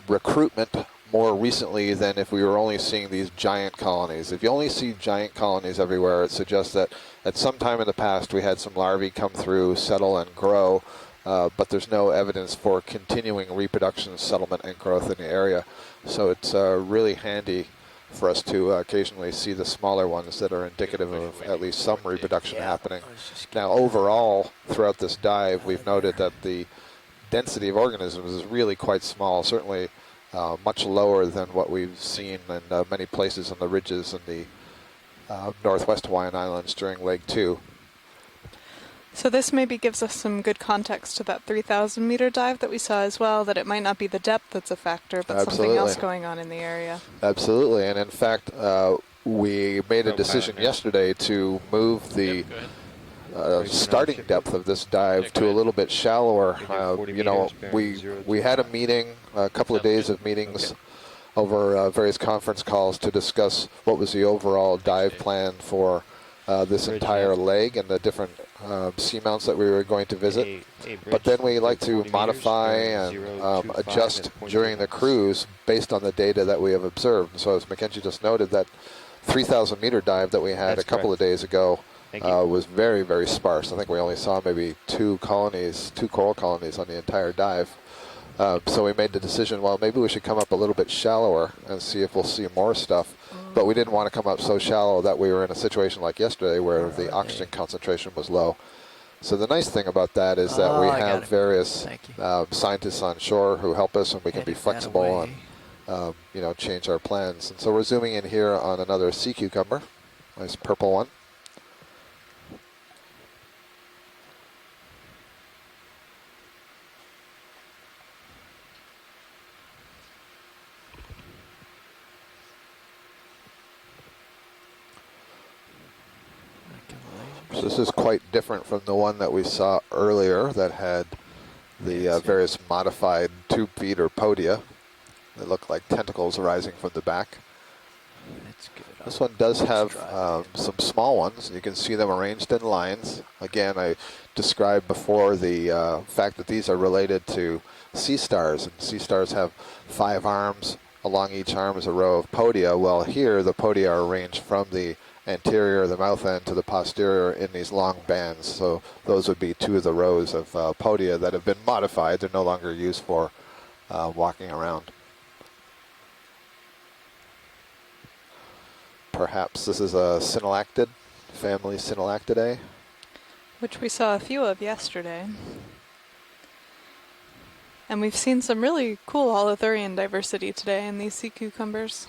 recruitment more recently than if we were only seeing these giant colonies. If you only see giant colonies everywhere, it suggests that at some time in the past we had some larvae come through, settle, and grow, but there's no evidence for continuing reproduction, settlement, and growth in the area. So it's really handy for us to occasionally see the smaller ones that are indicative of at least some reproduction happening. Now, overall, throughout this dive, we've noted that the density of organisms is really quite small, certainly much lower than what we've seen in many places on the ridges in the northwest Hawaiian Islands during Leg 2. So this maybe gives us some good context to that 3,000 meter dive that we saw as well, that it might not be the depth that's a factor, but something else going on in the area. Absolutely, and in fact, we made a decision yesterday to move the starting depth of this dive to a little bit shallower. You know, we had a meeting, a couple of days of meetings over various conference calls to discuss what was the overall dive plan for this entire leg and the different seamounts that we were going to visit. But then we like to modify and adjust during the cruise based on the data that we have observed. So as Mackenzie just noted, that 3,000 meter dive that we had a couple of days ago was very, very sparse. I think we only saw maybe 2 coral colonies on the entire dive. So we made the decision, well, maybe we should come up a little bit shallower and see if we'll see more stuff. But we didn't want to come up so shallow that we were in a situation like yesterday where the oxygen concentration was low. So the nice thing about that is that we have various scientists on shore who help us, and we can be flexible and you know, change our plans. And so we're zooming in here on another sea cucumber, nice purple one. So this is quite different from the one that we saw earlier that had the various modified tube feet or podia that look like tentacles arising from the back. This one does have some small ones. You can see them arranged in lines. Again, I described before the fact that these are related to sea stars, and sea stars have 5 arms. Along each arm is a row of podia. Well, here the podia are arranged from the anterior, the mouth end, to the posterior in these long bands. So those would be 2 of the rows of podia that have been modified. They're no longer used for walking around. Perhaps this is a Synallactid, family Synallactidae. Which we saw a few of yesterday. And we've seen some really cool holothurian diversity today in these sea cucumbers.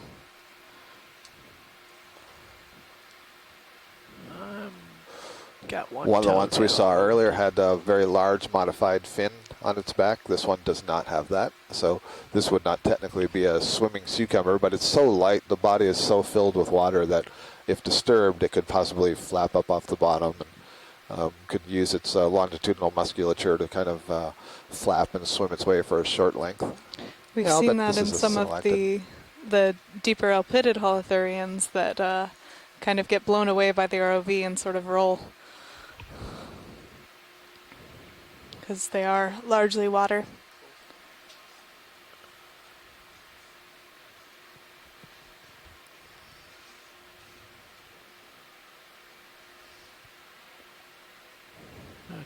Got one of the ones we saw earlier had a very large modified fin on its back. This one does not have that. So this would not technically be a swimming cucumber, but it's so light, the body is so filled with water that if disturbed, it could possibly flap up off the bottom and could use its longitudinal musculature to kind of flap and swim its way for a short length. We've Yeah, I'll seen bet that in this is a some of selected. the deeper alpidid holothurians that kind of get blown away by the ROV and sort of roll. Because they are largely water.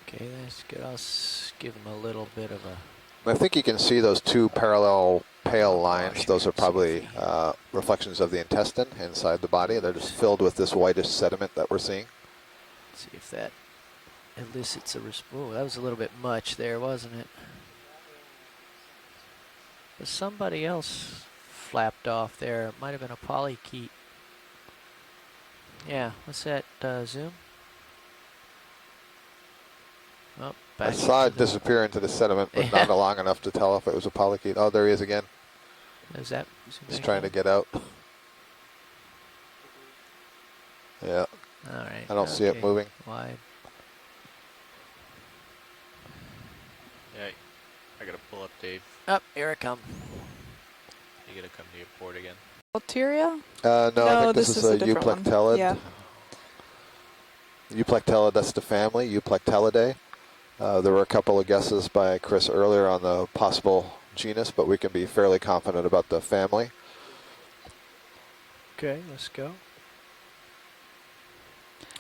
Okay, that's good. I'll give them a little bit of a... I think you can see those two parallel pale lines. Those are probably reflections of the intestine inside the body. They're just filled with this whitish sediment that we're seeing. See if that elicits a response. Oh, that was a little bit much there, wasn't it? But somebody else flapped off there. It might have been a polychaete. Yeah, what's that, Zoom? Oh, back I saw it into the- disappear into the sediment, but not long enough to tell if it was a polychaete. Oh, there he is again. Is that? He's trying to get out. Yeah. All right. I don't see it moving. Wide. Yeah, I gotta pull up, Dave. Up, here I come. You gotta come to your port again. Ulteria? No, I think this is a different one. Euplectellid. Yeah. Euplectellid, that's the family, Euplectellidae. There were a couple of guesses by Chris earlier on the possible genus, but we can be fairly confident about the family. Okay, let's go.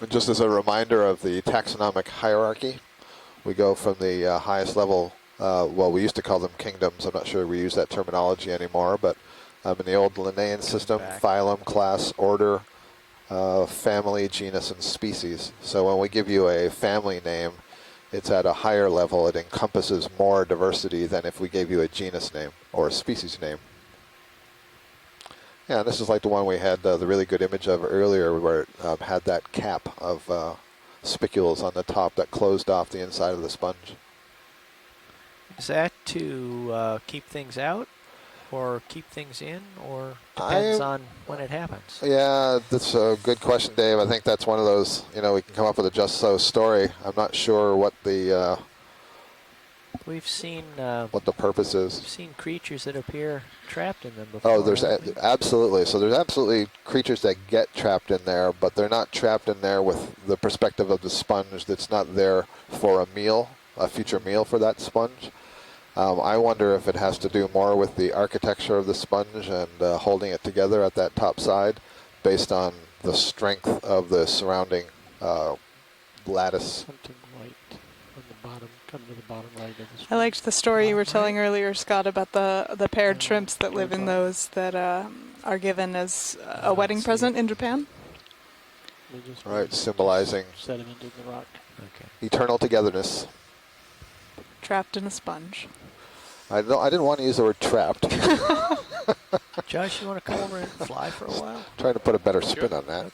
And just as a reminder of the taxonomic hierarchy, we go from the highest level, well, we used to call them kingdoms. I'm not sure we use that terminology anymore, but in the old Linnaean system, phylum, class, order, family, genus, and species. So when we give you a family name, it's at a higher level. It encompasses more diversity than if we gave you a genus name or a species name. Yeah, this is like the one we had the really good image of earlier, where it had that cap of spicules on the top that closed off the inside of the sponge. Is that to keep things out, or keep things in, or depends on when it happens? Yeah, that's a good question, Dave. I think that's one of those, you know, we can come up with a just so story. I'm not sure what the We've seen what the purpose is. we've seen creatures that appear trapped in them before. Oh, there's haven't we? absolutely. So there's absolutely creatures that get trapped in there, but they're not trapped in there with the perspective of the sponge that's not there for a meal, a future meal for that sponge. I wonder if it has to do more with the architecture of the sponge and holding it together at that top side based on the strength of the surrounding lattice. Something white on the bottom, come to the bottom right of the I liked the story you were telling earlier, Scott, about the paired shrimps that live in those that are given as a wedding present in Japan. Right, symbolizing sediment in the rock. Okay. eternal togetherness. Trapped in a sponge. I didn't want to use the word trapped. Josh, you want to come over and fly for a while? Trying to put a better spin on that.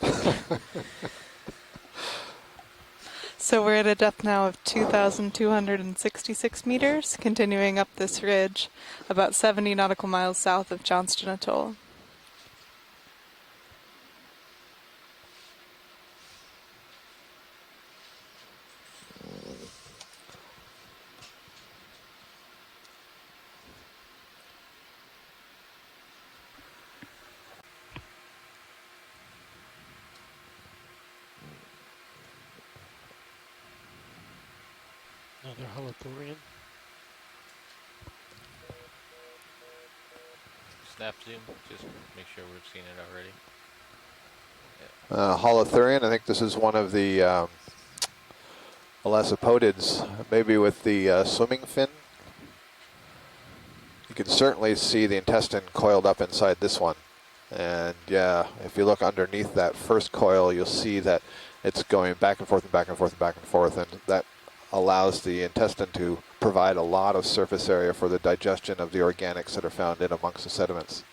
So we're at a depth now of 2,266 meters, continuing up this ridge, about 70 nautical miles south of Johnston Atoll. Another holothurian. Snap zoom, just make sure we've seen it already. Holothurian, I think this is one of the elasopodids, maybe with the swimming fin. You can certainly see the intestine coiled up inside this one. And yeah, if you look underneath that first coil, you'll see that it's going back and forth and back and forth and back and forth, and that allows the intestine to provide a lot of surface area for the digestion of the organics that are found in amongst the sediments.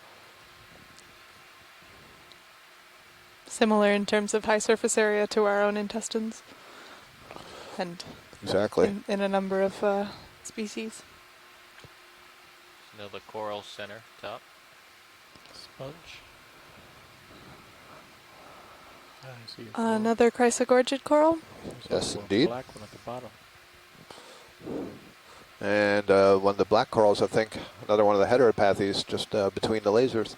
Similar in terms of high surface area to our own intestines. And Exactly. in a number of species. Another coral center top. Sponge. I see a coral. Another chrysogorgid coral. Yes, Also a indeed. black one at the bottom. And one of the black corals, I think, another one of the heteropathies just between the lasers.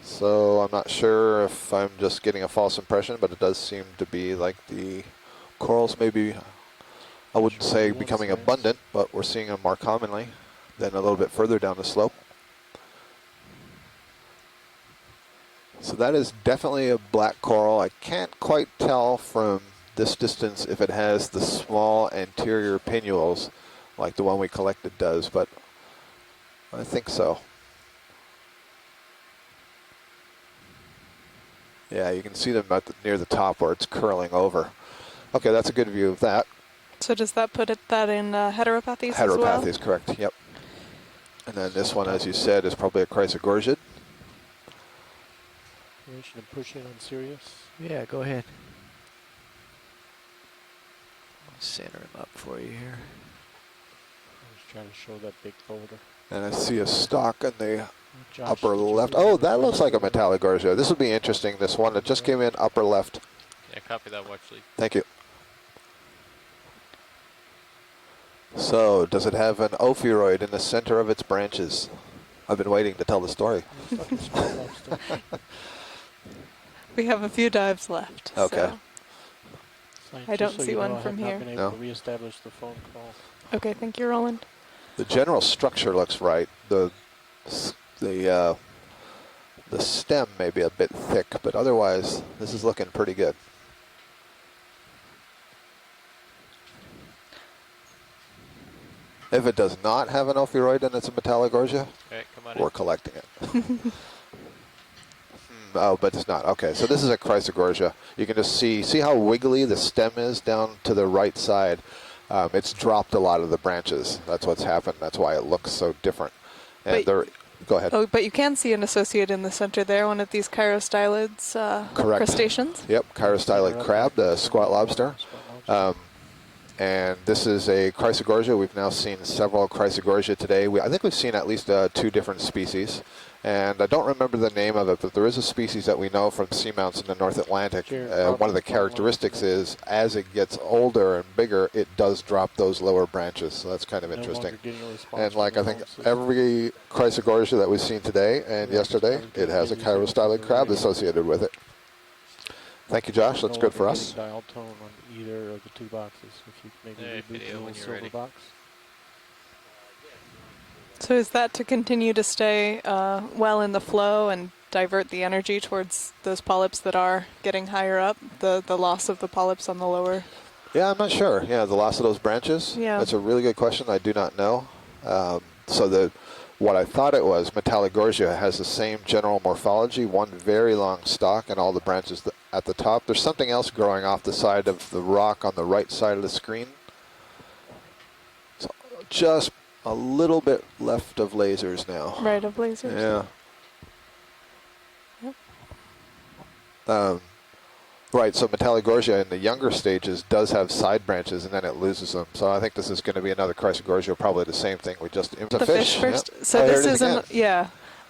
So I'm not sure if I'm just getting a false impression, but it does seem to be like the corals maybe, I wouldn't say becoming abundant, but we're seeing them more commonly than a little bit further down the slope. So that is definitely a black coral. I can't quite tell from this distance if it has the small anterior pinnules like the one we collected does, but I think so. Yeah, you can see them near the top where it's curling over. Okay, that's a good view of that. So does that put that in heteropathies as well? Heteropathies, correct, yep. And then this one, as you said, is probably a chrysogorgid. You should push in on Sirius. Yeah, go ahead. I'll center him up for you here. I was trying to show that big boulder. And I see a stalk in the Josh, upper did you left. move Oh, your that looks like a cursor? metallogorgia. This would be interesting, this one that just came in upper left. Yeah, copy that, watch lead. Thank you. So, does it have an ophiuroid in the center of its branches? I've been waiting to tell the story. We have a few dives left. Okay. So I don't Just so see you one know, I from have here. not been able to reestablish the phone call. Okay, thank you, Roland. The general structure looks right. The stem may be a bit thick, but otherwise, this is looking pretty good. If it does not have an ophiuroid and it's a metallogorgia, Alright, come on we're in. collecting it. Oh, but it's not. Okay, so this is a chrysogorgia. You can just see how wiggly the stem is down to the right side. It's dropped a lot of the branches. That's what's happened. That's why it looks so different. And go ahead. Oh, but you can see an associate in the center there, one of these chirostylids Correct. crustaceans. Yep, chirostylid crab, the squat lobster. And this is a chrysogorgia. We've now seen several chrysogorgia today. I think we've seen at least 2 different species. And I don't remember the name of it, but there is a species that we know from seamounts in the North Atlantic. One of the characteristics is, as it gets older and bigger, it does drop those lower branches. So that's kind of interesting. And like I think every chrysogorgia that we've seen today and yesterday, it has a chirostylid crab associated with it. Thank you, Josh. That's good for us. Dial tone on either of the 2 boxes. If you maybe reboot the little silver box. So is that to continue to stay well in the flow and divert the energy towards those polyps that are getting higher up, the loss of the polyps on the lower? Yeah, I'm not sure. Yeah, the loss of those branches? Yeah. That's a really good question. I do not know. What I thought it was, metallogorgia has the same general morphology, one very long stalk and all the branches at the top. There's something else growing off the side of the rock on the right side of the screen. So just a little bit left of lasers now. Right of lasers. Yeah. Yep. Right, so metallogorgia in the younger stages does have side branches and then it loses them. So I think this is going to be another chrysogorgia, probably the same thing. We just The fish first. Yeah. So this isn't,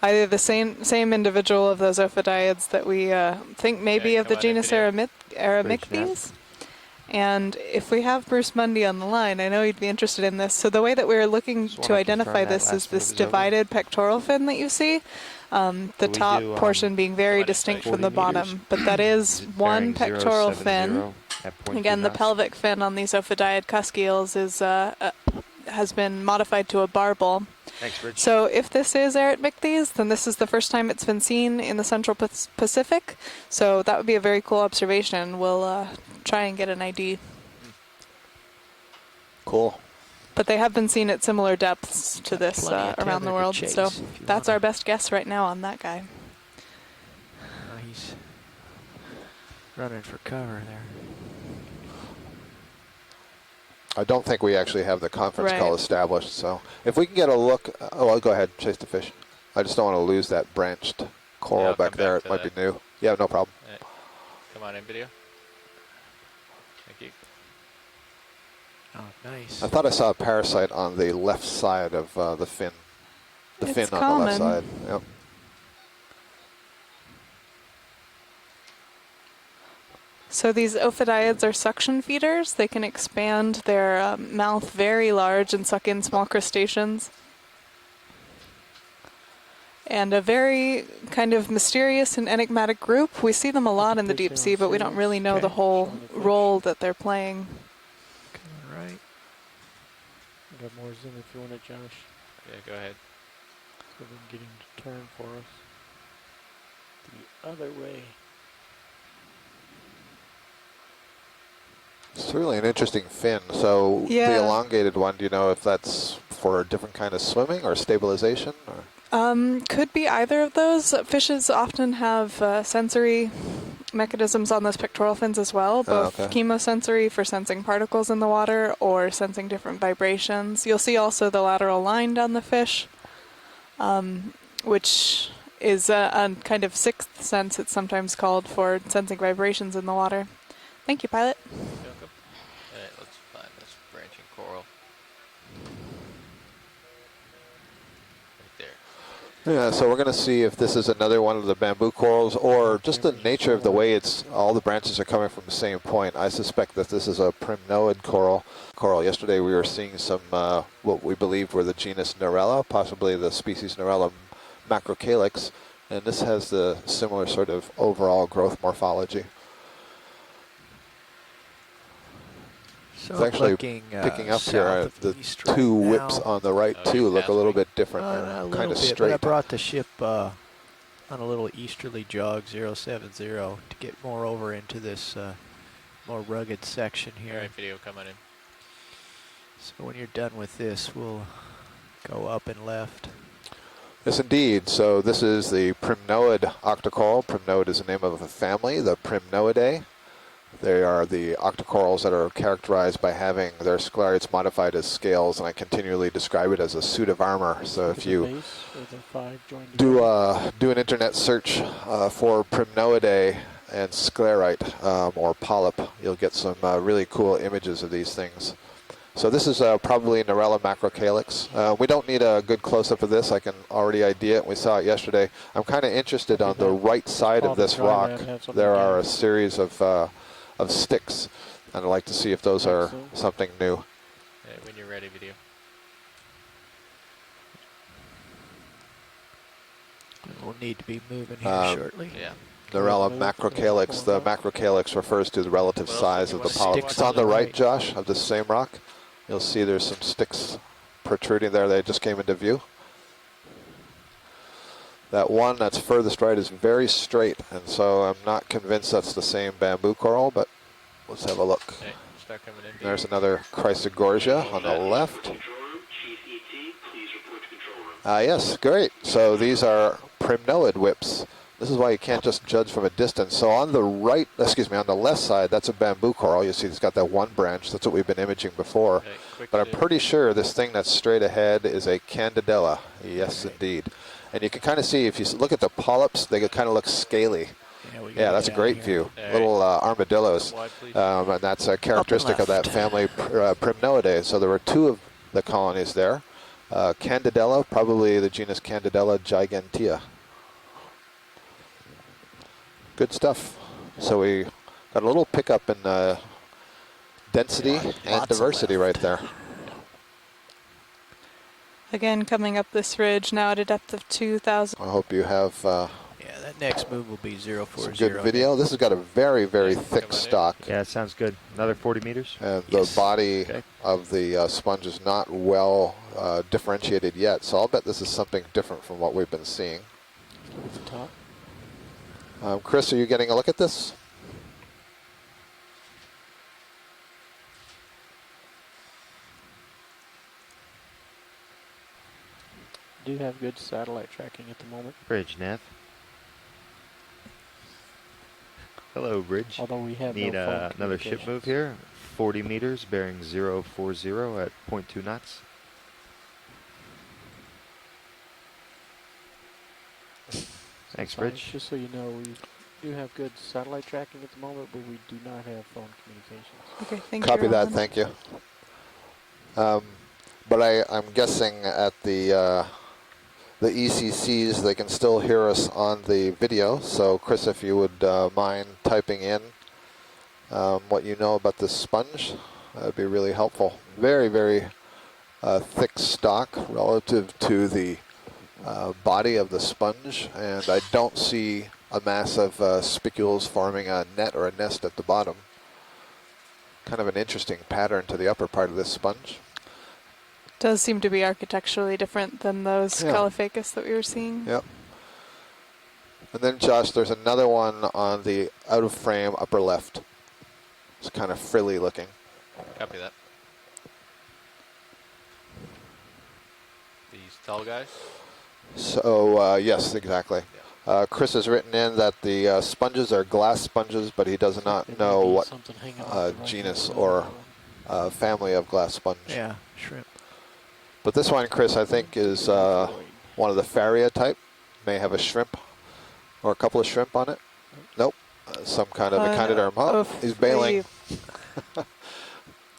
either the same individual of those ophidiids that we think may be of the genus Aramictes. And if we have Bruce Mundy on the line, I know he'd be interested in this. So the way that we're looking to identify this is this divided pectoral fin that you see. The top portion being very distinct from the bottom, but that is one pectoral fin. Again, the pelvic fin on these ophidiid cusk eels is has been modified to a barbel. Thanks, Rich. So if this is Aramictes, then this is the first time it's been seen in the Central Pacific. So that would be a very cool observation. We'll try and get an ID. Cool. But they have been seen at similar depths to this around the world. So that's our best guess right now on that guy. He's running for cover there. I don't think we actually have the conference Right. call established, so if we can get a look, I'll go ahead, chase the fish. I just don't want to lose that branched coral back there. It might be new. Yeah, no problem. Come on in, video. Thank you. Oh, nice. I thought I saw a parasite on the left side of the fin. The fin It's on the left common. side. Yep. So these ophidiids are suction feeders. They can expand their mouth very large and suck in small crustaceans. And a very kind of mysterious and enigmatic group. We see them a lot in the deep sea, but we don't really know the whole role that they're playing. Coming right. I got more zoom if you want it, Josh. Yeah, go ahead. So we can get him to turn for us. The other way. It's really an interesting fin. So Yeah. the elongated one, do you know if that's for a different kind of swimming or stabilization? Or? Could be either of those. Fishes often have sensory mechanisms on those pectoral fins as well, both chemosensory for sensing particles in the water or sensing different vibrations. You'll see also the lateral line down the fish, which is a kind of sixth sense, it's sometimes called, for sensing vibrations in the water. Thank you, pilot. Welcome. Alright, let's find this branching coral. Right there. Yeah, so we're going to see if this is another one of the bamboo corals or just the nature of the way it's all the branches are coming from the same point. I suspect that this is a primnoid coral. Yesterday we were seeing some what we believed were the genus Narella, possibly the species Narella macrocalyx, and this has the similar sort of overall growth morphology. So It's actually looking, picking up south here. of The east right two whips now. on the right Oh, too you're look a little passing. bit different. A They're little kind of bit, straight. but I brought the ship on a little easterly jog 070 to get more over into this more rugged section here. Alright, video coming in. So when you're done with this, we'll go up and left. Yes, indeed. So this is the primnoid octocoral. Primnoid is the name of a family, the Primnoidae. They are the octocorals that are characterized by having their sclerites modified as scales, and I continually describe it as a suit of armor. So if you do an internet search for Primnoidae and sclerite or polyp, you'll get some really cool images of these things. So this is probably Narella macrocalyx. We don't need a good close-up of this. I can already ID it. We saw it yesterday. I'm kind of interested on the right side of this rock. There are a series of sticks, and I'd like to see if those are something new. Yeah, when you're ready, video. We'll need to be moving here shortly. Yeah. Narella macrocalyx. The macrocalyx refers to the relative size of the polyp. It's on the right, Josh, of the same rock. You'll see there's some sticks protruding there. They just came into view. That one that's furthest right is very straight, and so I'm not convinced that's the same bamboo coral, but let's have a look. Okay, start coming in. There's another Chrysogorgia on the left. Yes, great. So these are primnoid whips. This is why you can't just judge from a distance. So on the right, on the left side, that's a bamboo coral. You see it's got that one branch. That's what we've been imaging before. Okay, but I'm pretty sure this thing that's straight ahead is a Candidella. Yes, indeed. And you can kind of see, if you look at the polyps, they kind of look scaly. Yeah, that's a great view. Little armadillos. And that's a characteristic of that family, Primnoidae. So there were two of the colonies there. Candidella, probably the genus Candidella gigantea. Good stuff. So we got a little pickup in density and diversity right there. Again, coming up this ridge now at a depth of 2,000. I hope you have yeah, that next move will be 040. some good video. This has got a very, very thick stock. Yeah, it sounds good. Another 40 meters. And the body of the sponge is not well differentiated yet, so I'll bet this is something different from what we've been seeing. Chris, are you getting a look at this? Do have good satellite tracking at the moment. Bridge, Nav. Hello, Bridge. Although we have Need no phone another ship move here. 40 meters, bearing 040 at 0.2 knots. Thanks, Bridge. Just so you know, we do have good satellite tracking at the moment, but we do not have phone communications. Okay, thank you. Copy that, Roland. thank you. But I'm guessing at the ECCs they can still hear us on the video. So Chris, if you would mind typing in what you know about this sponge, that would be really helpful. Very, very thick stalk relative to the body of the sponge, and I don't see a mass of spicules forming a net or a nest at the bottom. Kind of an interesting pattern to the upper part of this sponge. Does seem to be architecturally different than those Yeah. Caulophacus that we were seeing. Yep. And then Josh, there's another one on the out of frame upper left. It's kind of frilly looking. Copy that. These tall guys? So yes, exactly. Chris has written in that the sponges are glass sponges, but he does not know what genus or family of glass sponge. Yeah, shrimp. But this one, Chris, I think is one of the Faria type. May have a shrimp or a couple of shrimp on it. Nope. Some kind of echinoderm. Oh, he's bailing.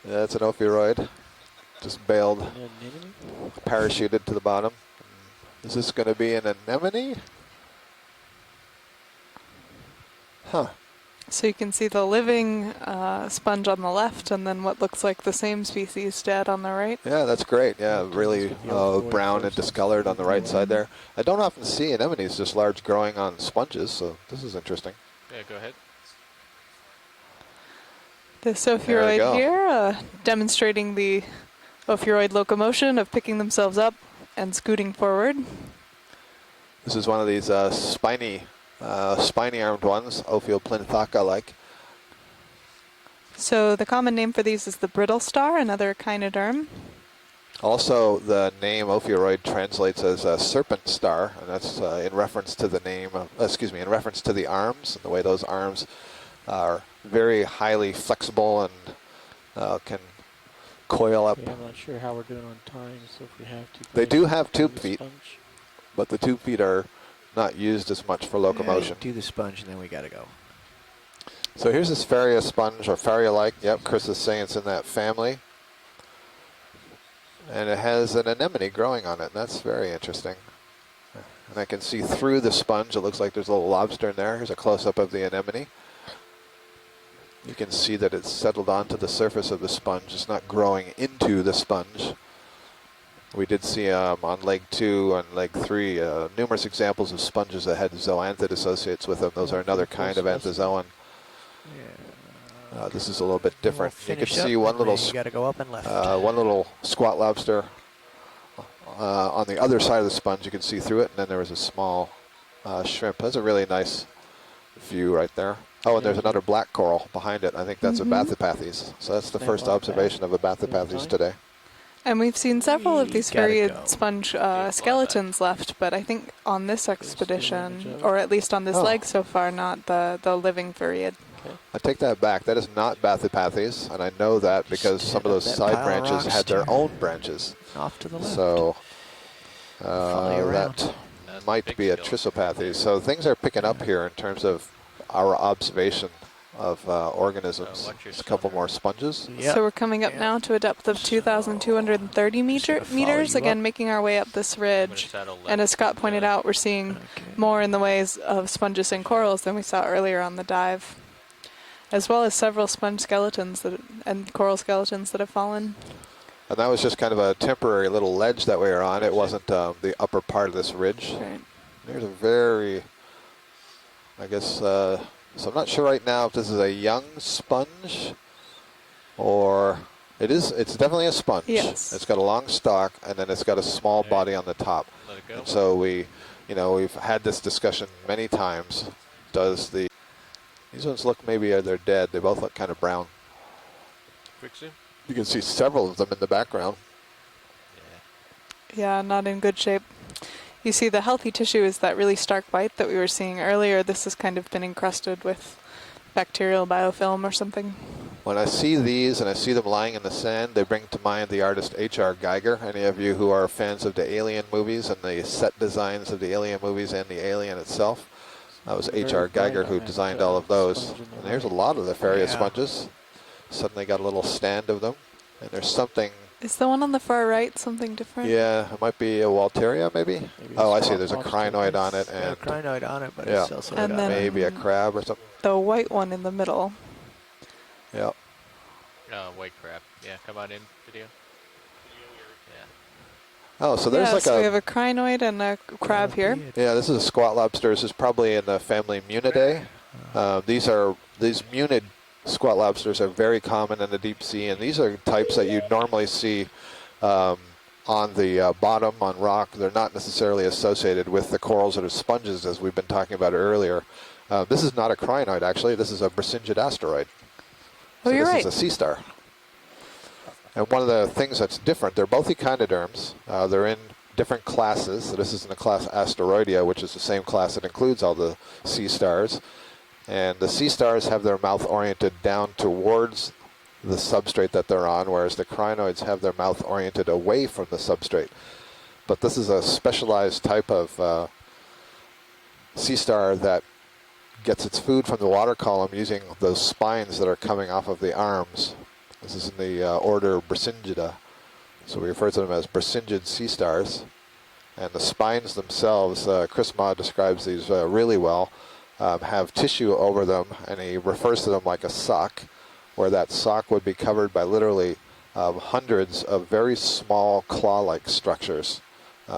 That's an ophiuroid. Just bailed. Parachuted to the bottom. Is this going to be an anemone? Huh. So you can see the living sponge on the left, and then what looks like the same species dead on the right. Yeah, that's great. Yeah, really brown and discolored on the right side there. I don't often see anemones this large growing on sponges, so this is interesting. Yeah, go ahead. This There we ophiuroid go. here, demonstrating the ophiuroid locomotion of picking themselves up and scooting forward. This is one of these spiny-armed ones, Ophioplinthaka-like. So the common name for these is the brittle star, another echinoderm. Also, the name ophiuroid translates as a serpent star, and that's in reference to the name, in reference to the arms, and the way those arms are very highly flexible and can coil up. Yeah, I'm not sure how we're doing on time, so if we have to. They do have tube feet, but the tube feet are not used as much for locomotion. Yeah, do the sponge and then we gotta go. So here's this Faria sponge, or Faria-like. Yep, Chris is saying it's in that family. And it has an anemone growing on it, and that's very interesting. And I can see through the sponge, it looks like there's a little lobster in there. Here's a close-up of the anemone. You can see that it's settled onto the surface of the sponge. It's not growing into the sponge. We did see on leg 2 and leg 3 numerous examples of sponges that had zoanthid associates with them. Those are another kind of anthozoan. This is a little bit different. You can see one little, you gotta go up and left. one little squat lobster on the other side of the sponge. You can see through it, and then there was a small shrimp. That's a really nice view right there. Oh, and there's another black coral behind it. I think that's a Bathypathes. So that's the first observation of a Bathypathes today. And we've seen several of these Gotta varied go. sponge skeletons left, but I think on this expedition, or at least on this leg so far, not the living varied. I take that back. That is not Bathypathes, and I know that because some of those that side pile of branches rocks had their there. own branches. Off to the left. So Follow you around. that might be a Trissopathes. So things are picking up here in terms of our observation of organisms. Just a couple more sponges. So we're coming up now to a depth of 2,230 meters, you again up. making our way up this ridge. And as Scott pointed out, we're seeing more in the ways of sponges and corals than we saw earlier on the dive, as well as several sponge skeletons and coral skeletons that have fallen. And that was just kind of a temporary little ledge that we were on. It wasn't the upper part of this ridge. Right. There's a very, I guess, so I'm not sure right now if this is a young sponge or it's definitely a sponge. Yes. It's got a long stalk and then it's got a small body on the top. Let it go. And so we've had this discussion many times. These ones look maybe they're dead. They both look kind of brown. Quick zoom. You can see several of them in the background. Yeah, not in good shape. You see the healthy tissue is that really stark white that we were seeing earlier. This has kind of been encrusted with bacterial biofilm or something. When I see these and I see them lying in the sand, they bring to mind the artist H.R. Geiger. Any of you who are fans of the Alien movies and the set designs of the Alien movies and the Alien itself, that was H.R. Geiger who designed all of those. And there's a lot of the Faria sponges. Suddenly got a little stand of them. And there's something Is the one on the far right something different? Yeah, it might be a Walteria, maybe. Oh, I see. There's a crinoid on it, Got a and crinoid on it, but yeah, it's also And got then- maybe a crab or something. The white one in the middle. Yeah. White crab. Yeah, come on in, video. Oh, so there's yeah, like so we a have a crinoid and a crab here. yeah. This is a squat lobster. This is probably in the family Munidae. These Munid squat lobsters are very common in the deep sea, and these are types that you normally see on the bottom on rock. They're not necessarily associated with the corals that are sponges, as we've been talking about earlier. This is not a crinoid, actually. This is a Brisingid asteroid. Oh, So you're this right. is a sea star. And one of the things that's different, they're both echinoderms. They're in different classes. So this is in the class Asteroidea, which is the same class that includes all the sea stars. And the sea stars have their mouth oriented down towards the substrate that they're on, whereas the crinoids have their mouth oriented away from the substrate. But this is a specialized type of sea star that gets its food from the water column using those spines that are coming off of the arms. This is in the order Brisingida. So we refer to them as Brisingid sea stars. And the spines themselves, Chris Ma describes these really well, have tissue over them, and he refers to them like a sock, where that sock would be covered by literally hundreds of very small claw-like structures.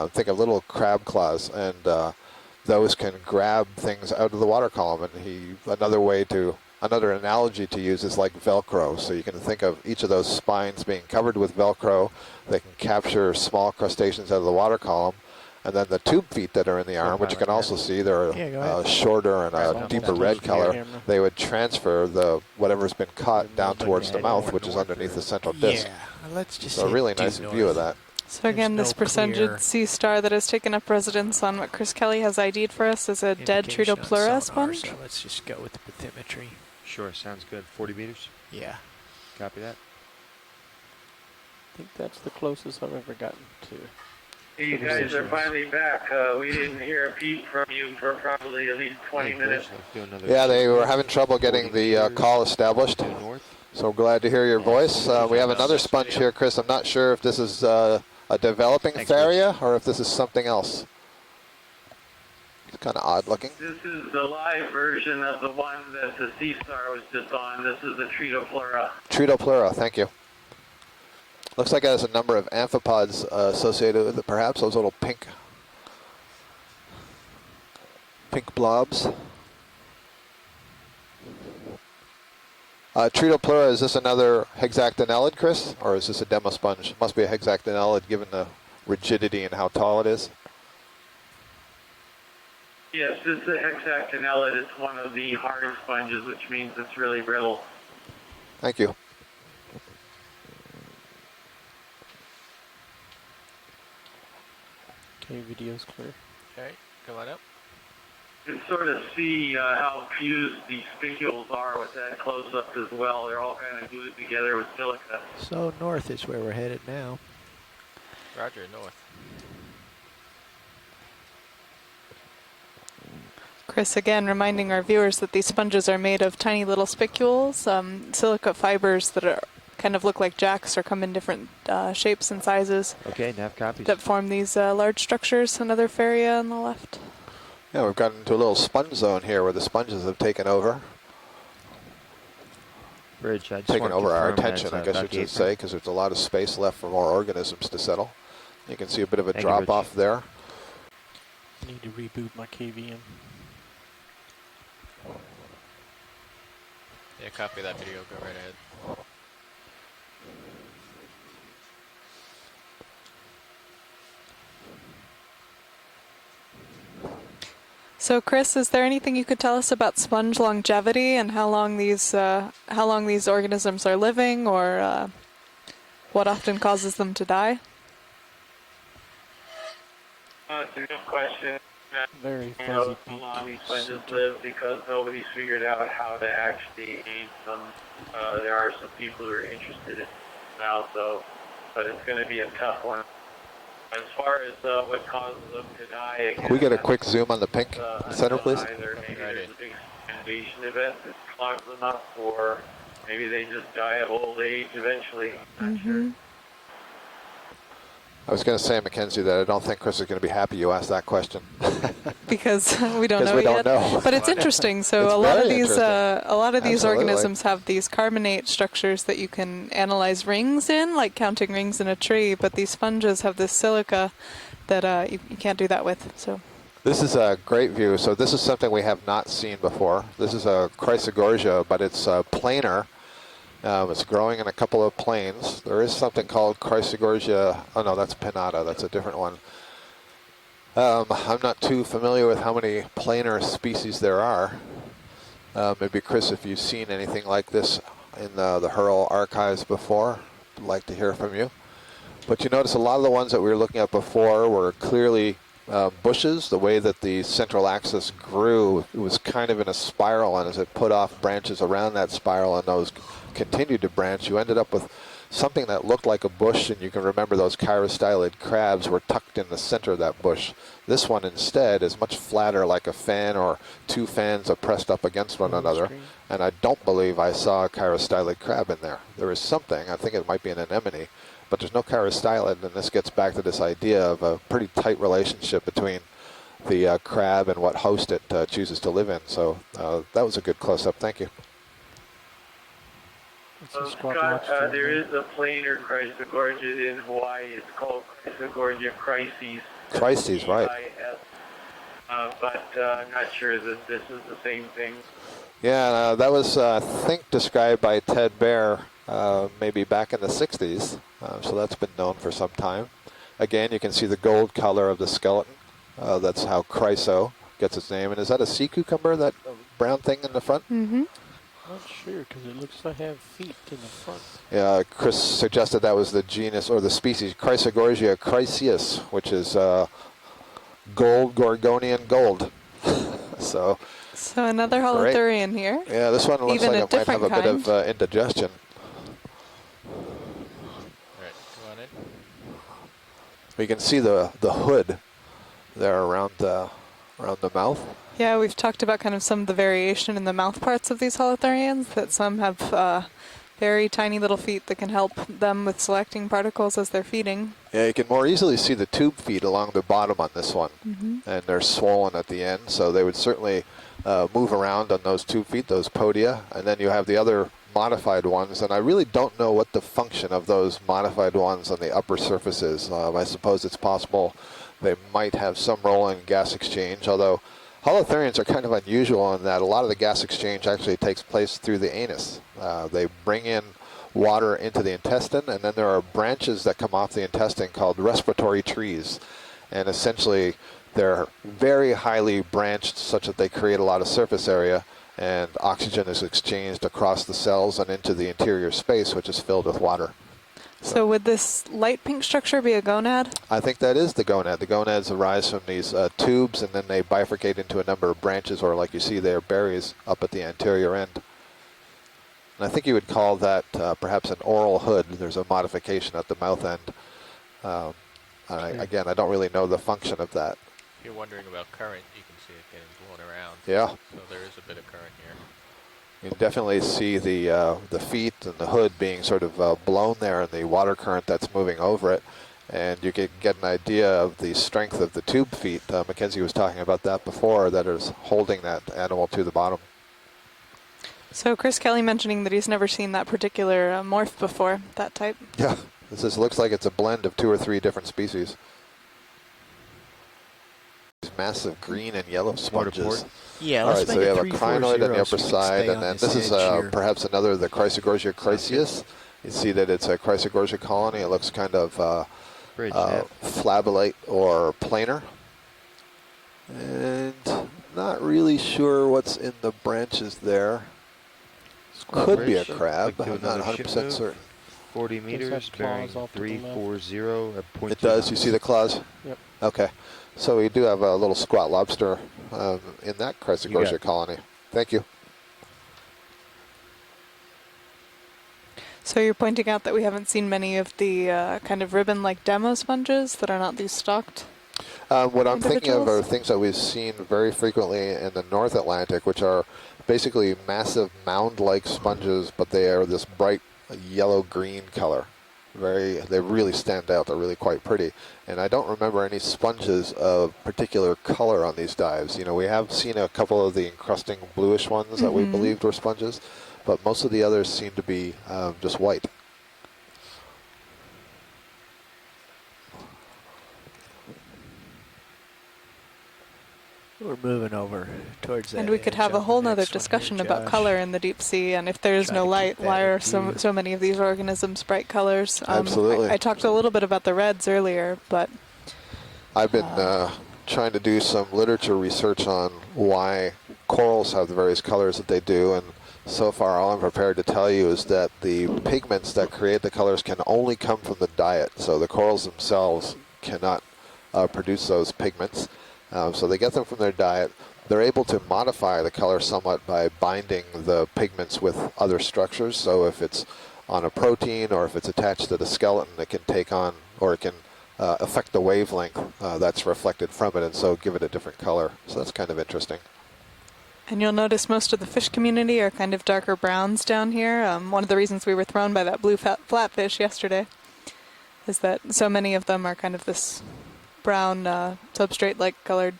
Think of little crab claws, and those can grab things out of the water column. And another analogy to use is like Velcro. So you can think of each of those spines being covered with Velcro. They can capture small crustaceans out of the water column. And then the tube feet that are in the arm, which you can also see, they're shorter and a deeper red color. They would transfer whatever's been caught down towards the mouth, which is underneath the central disc. Yeah, let's just So a really nice view of that. So again, this Brisingid sea star that has taken up residence on what Chris Kelly has ID'd for us is a dead Tritopleura sponge. So let's just go with the bathymetry. Sure, sounds good. 40 meters? Yeah. Copy that. I think that's the closest I've ever gotten to. You guys are finally back. We didn't hear a peep from you for probably at least 20 minutes. Yeah, they were having trouble getting the call established. So glad to hear your voice. We have another sponge here, Chris. I'm not sure if this is a developing Faria or if this is something else. It's kind of odd looking. This is the live version of the one that the sea star was just on. This is the Tritopleura. Tritopleura, thank you. Looks like it has a number of amphipods associated with it, perhaps, those little pink blobs. Tritopleura, is this another hexactinellid, Chris? Or is this a demo sponge? Must be a hexactinellid given the rigidity and how tall it is. Yes, this is a hexactinellid. It's one of the hard sponges, which means it's really brittle. Thank you. Okay, video's clear. Okay, come on up. You can sort of see how fused these spicules are with that close-up as well. They're all kind of glued together with silica. So north is where we're headed now. Roger, north. Chris, again, reminding our viewers that these sponges are made of tiny little spicules, silica fibers that are kind of look like jacks or come in different shapes and sizes. Okay, nav copies. That form these large structures. Another Faria on the left. Yeah, we've gotten into a little sponge zone here where the sponges have taken over. Bridge, I just Taken want to over our confirm attention, that's, I guess you about the should apron. say, because there's a lot of space left for more organisms to settle. You can see a bit of a Thank you, drop Rich. off there. I need to reboot my KVM. Yeah, copy that video. Go right ahead. So, Chris, is there anything you could tell us about sponge longevity and how long these organisms are living, or what often causes them to die? It's a good question. Very You know fuzzy how pink. long these sponges live because nobody's figured out how to actually age them. There are some people who are interested in it now, but it's going to be a tough one. As far as what causes them to die, Can we get a quick zoom on the pink center, please? Either maybe there's a big inundation event that clogs them up, or maybe they just die of old age eventually. Not sure. I was going to say, Mackenzie, that I don't think Chris is going to be happy you asked that question. Because we don't 'Cause know we don't yet. know. But it's interesting. So It's a lot of very these interesting. Absolutely. organisms have these carbonate structures that you can analyze rings in, like counting rings in a tree. But these sponges have this silica that you can't do that with. So. This is a great view. So this is something we have not seen before. This is a Chrysogorgia, but it's planar. It's growing in a couple of planes. There is something called Chrysogorgia. Oh no, that's pinnata. That's a different one. I'm not too familiar with how many planar species there are. Maybe Chris, if you've seen anything like this in the Hurl archives before, I'd like to hear from you. But you notice a lot of the ones that we were looking at before were clearly bushes. The way that the central axis grew, it was kind of in a spiral, and as it put off branches around that spiral and those continued to branch, you ended up with something that looked like a bush, and you can remember those chirostylid crabs were tucked in the center of that bush. This one instead is much flatter, like a fan or two fans are pressed up against one another, and I don't believe I saw a chirostylid crab in there. There is something, I think it might be an anemone, but there's no chirostylid, and this gets back to this idea of a pretty tight relationship between the crab and what host it chooses to live in. So that was a good close-up. Thank you. Scott, there is a planar Chrysogorgia in Hawaii. It's called Chrysogorgia chryses. Chryses, right. But I'm not sure that this is the same thing. Yeah, that was, I think, described by Ted Baer maybe back in the 60s. So that's been known for some time. Again, you can see the gold color of the skeleton. That's how chryso gets its name. And is that a sea cucumber, that brown thing in the front? Mm-hmm. Not sure, because it looks to have feet in the front. Yeah, Chris suggested that was the genus or the species Chrysogorgia chryseus, which is gold Gorgonian gold. So Another holothurian here. Yeah, this one looks Even like it might have a bit of indigestion. Right, come on in. We can see the hood there around the mouth. Yeah, we've talked about kind of some of the variation in the mouth parts of these holothurians, that some have very tiny little feet that can help them with selecting particles as they're feeding. Yeah, you can more easily see the tube feet along the bottom on this one, and they're swollen at the end, so they would certainly move around on those tube feet, those podia, and then you have the other modified ones, and I really don't know what the function of those modified ones on the upper surface is. I suppose it's possible they might have some role in gas exchange, although holothurians are kind of unusual in that a lot of the gas exchange actually takes place through the anus. They bring in water into the intestine, and then there are branches that come off the intestine called respiratory trees. And essentially, they're very highly branched such that they create a lot of surface area, and oxygen is exchanged across the cells and into the interior space, which is filled with water. So would this light pink structure be a gonad? I think that is the gonad. The gonads arise from these tubes, and then they bifurcate into a number of branches, or like you see there, berries up at the anterior end. And I think you would call that perhaps an oral hood. There's a modification at the mouth end. Again, I don't really know the function of that. If you're wondering about current, you can see it getting blown around. Yeah. So there is a bit of current here. You can definitely see the feet and the hood being sort of blown there and the water current that's moving over it. And you can get an idea of the strength of the tube feet. Mackenzie was talking about that before, that is holding that animal to the bottom. So Chris Kelly mentioning that he's never seen that particular morph before, that type. Yeah, this looks like it's a blend of 2 or 3 different species. These massive green and yellow sponges. Yeah, all right, so we have a crinoid on the upper so side, and then this is perhaps another, the Chrysogorgia chryseus. You see that it's a Chrysogorgia colony. It looks kind of flabellate or planar. And not really sure what's in the branches there. Could be a crab, I'm not 100% certain. 40 meters, bearing 340 at point. It does, you see the claws? Yep. Okay, so we do have a little squat lobster in that Chrysogorgia colony. Thank you. So you're pointing out that we haven't seen many of the kind of ribbon-like demo sponges that are not these stalked What I'm thinking of are things that we've seen very frequently in the North Atlantic, which are basically massive mound-like sponges, but they are this bright yellow-green color. They really stand out. They're really quite pretty. And I don't remember any sponges of particular color on these dives. You know, we have seen a couple of the encrusting bluish ones that we believed were sponges, but most of the others seem to be just white. We're moving over towards that. And we could have a whole nother discussion about color in the deep sea, and if there's no light, why are so many of these organisms bright colors? Absolutely. I talked a little bit about the reds earlier, but I've been trying to do some literature research on why corals have the various colors that they do, and so far all I'm prepared to tell you is that the pigments that create the colors can only come from the diet. So the corals themselves cannot produce those pigments. So they get them from their diet. They're able to modify the color somewhat by binding the pigments with other structures. So if it's on a protein or if it's attached to the skeleton, it can take on, or it can affect the wavelength that's reflected from it, and so give it a different color. So that's kind of interesting. And you'll notice most of the fish community are kind of darker browns down here. One of the reasons we were thrown by that blue flatfish yesterday is that so many of them are kind of this brown substrate-like colored.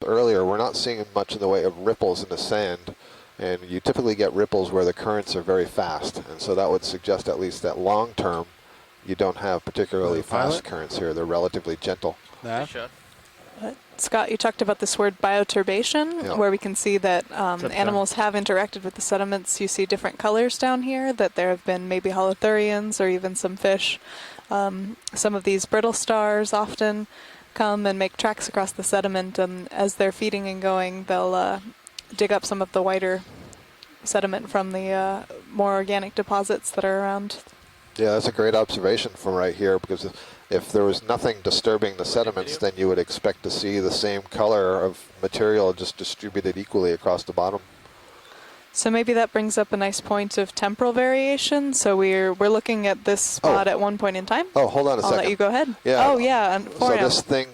Earlier, we're not seeing much in the way of ripples in the sand, and you typically get ripples where the currents are very fast, and so that would suggest at least that long term you don't have particularly fast currents here. They're relatively gentle. Scott, you talked about this word bioturbation, where we can see that animals have interacted with the sediments. You see different colors down here, that there have been maybe holothurians or even some fish. Some of these brittle stars often come and make tracks across the sediment, and as they're feeding and going, they'll dig up some of the whiter sediment from the more organic deposits that are around. Yeah, that's a great observation from right here, because if there was nothing disturbing the sediments, then you would expect to see the same color of material just distributed equally across the bottom. So maybe that brings up a nice point of temporal variation. So we're looking at this spot at one point in time. Oh, hold on a second. I'll let you go ahead. Yeah. Oh, yeah. So this thing,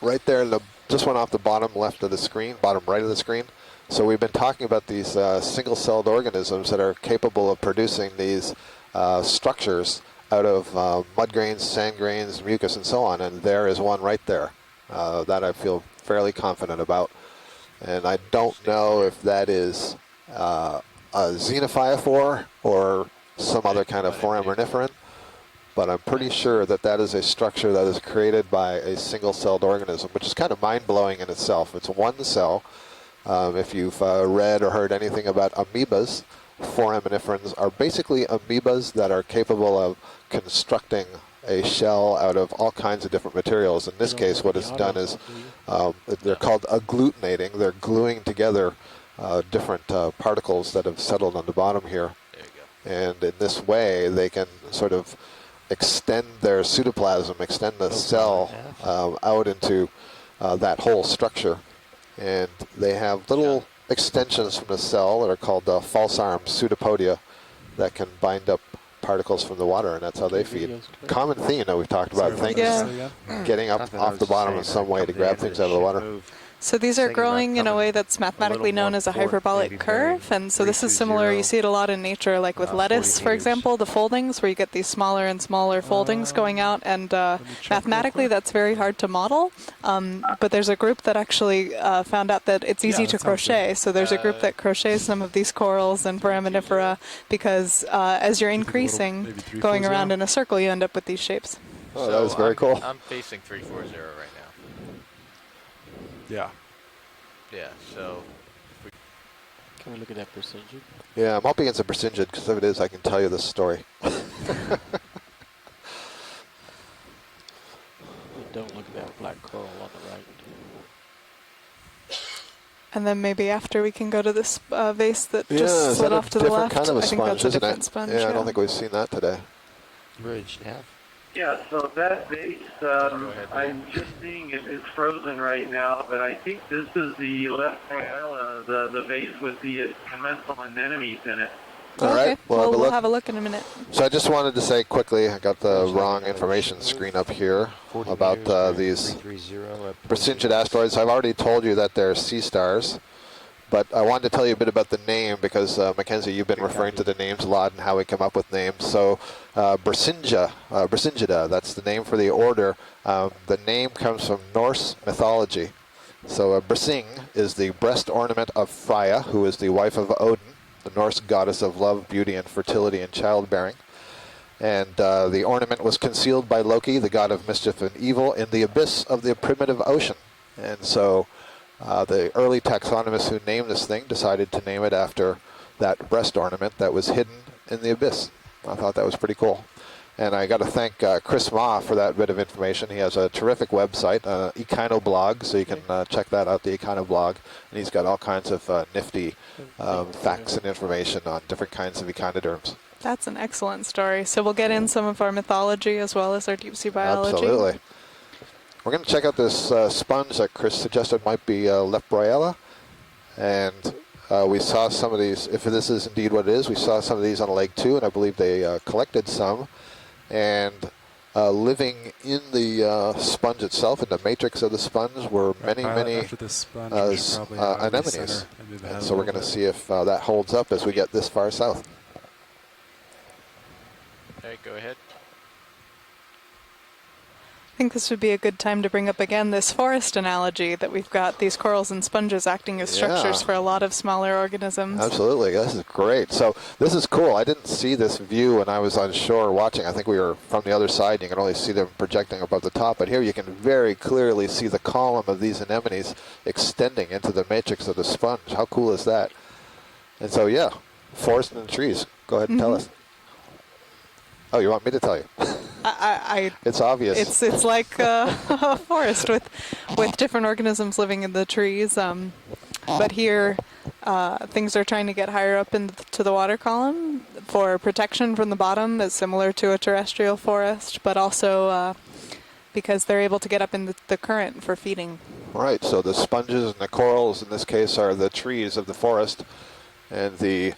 right there, just went off the bottom left of the screen, bottom right of the screen. So we've been talking about these single-celled organisms that are capable of producing these structures out of mud grains, sand grains, mucus, and so on. And there is one right there that I feel fairly confident about. And I don't know if that is a xenophyophore or some other kind of foraminiferan, but I'm pretty sure that that is a structure that is created by a single-celled organism, which is kind of mind-blowing in itself. It's one cell. If you've read or heard anything about amoebas, foraminiferans are basically amoebas that are capable of constructing a shell out of all kinds of different materials. In this case, what it's done is they're called agglutinating. They're gluing together different particles that have settled on the bottom here. There you go. And in this way, they can sort of extend their pseudoplasm, extend the cell out into that whole structure. And they have little extensions from the cell that are called false arm pseudopodia that can bind up particles from the water, and that's how they feed. Common theme that we've talked about, things getting up off the bottom in some way to grab things out of the water. So these are growing in a way that's mathematically known as a hyperbolic curve, and so this is similar. You see it a lot in nature, like with lettuce, for example, the foldings, where you get these smaller and smaller foldings going out, and mathematically that's very hard to model. But there's a group that actually found out that it's easy to crochet. So there's a group that crochets some of these corals and foraminifera, because as you're increasing, going around in a circle, you end up with these shapes. Oh, that was very cool. I'm facing 340 right now. Yeah. Yeah, so... Can we look at that percentage? Yeah, I'm up against a percentage, because if it is, I can tell you this story. Don't look at that black coral on the right. And then maybe after we can go to this vase that just slid off to the left. Kind of a I think sponge, that's a isn't different it? sponge. Yeah, I don't think we've seen that today. Bridge, yeah. Yeah, so that vase, I'm just seeing it's frozen right now, but I think this is the left island, the vase with the commensal anemones in it. All right, we'll have a look in a minute. So I just wanted to say quickly, I got the wrong information screen up here about these Persingid asteroids. I've already told you that they're sea stars, But I wanted to tell you a bit about the name because, Mackenzie, you've been referring to the names a lot and how we come up with names. So Brisingida, that's the name for the order. The name comes from Norse mythology. So Brising is the breast ornament of Freya, who is the wife of Odin, the Norse goddess of love, beauty, and fertility and childbearing. And the ornament was concealed by Loki, the god of mischief and evil, in the abyss of the primitive ocean. And so the early taxonomists who named this thing decided to name it after that breast ornament that was hidden in the abyss. I thought that was pretty cool. And I got to thank Chris Ma for that bit of information. He has a terrific website, Echinoblog, so you can check that out, the Echinoblog. And he's got all kinds of nifty facts and information on different kinds of echinoderms. That's an excellent story. So we'll get in some of our mythology as well as our deep sea biology. Absolutely. We're going to check out this sponge that Chris suggested might be Leptoroella. And we saw some of these, if this is indeed what it is, we saw some of these on Lake 2, and I believe they collected some. And living in the sponge itself, in the matrix of the sponge, were many anemones. And so we're going to see if that holds up as we get this far south. Okay, go ahead. I think this would be a good time to bring up again this forest analogy that we've got these corals and sponges acting as structures for a lot of smaller organisms. Absolutely, this is great. So this is cool. I didn't see this view when I was on shore watching. I think we were from the other side. You can only see them projecting above the top. But here you can very clearly see the column of these anemones extending into the matrix of the sponge. How cool is that? And so, yeah, forest and trees. Go ahead and tell us. Oh, you want me to tell you? It's obvious. It's like a forest with different organisms living in the trees. But here, things are trying to get higher up into the water column for protection from the bottom, is similar to a terrestrial forest, but also because they're able to get up in the current for feeding. Right. So the sponges and the corals, in this case, are the trees of the forest, and the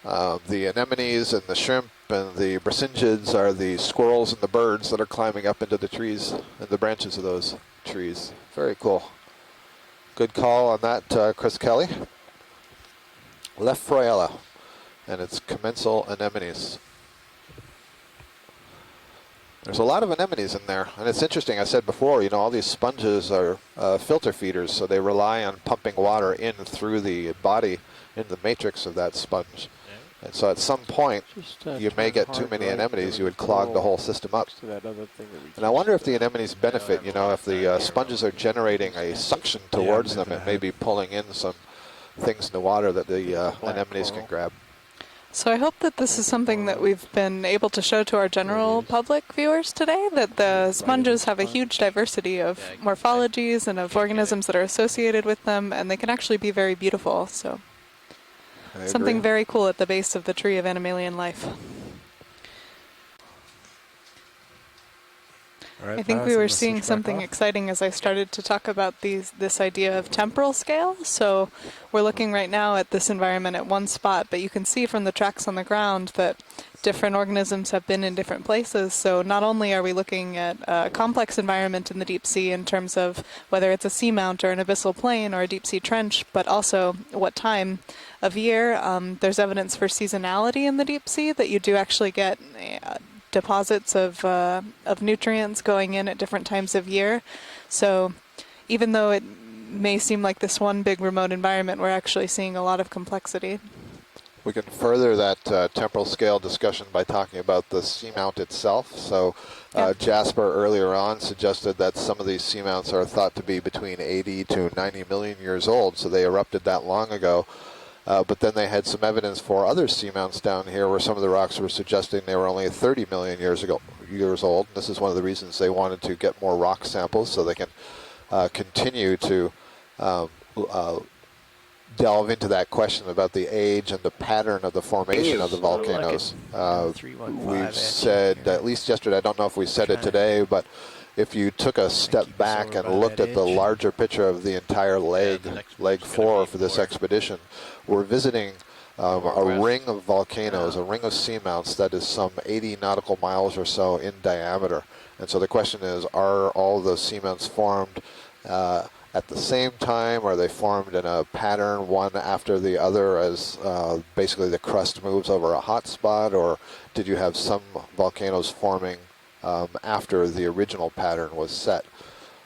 anemones and the shrimp and the brasingids are the squirrels and the birds that are climbing up into the trees and the branches of those trees. Very cool. Good call on that, Chris Kelly. Leptoroella, and it's commensal anemones. There's a lot of anemones in there, and it's interesting. I said before, you know, all these sponges are filter feeders, so they rely on pumping water in through the body in the matrix of that sponge. And so at some point, you may get too many anemones, you would clog the whole system up. And I wonder if the anemones benefit, you know, if the sponges are generating a suction towards them, it may be pulling in some things in the water that the anemones can grab. So I hope that this is something that we've been able to show to our general public viewers today, that the sponges have a huge diversity of morphologies and of organisms that are associated with them, and they can actually be very beautiful. So something very cool at the base of the tree of animalian life. I think we were seeing something exciting as I started to talk about this idea of temporal scale. So we're looking right now at this environment at one spot, but you can see from the tracks on the ground that different organisms have been in different places. So not only are we looking at a complex environment in the deep sea in terms of whether it's a seamount or an abyssal plain or a deep sea trench, but also what time of year. There's evidence for seasonality in the deep sea, that you do actually get deposits of nutrients going in at different times of year. So even though it may seem like this one big remote environment, we're actually seeing a lot of complexity. We can further that temporal scale discussion by talking about the seamount itself. So Jasper earlier on suggested that some of these seamounts are thought to be between 80 to 90 million years old, so they erupted that long ago. But then they had some evidence for other seamounts down here where some of the rocks were suggesting they were only 30 million years old. This is one of the reasons they wanted to get more rock samples so they can continue to delve into that question about the age and the pattern of the formation of the volcanoes. We've said, at least yesterday, I don't know if we said it today, but if you took a step back and looked at the larger picture of the entire leg 4 for this expedition, we're visiting a ring of volcanoes, a ring of seamounts that is some 80 nautical miles or so in diameter. And so the question is, are all those seamounts formed at the same time? Are they formed in a pattern, one after the other, as basically the crust moves over a hot spot? Or did you have some volcanoes forming after the original pattern was set?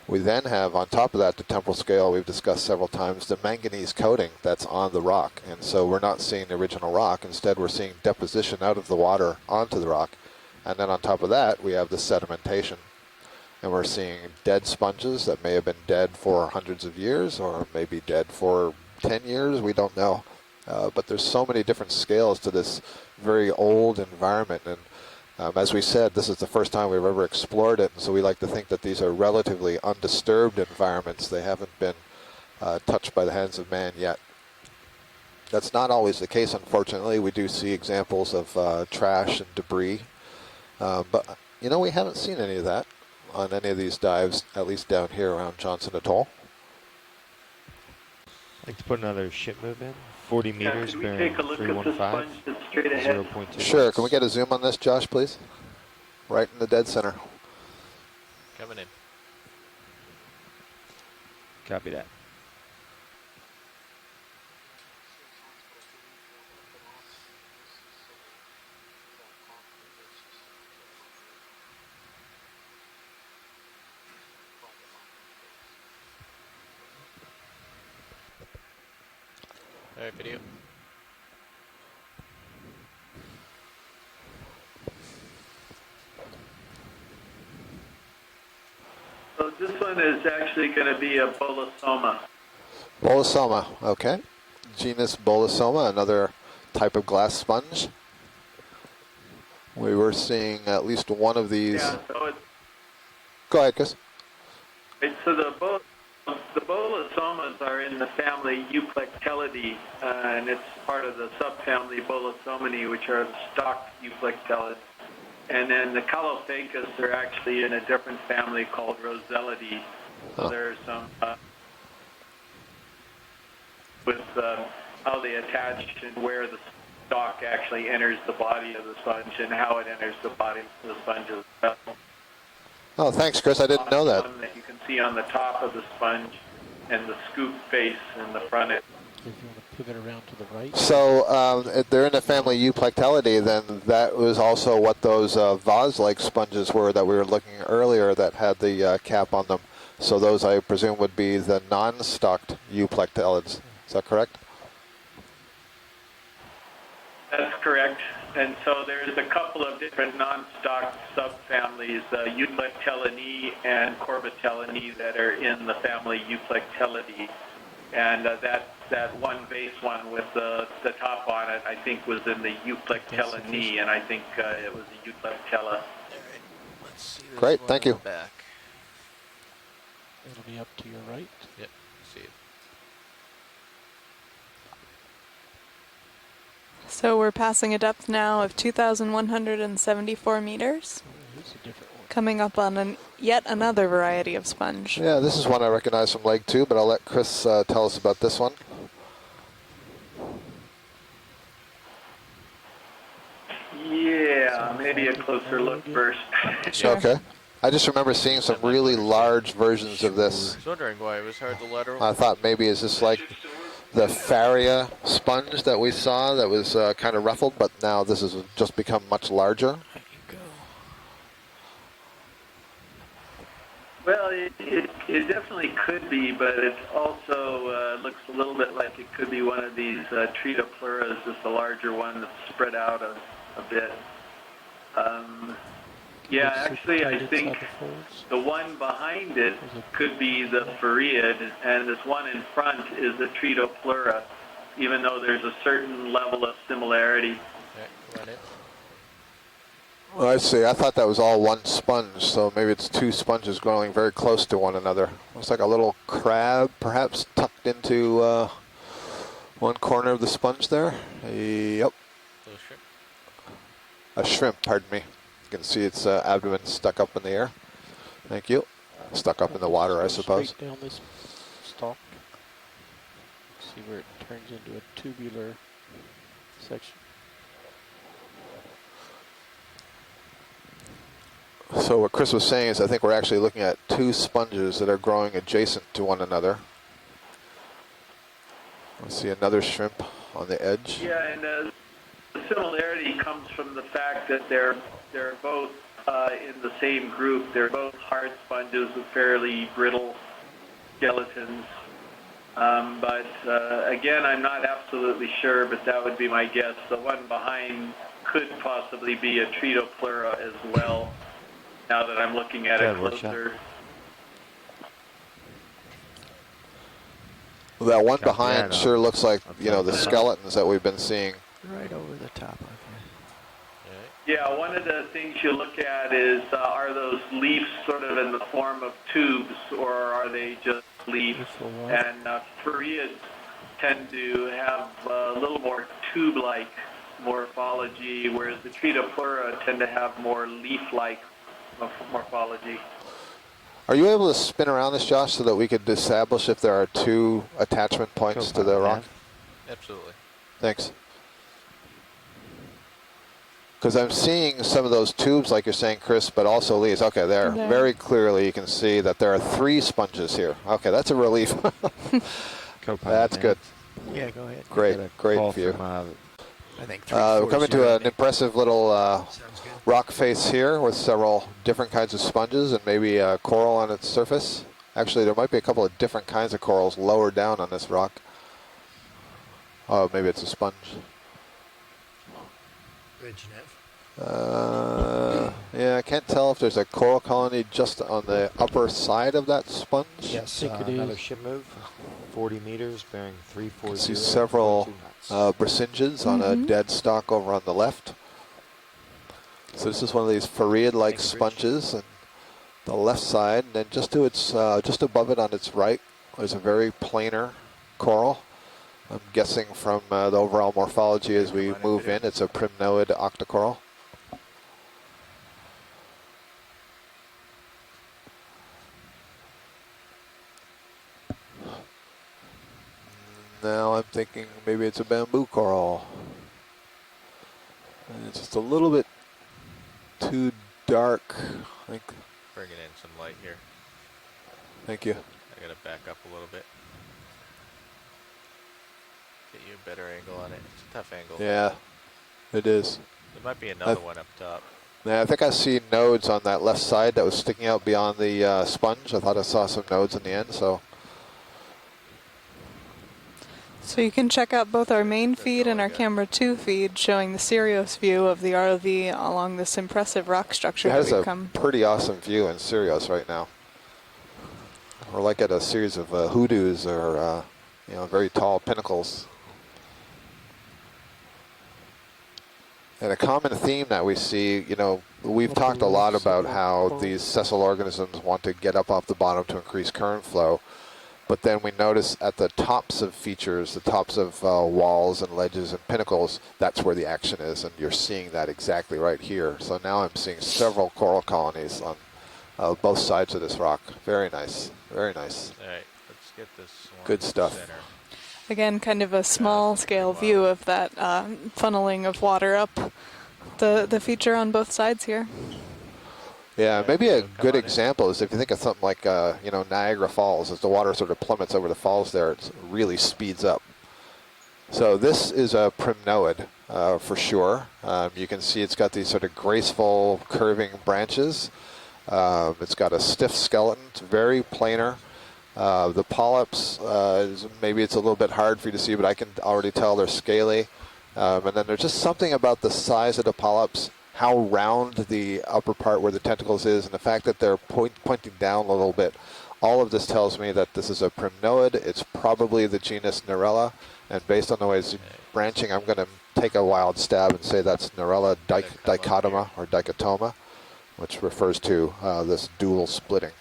We then have, on top of that, the temporal scale we've discussed several times, the manganese coating that's on the rock. And so we're not seeing the original rock. Instead, we're seeing deposition out of the water onto the rock. And then on top of that, we have the sedimentation. And we're seeing dead sponges that may have been dead for hundreds of years or maybe dead for 10 years. We don't know. But there's so many different scales to this very old environment. And as we said, this is the first time we've ever explored it, and so we like to think that these are relatively undisturbed environments. They haven't been touched by the hands of man yet. That's not always the case, unfortunately. We do see examples of trash and debris, but you know, we haven't seen any of that on any of these dives, at least down here around Johnson Atoll. I'd like to put another ship move in. 40 meters, could we bearing take a look at the 315, sponge that's straight ahead? 0.2. Sure, can we get a zoom on this, Josh, please? Right in the dead center. Coming in. Copy that. All right, video. So this one is actually going to be a bolosoma. Bolosoma, okay. Genus Bolosoma, another type of glass sponge. We were seeing at least one of these. Yeah, so it's, Go ahead, Chris. right, so the bolosomas are in the family Euplectellidae, and it's part of the subfamily Bolosomini, which are the stalked Euplectellids. And then the Caulophacus are actually in a different family called Rosellidae. So there's some with how they attach and where the stalk actually enters the body of the sponge and how it enters the body of the sponge as well. Oh, thanks, Chris. I didn't know that. One that you can see on the top of the sponge and the scoop face in the front end. If you want to pivot around to the right. So if they're in the family Euplectellidae, then that was also what those vase-like sponges were that we were looking at earlier that had the cap on them. So those, I presume, would be the non-stalked Euplectellids. Is that correct? That's correct. And so there's a couple of different non-stalked subfamilies, Euplectellinae and Corbitellinae, that are in the family Euplectellidae. And that one base one with the top on it, I think, was in the Euplectellinae, and I think it was the Euplectella. All right, let's see this Great, one thank in you. the back. It'll be up to your right. Yep, see it. So we're passing a depth now of 2,174 meters, Here's a different one. coming up on yet another variety of sponge. Yeah, this is one I recognize from Leg 2, but I'll let Chris tell us about this one. Yeah, maybe a closer look first. Sure. Okay. I just remember seeing some really large versions of this. I was wondering why it was hard to lateral. I thought maybe is this like the Faria sponge that we saw that was kind of ruffled, but now this has just become much larger. Well, it definitely could be, but it also looks a little bit like it could be one of these Tritopleuras, just a larger one that's spread out a bit. Yeah, actually, I think the one behind it could be the Fareid, and this one in front is the Tritopleura, even though there's a certain level of similarity. Okay, run it. Well, I see. I thought that was all one sponge, so maybe it's two sponges growing very close to one another. Looks like a little crab, perhaps tucked into one corner of the sponge there. Yep. Little shrimp. A shrimp, pardon me. You can see its abdomen stuck up in the air. Thank you. Stuck up in the water, I suppose. Straight down this stalk. See where it turns into a tubular section. So what Chris was saying is I think we're actually looking at two sponges that are growing adjacent to one another. I see another shrimp on the edge. Yeah, and the similarity comes from the fact that they're both in the same group. They're both hard sponges with fairly brittle skeletons. But again, I'm not absolutely sure, but that would be my guess. The one behind could possibly be a Tritopleura as well, now that I'm looking at it closer. Well, that one behind sure looks like, you know, the skeletons that we've been seeing. Right over the top of you. Yeah, one of the things you look at is, are those leaves sort of in the form of tubes, or are they just leaves? And Phoriids tend to have a little more tube-like morphology, whereas the Tritopleura tend to have more leaf-like morphology. Are you able to spin around this, Josh, so that we could establish if there are two attachment points to the rock? Absolutely. Thanks. Because I'm seeing some of those tubes, like you're saying, Chris, but also leaves. Okay, there. Very clearly you can see that there are three sponges here. Okay, that's a relief. That's good. Yeah, go ahead. Great view. I think we're coming to an impressive little rock face here with several different kinds of sponges and maybe a coral on its surface. Actually, there might be a couple of different kinds of corals lower down on this rock. Oh, maybe it's a sponge. Ridge Nev. Yeah, I can't tell if there's a coral colony just on the upper side of that sponge. Yes, another ship move, 40 meters, bearing 340. I see several Brasingids on a dead stalk over on the left. So this is one of these Phoriid-like sponges, and the left side, and then just to its, just above it on its right, there's a very planar coral. I'm guessing from the overall morphology as we move in, it's a primnoid octocoral. Now I'm thinking maybe it's a bamboo coral. And it's just a little bit too dark. I think. Bringing in some light here. Thank you. I gotta back up a little bit. Get you a better angle on it. It's a tough angle. Yeah, it is. There might be another one up top. Yeah, I think I see nodes on that left side that was sticking out beyond the sponge. I thought I saw some nodes in the end, so. So you can check out both our main feed and our camera 2 feed showing the Sirius view of the ROV along this impressive rock structure that we've come. It has a pretty awesome view in Sirius right now. We're like at a series of hoodoos or you know, very tall pinnacles. And a common theme that we see, you know, we've talked a lot about how these sessile organisms want to get up off the bottom to increase current flow. But then we notice at the tops of features, the tops of walls and ledges and pinnacles, that's where the action is. And you're seeing that exactly right here. So now I'm seeing several coral colonies on both sides of this rock. Very nice. Very nice. All right, let's get this one. Good stuff. Center. Again, kind of a small scale view of that funneling of water up the feature on both sides here. Yeah, maybe a good example is if you think of something like, you know, Niagara Falls, as the water sort of plummets over the falls there, it really speeds up. So this is a primnoid for sure. You can see it's got these sort of graceful curving branches. It's got a stiff skeleton. It's very planar. The polyps, maybe it's a little bit hard for you to see, but I can already tell they're scaly. And then there's just something about the size of the polyps, how round the upper part where the tentacles is, and the fact that they're pointing down a little bit. All of this tells me that this is a primnoid. It's probably the genus Narella, and based on the way it's branching, I'm going to take a wild stab and say that's Narella dichotoma or dichotoma, which refers to this dual splitting.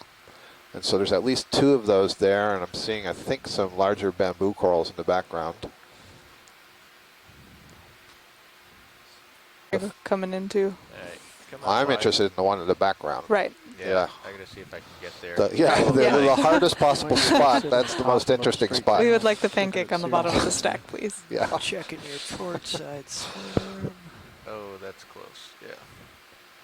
And so there's at least two of those there, and I'm seeing, I think, some larger bamboo corals in the background. Coming into. I'm interested in the one in the background. Right. Yeah. I gotta see if I can get there. The hardest possible spot. That's the most interesting spot. We would like the pancake on the bottom of the stack, please. Yeah. Checking your port side swarm. Oh, that's close. Yeah.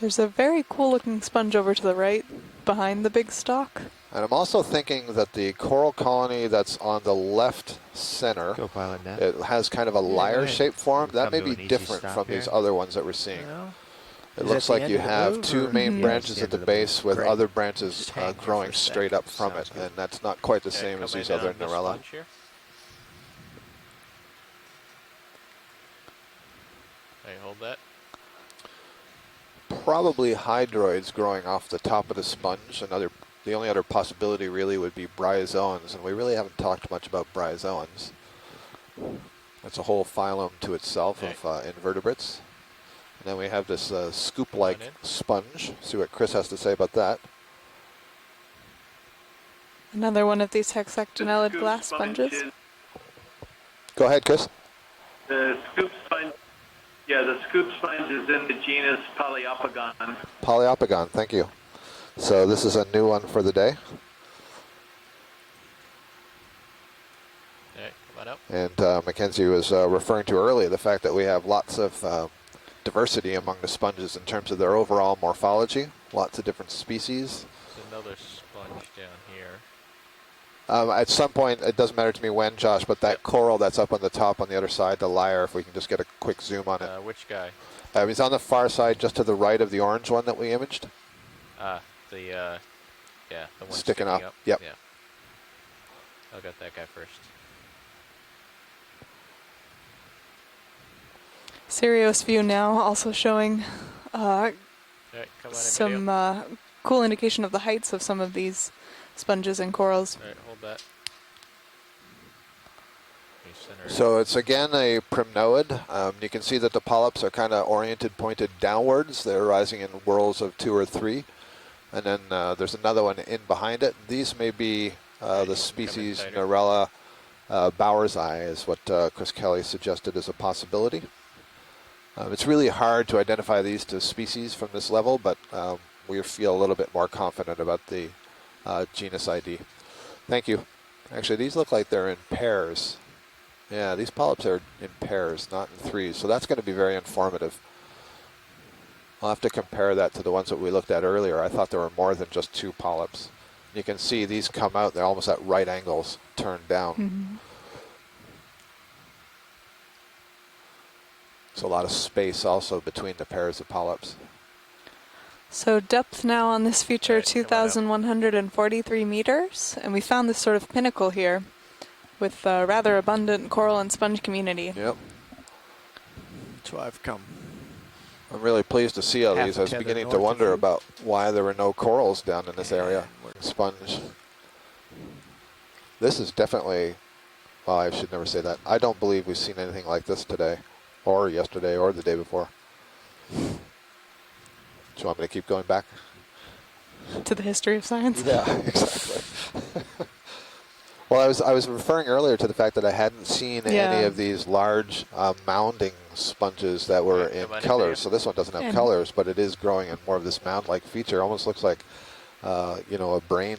There's a very cool looking sponge over to the right behind the big stalk. And I'm also thinking that the coral colony that's on the left center, Go pilot net. it has kind of a Yeah, go lyre ahead. shape form. That Come may to be an easy different stop from here. these other ones that we're seeing. Well, It is looks that the like end you of the have move, two or- main Yeah, branches it's at the the end of the base with Great. other branches Just hang here for growing a sec. straight up from Sounds it, good. and that's not quite the Okay, same as come these in other on this Narella. sponge here. Okay, hold that. Probably hydroids growing off the top of the sponge. The only other possibility really would be bryozoans, and we really haven't talked much about bryozoans. That's a whole phylum to itself of invertebrates. And then we have this scoop-like sponge. See what Chris has to say about that. Another one of these hexactinellid Scoop glass sponges. is Go ahead, Chris. The scoop sponge, the scoop sponge is in the genus Poliopogon. Poliopogon, thank you. So this is a new one for the day. Okay, come on up. And Mackenzie was referring to earlier the fact that we have lots of diversity among the sponges in terms of their overall morphology. Lots of different species. There's another sponge down here. At some point, it doesn't matter to me when, Josh, but that coral that's up on the top on the other side, the lyre, if we can just get a quick zoom on it. Which guy? He's on the far side just to the right of the orange one that we imaged. The one Sticking up. Yep. Yeah. I'll get that guy first. Sirius view now also showing Alright, come on in, some cool indication of the heights of some of these sponges and corals. Alright, hold that. Center. So it's again a primnoid. You can see that the polyps are kind of oriented, pointed downwards. They're rising in whorls of 2 or 3. And then there's another one in behind it. These may be the species Narella bowersii, is what Chris Kelly suggested as a possibility. It's really hard to identify these two species from this level, but we feel a little bit more confident about the genus ID. Thank you. Actually, these look like they're in pairs. Yeah, these polyps are in pairs, not in threes, so that's going to be very informative. I'll have to compare that to the ones that we looked at earlier. I thought there were more than just 2 polyps. You can see these come out, they're almost at right angles, turned down. Mm-hmm. There's a lot of space also between the pairs of polyps. So depth now on this feature, 2,143 meters, and we found this sort of pinnacle here with rather abundant coral and sponge community. Yep. That's why I've come. I'm really pleased to see all Half these. a I was tether beginning north to of wonder you. about why there were no corals down in this area. Sponge. This is definitely, well, I should never say that. I don't believe we've seen anything like this today, or yesterday, or the day before. Do you want me to keep going back? To the history of science. Yeah, exactly. Well, I was referring earlier to the fact that I hadn't seen any of these large mounding sponges that were in colors. So this one doesn't have colors, but it is growing in more of this mound-like feature. Almost looks like, a brain.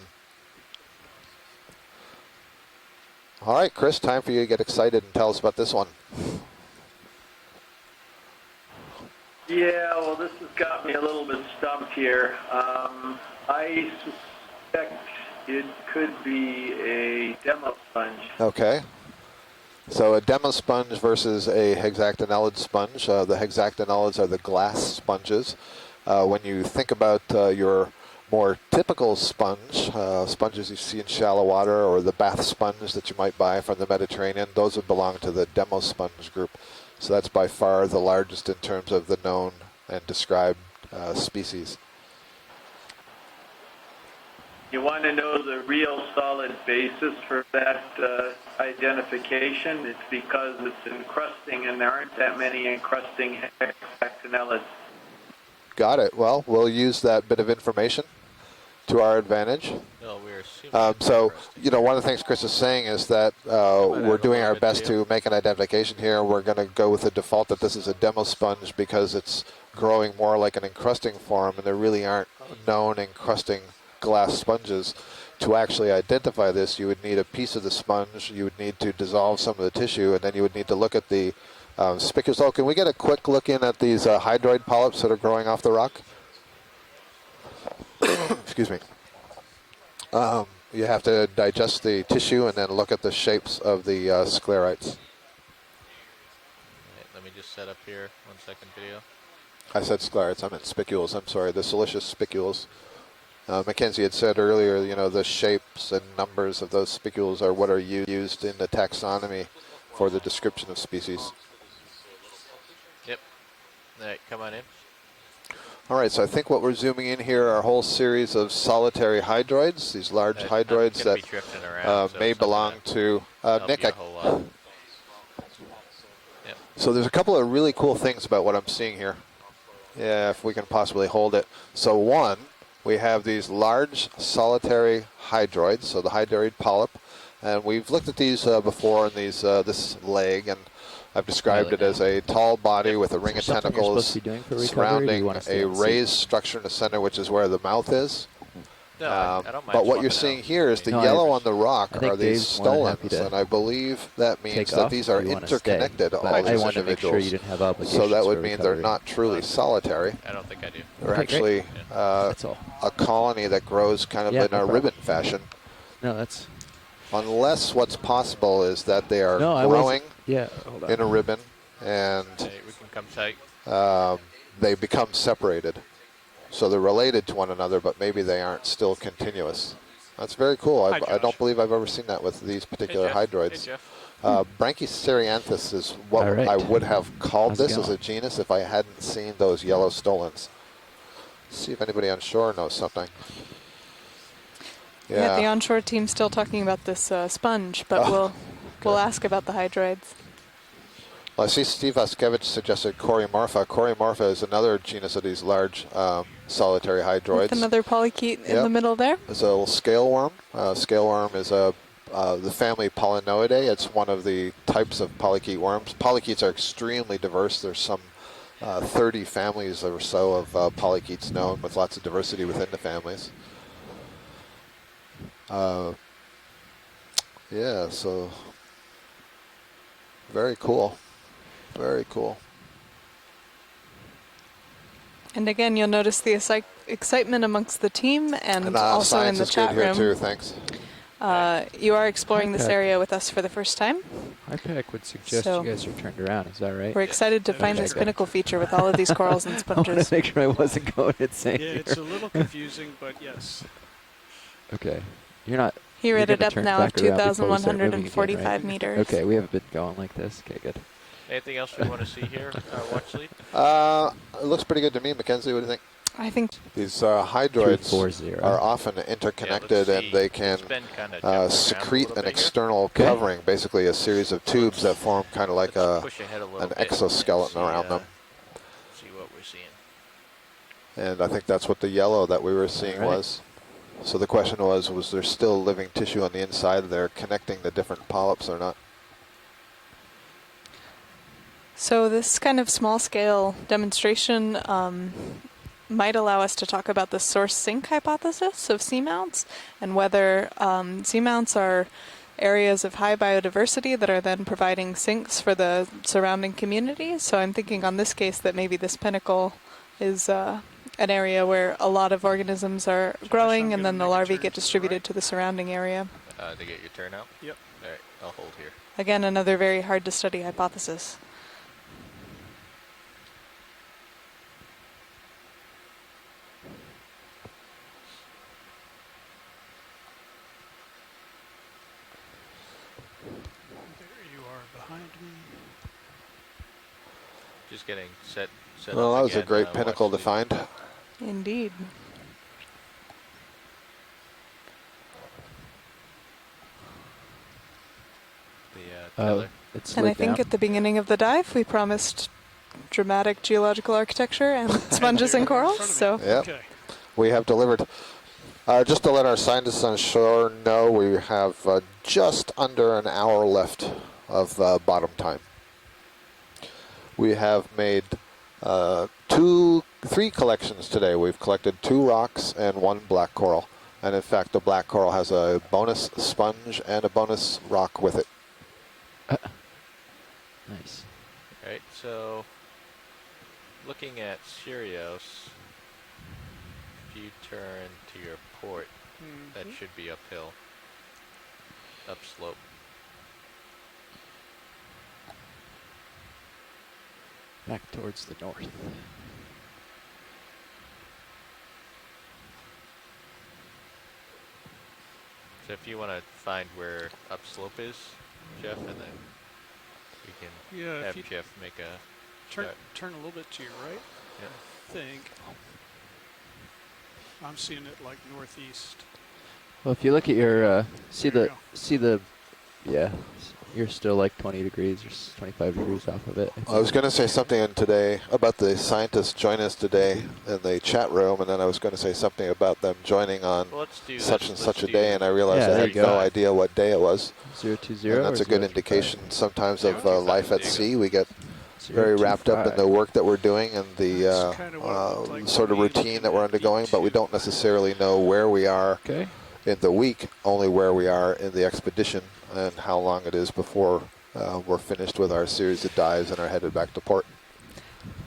All right, Chris, time for you to get excited and tell us about this one. Yeah, well, this has got me a little bit stumped here. I suspect it could be a demo sponge. Okay. So a demo sponge versus a hexactinellid sponge. The hexactinellids are the glass sponges. When you think about your more typical sponge, sponges you see in shallow water, or the bath sponge that you might buy from the Mediterranean, those would belong to the demo sponge group. So that's by far the largest in terms of the known and described species. You want to know the real solid basis for that identification? It's because it's encrusting, and there aren't that many encrusting hexactinellids. Got it. Well, we'll use that bit of information to our advantage. No, we're assuming So, one of the things Chris is saying is that we're doing our best to make an identification here. We're going to go with the default that this is a demo sponge because it's growing more like an encrusting form, and there really aren't known encrusting glass sponges. To actually identify this, you would need a piece of the sponge, you would need to dissolve some of the tissue, and then you would need to look at the spicules. Oh, can we get a quick look in at these hydroid polyps that are growing off the rock? excuse me. You have to digest the tissue and then look at the shapes of the sclerites. Right, let me just set up here. 1 second video. I said sclerites, I meant spicules, I'm sorry, the siliceous spicules. Mackenzie had said earlier, you know, the shapes and numbers of those spicules are what are used in the taxonomy for the description of species. Yep. All right, come on in. All right, so I think what we're zooming in here are a whole series of solitary hydroids, these large hydroids that may belong to Nick. So there's a couple of really cool things about what I'm seeing here. Yeah, if we can possibly hold it. So one, we have these large solitary hydroids, so the hydroid polyp, and we've looked at these before in these this leg, and I've described it as a tall body with a ring of tentacles surrounding a raised structure in the center, which is where the mouth is. No, I don't mind but what you're swapping seeing here is the yellow on the rock are these stolons, and I believe that means that these are interconnected, all these individuals. So that would mean they're not truly solitary. I don't think I do. They're actually a colony that grows kind of in a ribbon fashion. No, that's... Unless what's possible is that they are growing in a ribbon and we can come tight. they become separated. So they're related to one another, but maybe they aren't still continuous. That's very cool. I don't believe I've ever seen that with these particular hydroids. Brachyserianthus is what I would have called this as a genus if I hadn't seen those yellow stolons. Let's see if anybody on shore knows something. Yeah, the onshore team's still talking about this sponge, but we'll ask about the hydroids. Well, I see Steve Vaskevich suggested Corymorpha. Corymorpha is another genus of these large solitary hydroids. With another polychaete in the middle there. It's a little scale worm. Scale worm is the family Polynoidae. It's one of the types of polychaete worms. Polychaetes are extremely diverse. There's some 30 families or so of polychaetes known, with lots of diversity within the families. Yeah, so very cool. Very cool. And again, you'll notice the excitement amongst the team and also in the chat room. Here too, thanks. You are exploring this area with us for the first time. IPAC would suggest you guys are turned around, is that right? We're excited to find this pinnacle feature with all of these corals and I sponges. want to make sure I wasn't going insane. Yeah, it's a little confusing, but yes. Okay. You're not... Here at a depth turn now of back around before we start moving again, 2,145 right? meters. Okay, we haven't been going like this. Okay, good. Anything else we want to see here, watch lead? It looks pretty good to me, Mackenzie. What do you think? I think these hydroids are often interconnected, and they can secrete an external covering, basically a series of tubes that form kind of like an exoskeleton around them. See what we're seeing. And I think that's what the yellow that we were seeing was. So the question was there still living tissue on the inside there connecting the different polyps or not? so. This kind of small-scale demonstration might allow us to talk about the source sink hypothesis of seamounts and whether seamounts are areas of high biodiversity that are then providing sinks for the surrounding communities. So I'm thinking on this case that maybe this pinnacle is an area where a lot of organisms are growing and then the larvae get distributed to the surrounding area. To get your turn out? Yep. All right, I'll hold here. Again, another very hard to study hypothesis. There you are behind me. Just getting set Well, up that was a again, great pinnacle to watch find. Indeed. And I think at the beginning of the dive, we promised dramatic geological architecture and sponges and corals. So Yep. We have delivered. Just to let our scientists on shore know, we have just under an hour left of bottom time. We have made 3 collections today. We've collected 2 rocks and 1 black coral. And in fact, the black coral has a bonus sponge and a bonus rock with it. Nice. All right, so looking at Sirius, if you turn to your port, that should be uphill, upslope. Back towards the north. So if you want to find where upslope is, Jeff, and then we can Yeah, if have you Jeff make a shot. turn a little bit to your right. Yeah. I think. I'm seeing it like northeast. Well, if you look at your, There you go. yeah, you're still like 20 degrees or 25 degrees off of it. I was going to say something in today about the scientists join us today in the chat room, and then I was going to say something about them joining on Well, let's do such this. and Let's such a do day, and I realized Yeah, I there had you no go. idea what day it was. 020 And that's or a good 035? indication sometimes of 025 life at is sea. We get very wrapped up in the 025. work that we're doing and the That's kinda what it looked like to sort of me, routine looking that we're at undergoing, but we don't necessarily know where we are Okay. in the week, only where we are in the expedition and how long it is before we're finished with our series of dives and are headed back to port.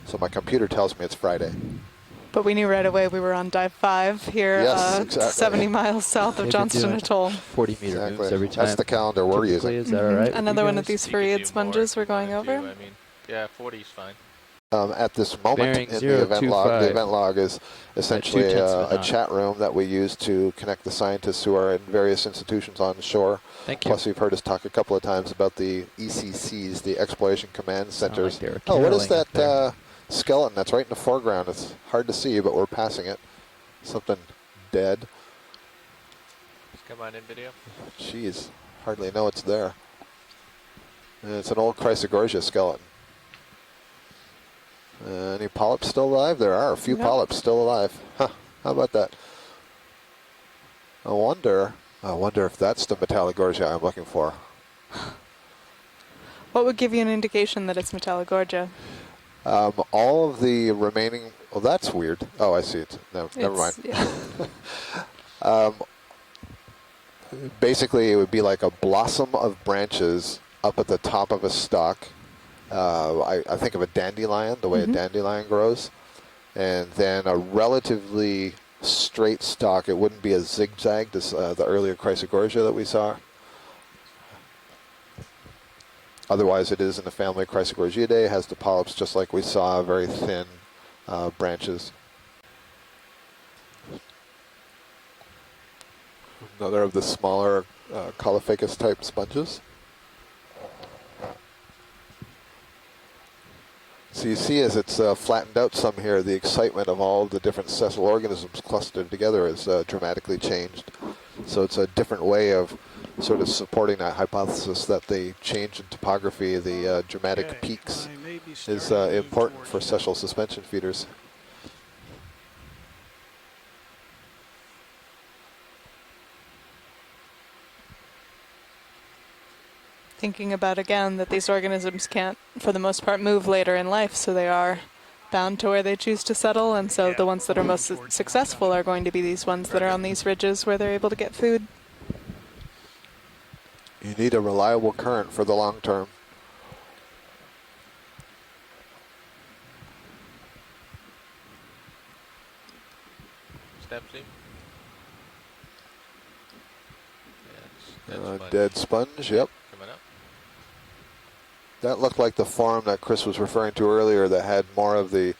So my computer tells me it's Friday. But we knew right away we were on dive 5 here, Yes, exactly. 70 miles south of They've been Johnston doing Atoll. 40 meter moves Exactly. every time. That's the calendar we're Typically, using. Is that all right? with Another you one of guys? these You could free do aid more sponges if we're you going wanted over. to. I mean, yeah, 40 is fine. At this moment Bearing in the event log, 025. the event log is essentially 2/10 of a a knot. chat room that we use to connect the scientists who are in various institutions on shore. Thank you. Plus, you've heard us talk a couple of times about the ECCs, the Exploration Command Sound Centers. like they were Oh, what is caroling up there. that skeleton that's right in the foreground? It's hard to see, but we're passing it. Something dead. Just come on in, video. Jeez, hardly know it's there. And it's an old Chrysogorgia skeleton. Any polyps still alive? There are a few Yep. polyps still alive. Huh, how about that? I wonder if that's the Metallogorgia I'm looking for. What would give you an indication that it's Metallogorgia? All of the remaining, well, that's weird. Oh, I see it. No, never mind. Yeah. Basically, it would be like a blossom of branches up at the top of a stalk. I think of a dandelion, the way a dandelion grows. And then a relatively straight stalk. It wouldn't be a zigzag, this, the earlier Chrysogorgia that we saw. Otherwise, it is in the family Chrysogorgiidae. It has the polyps just like we saw, very thin branches. Another of the smaller Caulophacus type sponges. So you see as it's flattened out some here, the excitement of all the different sessile organisms clustered together has dramatically changed. So it's a different way of sort of supporting that hypothesis that the change in topography, the dramatic peaks, is important for sessile suspension feeders. Thinking about again that these organisms can't, for the most part, move later in life, so they are bound to where they choose to settle, and so the ones that are most successful are going to be these ones that are on these ridges where they're able to get food. You need a reliable current for the long term. Stepsy. Dead sponge, yep. Coming up. That looked like the form that Chris was referring to earlier that had more of the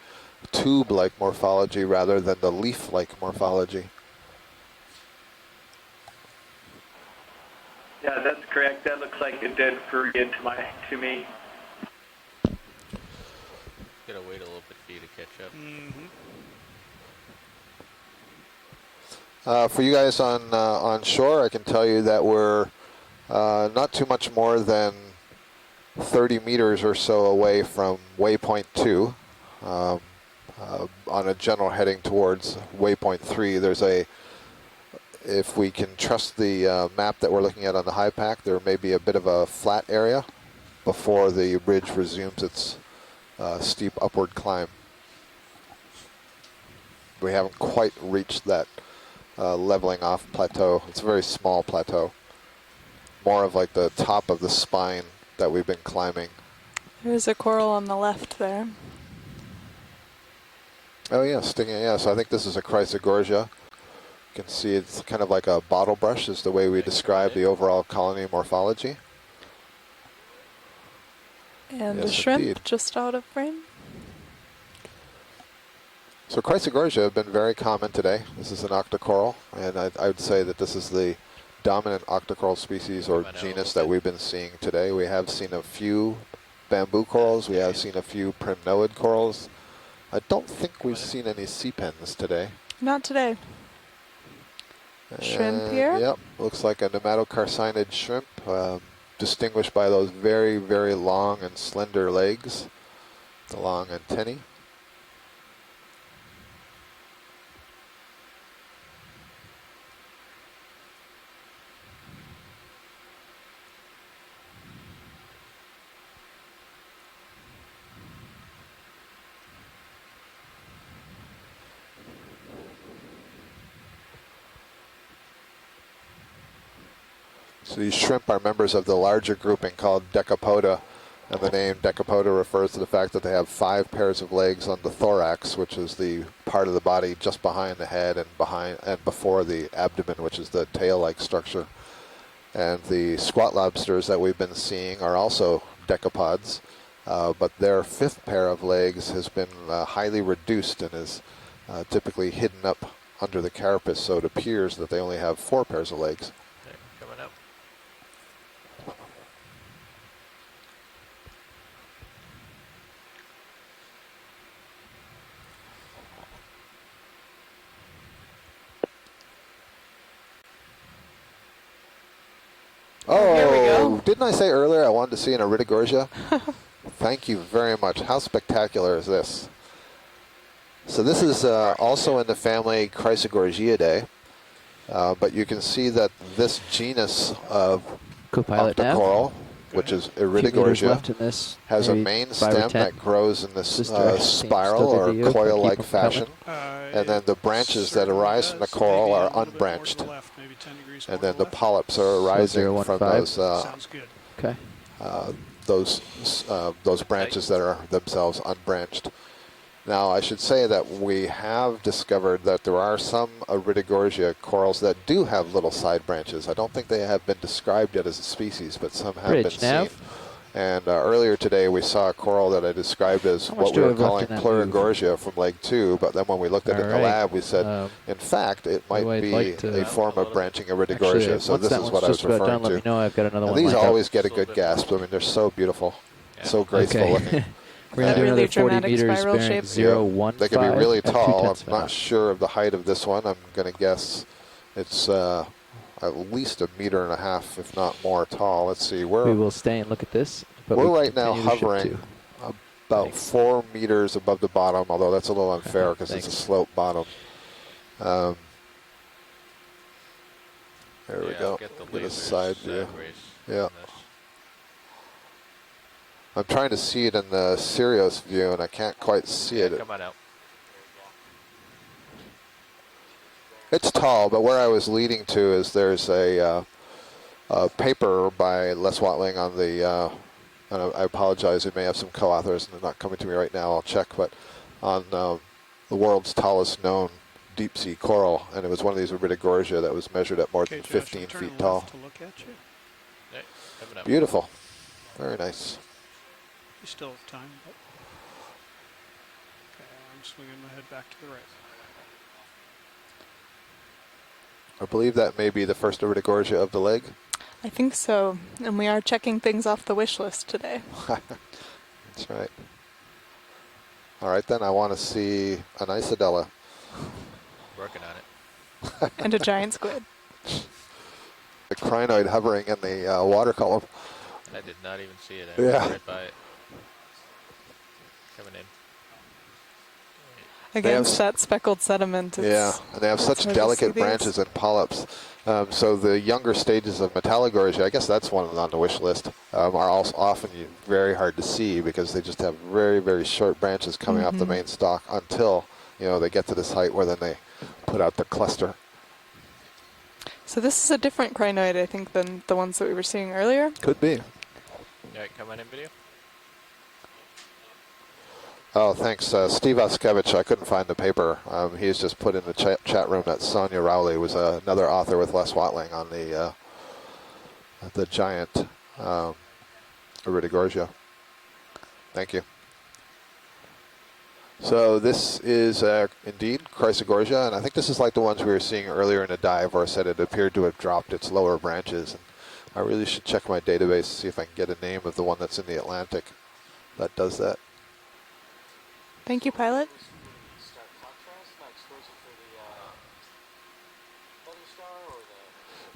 tube-like morphology rather than the leaf-like morphology. Yeah, that's correct. That looks like a dead Ferriid to me. Gotta wait a little bit for you to catch up. For you guys on shore, I can tell you that we're not too much more than 30 meters or so away from waypoint 2. On a general heading towards waypoint 3, there's a, if we can trust the map that we're looking at on the high pack, there may be a bit of a flat area before the ridge resumes its steep upward climb. We haven't quite reached that leveling off plateau. It's a very small plateau. More of like the top of the spine that we've been climbing. There's a coral on the left there. Oh yeah, stinging, yeah. So I think this is a Chrysogorgia. You can see it's kind of like a bottle brush is the way we describe the overall colony morphology. And a Yes, shrimp indeed. just out of frame. So Chrysogorgia have been very common today. This is an octocoral, and I would say that this is the dominant octocoral species or genus that we've been seeing today. We have seen a few bamboo corals. We have seen a few primnoid corals. I don't think we've seen any sea pens today. Not today. Shrimp here? Yep, looks like a nematocarcinid shrimp, distinguished by those very, very long and slender legs, the long antennae. So these shrimp are members of the larger grouping called Decapoda, and the name Decapoda refers to the fact that they have 5 pairs of legs on the thorax, which is the part of the body just behind the head and behind and before the abdomen, which is the tail-like structure. And the squat lobsters that we've been seeing are also decapods, but their 5th pair of legs has been highly reduced and is typically hidden up under the carapace, so it appears that they only have 4 pairs of legs. Coming up. Oh, here we go. Didn't I say earlier I wanted to see an Iridogorgia? Thank you very much. How spectacular is this? So this is also in the family Chrysogorgiidae, but you can see that this genus of Co-pilot nav. octocoral, which is Few meters left in Iridogorgia, this, has a maybe main 5 or stem 10. that grows in this This direction seems spiral still or good to you, but keep coil-like 'em fashion. And then the branches that arise from the coral are unbranched. And then the polyps are arising from 0.015. Sounds good. Okay. those branches that are themselves unbranched. Now, I should say that we have discovered that there are some Iridogorgia corals that do have little side branches. I don't think they have been described yet as a species, but some have been seen. And earlier today, we saw a coral that I described as what we were calling Plurigorgia from leg 2, but then when we looked at it in the lab, we said, in fact, it might be a form of branching Iridogorgia. So this is what I was referring to. Let me know. I've got another And one these lined always up. get a good gasp. I mean, they're so beautiful, so graceful looking. We're going to do really another 40 meters spiral bearing shape. 0.15. They can be really at tall. 2/10 I'm not sure of the height of this one. I'm going to guess it's at least 1.5 meters, if not more tall. Let's see. We will stay and look at this. But We're we right now continue to ship hovering to. about 4 meters above the bottom, although that's a little unfair because it's a slope bottom. There we go. Get a side view. Yeah. I'm trying to see it in the Sirius view, and I can't quite see it. Come on out. It's tall, but where I was leading to is there's a paper by Les Watling on the, and I apologize, it may have some co-authors, and they're not coming to me right now, I'll check, but on the world's tallest known deep sea coral, and it was one of these Iridogorgia that was measured at more than 15 feet tall. To look at you. Coming up. Beautiful. Very nice. You still have time. But okay, I'm swinging my head back to the right. I believe that may be the first Iridogorgia of the leg. I think so, and we are checking things off the wish list today. That's right. All right, then I want to see an Isidella. Working on it. And a giant squid. The crinoid hovering in the water column. I did not even see it. I Yeah. went right by it. Coming in. Against that speckled sediment. Yeah, and they have such hard to see delicate these. branches and polyps. So the younger stages of Metallogorgia, I guess that's one on the wish list, are also often very hard to see because they just have very, very short branches coming off the main stalk until they get to this height where then they put out the cluster. So this is a different crinoid, I think, than the ones that we were seeing earlier. Could be. All right, come on in, video. Oh, thanks. Steve Oskevich, I couldn't find the paper. He's just put in the chat room that Sonia Rowley was another author with Les Watling on the giant Iridogorgia. Thank you. So this is indeed Chrysogorgia, and I think this is like the ones we were seeing earlier in the dive where I said it appeared to have dropped its lower branches. And I really should check my database to see if I can get a name of the one that's in the Atlantic that does that. Thank you, pilot.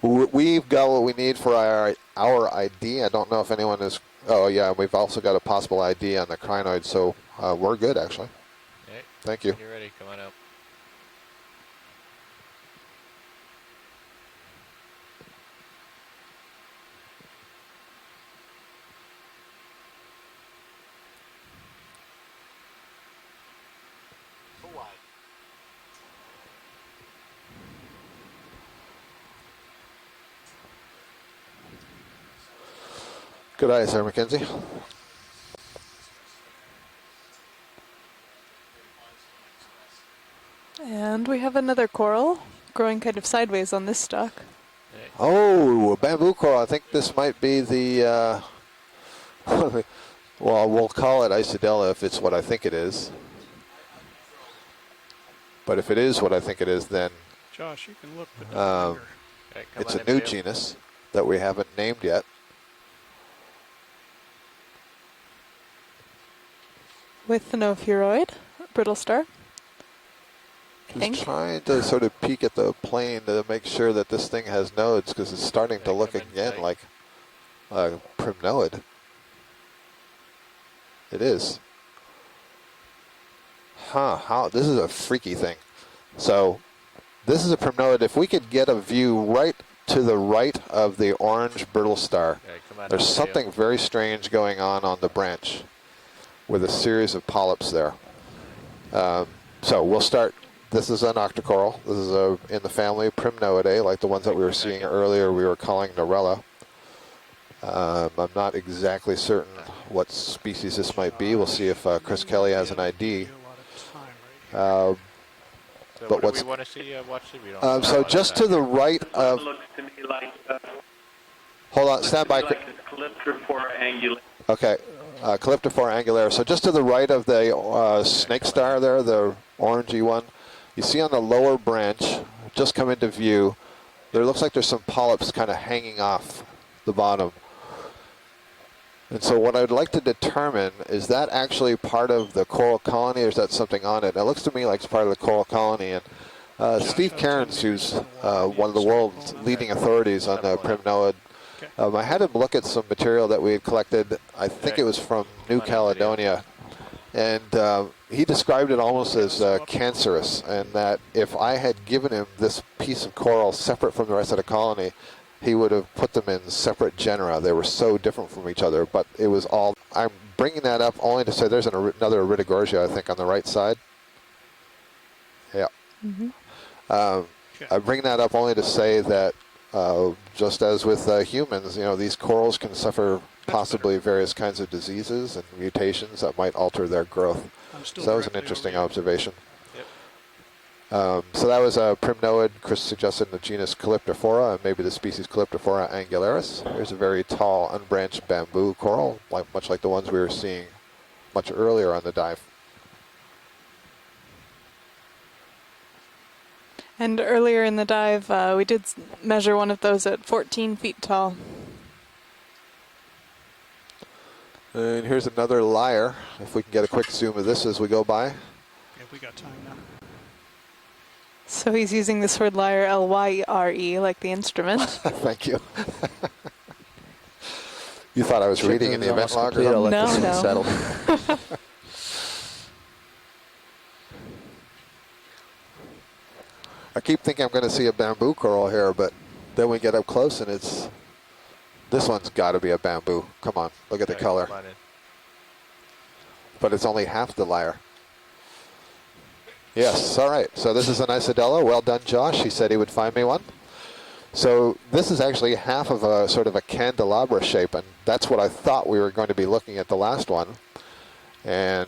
We've got what we need for our ID. I don't know if anyone is... Oh, yeah, we've also got a possible ID on the crinoid, so we're good, actually. Okay. Thank you. When you're ready, come on out. Good eye, Sir Mackenzie. And we have another coral growing kind of sideways on this stalk. Oh, a bamboo coral. I think this might be the... well, we'll call it Isidella if it's what I think it is. But if it is what I think it is, then Josh, you can look, but don't linger. it's a new genus that we haven't named yet. With no furoid, brittle star. Just trying to sort of peek at the plane to make sure that this thing has nodes, because it's starting to look again like a primnoid. It is. Huh, this is a freaky thing. So this is a primnoid. If we could get a view right to the right of the orange brittle star, there's something very strange going on the branch with a series of polyps there. So we'll start. This is an octocoral. This is in the family Primnoidae, like the ones that we were seeing earlier we were calling Norella. I'm not exactly certain what species this might be. We'll see if Chris Kelly has an ID. So what do we want to see? Watch it. We don't so just to the right of... looks to me like... hold on, stand by. Like a Calyptrophora angularis. Okay, Calyptrophora angularis. So just to the right of the snake star there, the orangey one, you see on the lower branch, just come into view, there looks like there's some polyps kind of hanging off the bottom. And so what I'd like to determine, is that actually part of the coral colony, or is that something on it? And it looks to me like it's part of the coral colony. And Steve Cairns, who's one of the world's leading authorities on the primnoid, I had him look at some material that we had collected. I think it was from New Caledonia. And he described it almost as cancerous, and that if I had given him this piece of coral separate from the rest of the colony, he would have put them in separate genera. They were so different from each other, but it was all... I'm bringing that up only to say there's another Iridogorgia, I think, on the right side. Yeah. Mm-hmm. I bring that up only to say that just as with humans, these corals can suffer possibly various kinds of diseases and mutations that might alter their growth. So that was an interesting observation. So that was a primnoid. Chris suggested the genus Calyptrophora, and maybe the species Calyptrophora angularis. Here's a very tall, unbranched bamboo coral, much like the ones we were seeing much earlier on the dive. And earlier in the dive, we did measure one of those at 14 feet tall. And here's another lyre. If we can get a quick zoom of this as we go by. Yeah, we got time now. So he's using this word lyre, L-Y-R-E, like the instrument. Thank you. You thought I was reading in the event log? No, no. I keep thinking I'm going to see a bamboo coral here, but then we get up close and it's... This one's got to be a bamboo. Come on, look at the color. But it's only half the lyre. Yes, all right. So this is an Isidella. Well done, Josh. He said he would find me one. So this is actually half of a sort of a candelabra shape, and that's what I thought we were going to be looking at the last one. And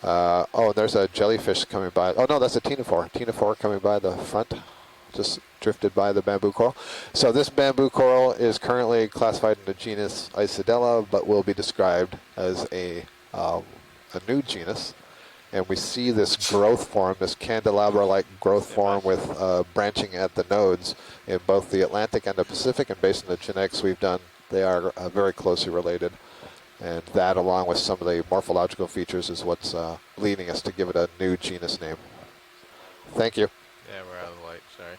Oh, there's a jellyfish coming by. Oh no, that's a ctenophore. Ctenophore coming by the front. Just drifted by the bamboo coral. So this bamboo coral is currently classified in the genus Isidella, but will be described as a new genus. And we see this growth form, this candelabra-like growth form with branching at the nodes in both the Atlantic and the Pacific. And based on the genetics we've done, they are very closely related. And that, along with some of the morphological features, is what's leading us to give it a new genus name. Thank you. Yeah, we're out of the light. Sorry.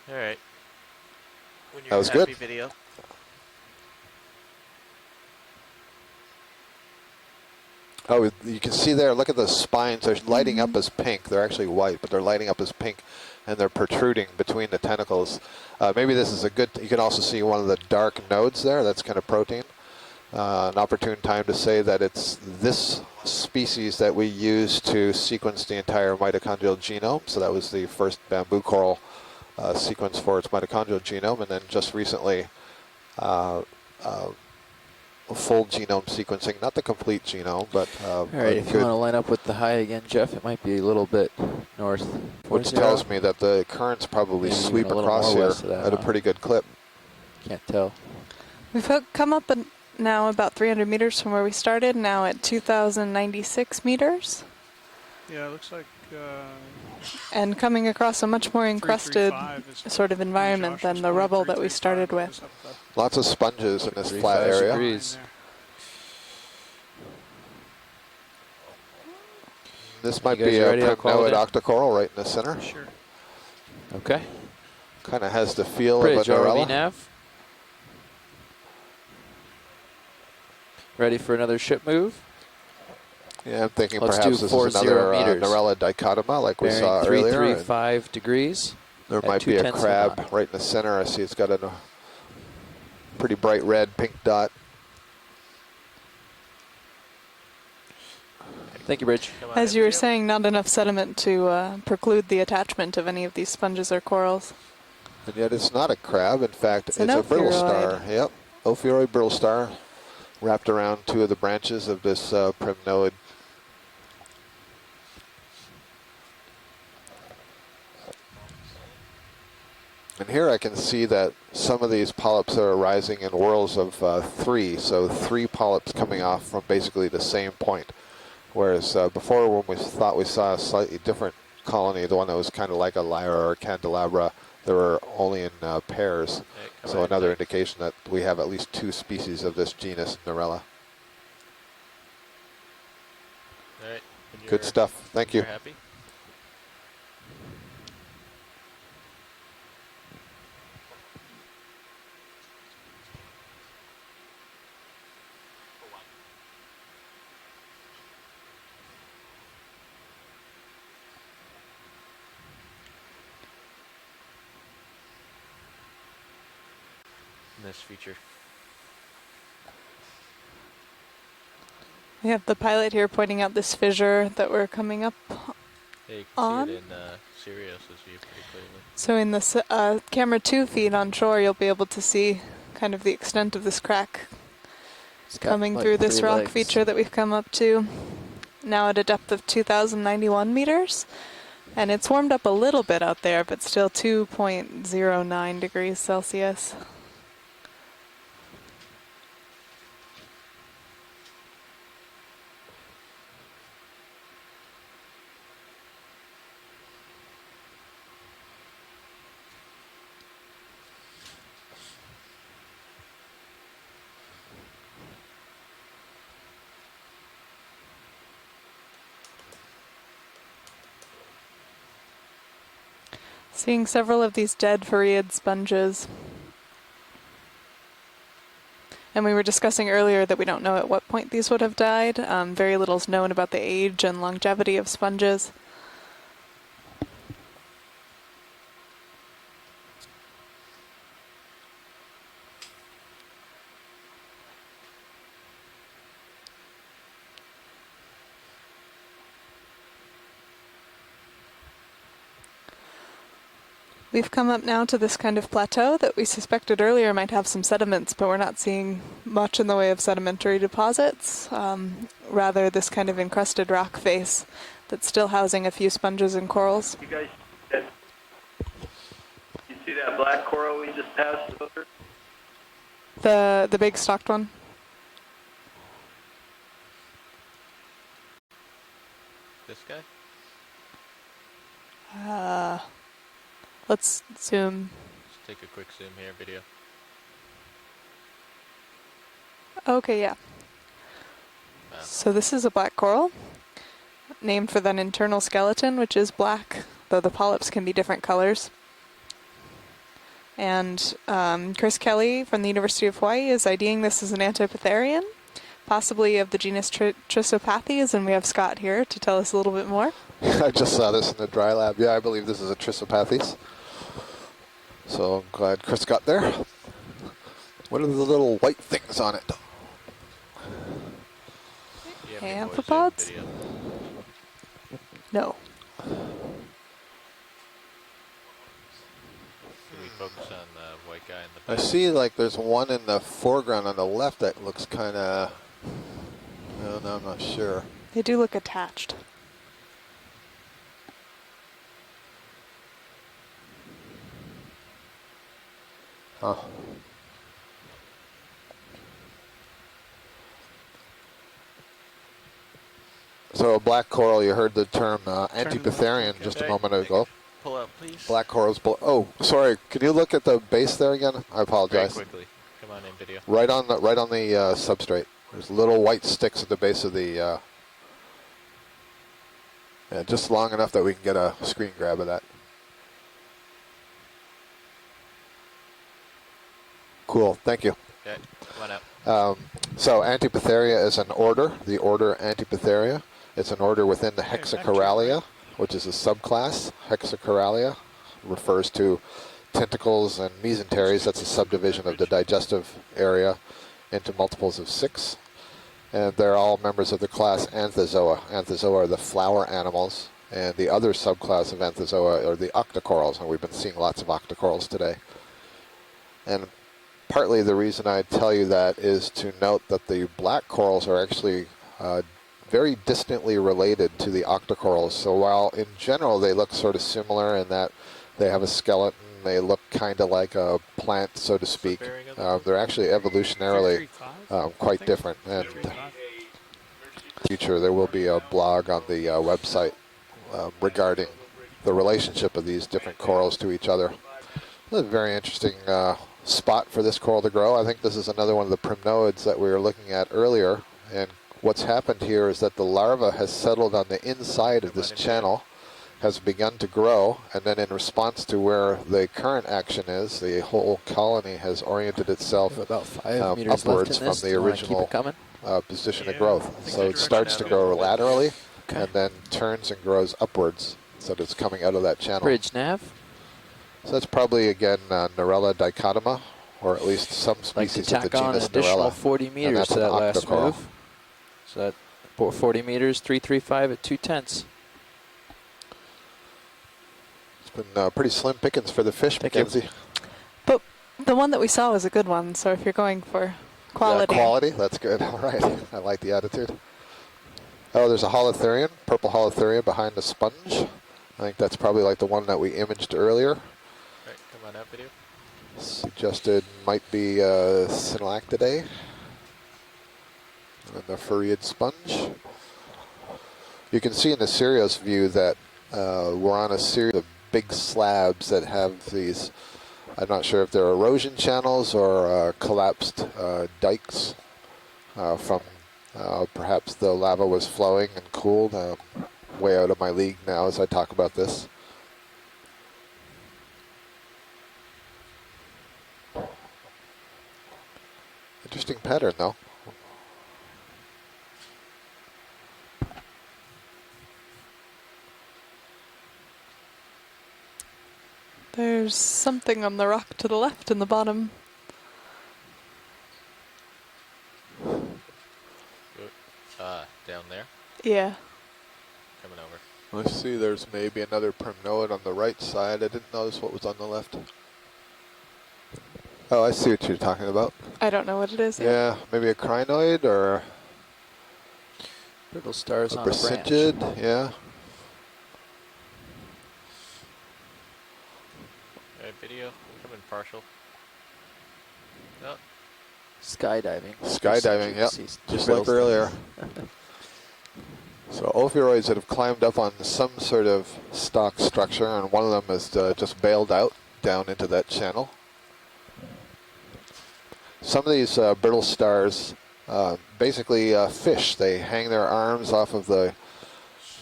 All right. When you're That was happy, good. video. Oh, you can see there, look at the spines. They're lighting up as pink. They're actually white, but they're lighting up as pink, and they're protruding between the tentacles. Maybe this is a good, you can also see one of the dark nodes there. That's kind of protein. An opportune time to say that it's this species that we use to sequence the entire mitochondrial genome. So that was the first bamboo coral sequence for its mitochondrial genome, and then just recently full genome sequencing, not the complete genome, but all right, if you want to line up with the high again, Jeff, it might be a little bit north. Which tells me that the currents probably Maybe sweep even a little across more here west of that, at a huh? pretty good clip. Can't tell. We've come up now about 300 meters from where we started, now at 2,096 meters. Yeah, it looks like And coming across a much more encrusted 335 is sort of environment than the rubble that we started with. Lots of sponges in this flat 35 area. degrees. This might You guys be a ready? I'll call it primnoid in. octocoral right in the center. Sure. Okay. Kind of has the feel Bridge, of a ROV Norella. nav. Ready for another ship move? Yeah, I'm thinking Let's perhaps do this 40 is another meters. Norella dicotoma like we Bearing saw earlier. and 335 degrees. There at might be a 2/10 of a crab knot. right in the center. I see it's got a pretty bright red pink dot. Thank you, Bridge. As you were saying, not enough sediment to preclude the attachment of any of these sponges or corals. And yet it's not a crab. In fact, It's it's an a brittle star. ophiuroid. Yep, ophiuroid brittle star wrapped around two of the branches of this primnoid. And here I can see that some of these polyps are arising in whorls of 3. So 3 polyps coming off from basically the same point. Whereas before, when we thought we saw a slightly different colony, the one that was kind of like a lyra or candelabra, they were only in pairs. So another indication that we have at least 2 species of this genus, Norella. All right. Good stuff. Thank you. You're happy? This feature. We have the pilot here pointing out this fissure that we're coming up Yeah, you can on. see it in Sirius's view pretty clearly. So in the camera 2 feed on shore, you'll be able to see kind of the extent of this crack It's got coming like through this 3 rock legs. feature that we've come up to, now at a depth of 2,091 meters. And it's warmed up a little bit out there, but still 2.09 degrees Celsius. Seeing several of these dead Farreid sponges. And we were discussing earlier that we don't know at what point these would have died. Very little is known about the age and longevity of sponges. We've come up now to this kind of plateau that we suspected earlier might have some sediments, but we're not seeing much in the way of sedimentary deposits. rather this kind of encrusted rock face that's still housing a few sponges and corals. You guys, you see that black coral we just passed over? The big stalked one. This guy? Let's zoom. Let's take a quick zoom here, video. Okay, yeah. So this is a black coral, named for that internal skeleton, which is black, though the polyps can be different colors. And Chris Kelly from the University of Hawaii is IDing this as an Antipitherian, possibly of the genus Trisopathes, and we have Scott here to tell us a little bit more. I just saw this in the dry lab. Yeah, I believe this is a Trisopathes. So I'm glad Chris got there. What are the little white things on it? Amphipods? No. Can we focus on the white guy in the I back? see like there's one in the foreground on the left that looks kind of, no, I'm not sure. They do look attached. Huh. So a black coral, you heard the term Antipitherian just a moment ago. Pull out, please. Black corals. Oh, sorry. Can you look at the base there again? I apologize. Very quickly. Come on in, video. Right on the substrate. There's little white sticks at the base of the. Yeah, just long enough that we can get a screen grab of that. Cool. Thank you. Okay, come on out. So Antipithera is an order, the order Antipithera. It's an order within the Hexacoralia, which is a subclass. Hexacoralia refers to tentacles and mesenteries. That's a subdivision of the digestive area into multiples of 6. And they're all members of the class Anthozoa. Anthozoa are the flower animals, and the other subclass of Anthozoa are the octocorals, and we've been seeing lots of octocorals today. And partly the reason I tell you that is to note that the black corals are actually very distantly related to the octocorals. So while in general they look sort of similar in that they have a skeleton, they look kind of like a plant, so to speak, they're actually evolutionarily quite different. And in the future there will be a blog on the website regarding the relationship of these different corals to each other. It's a very interesting spot for this coral to grow. I think this is another one of the primnoids that we were looking at earlier, and what's happened here is that the larva has settled on the inside of this channel, has begun to grow, and then in response to where the current action is, the whole colony has oriented itself about 5 meters upwards left in this. from the Do you wanna original keep it coming? position of growth. So it starts to grow laterally and then turns and grows upwards, so that it's coming out of that channel. Bridge nav. So that's probably, again, Narella dichotoma, or at least some Like to species of the tack on an genus additional Narella. 40 And meters that's to an that last octocoral. move. So that 40 meters, 335 at 2/10. It's been pretty slim pickings for the fish, Mackenzie. But the one that we saw was a good one, so if you're going for quality. Quality, that's good. All right, I like the attitude. Oh, there's a holothurian, purple holothurian behind the sponge. I think that's probably like the one that we imaged earlier. Right, come on out, video. Suggested might be Synalactidae. And the furriid sponge. You can see in the Sirius view that we're on a series of big slabs that have these, I'm not sure if they're erosion channels or collapsed dikes from perhaps the lava was flowing and cooled. Way out of my league now as I talk about this. Interesting pattern though. There's something on the rock to the left in the bottom. Down there? Yeah. Coming over. Let's see, there's maybe another primnoid on the right side. I didn't notice what was on the left. Oh, I see what you're talking about. I don't know what it is. Yeah, maybe a crinoid or... Brittle stars a on a branch. Bracingid, yeah. Video, coming partial. Oh. Skydiving. Skydiving, yep. See Just brittle like earlier. stars. So ophiuroids that have climbed up on some sort of stock structure, and one of them has just bailed out down into that channel. Some of these brittle stars basically fish. They hang their arms off of the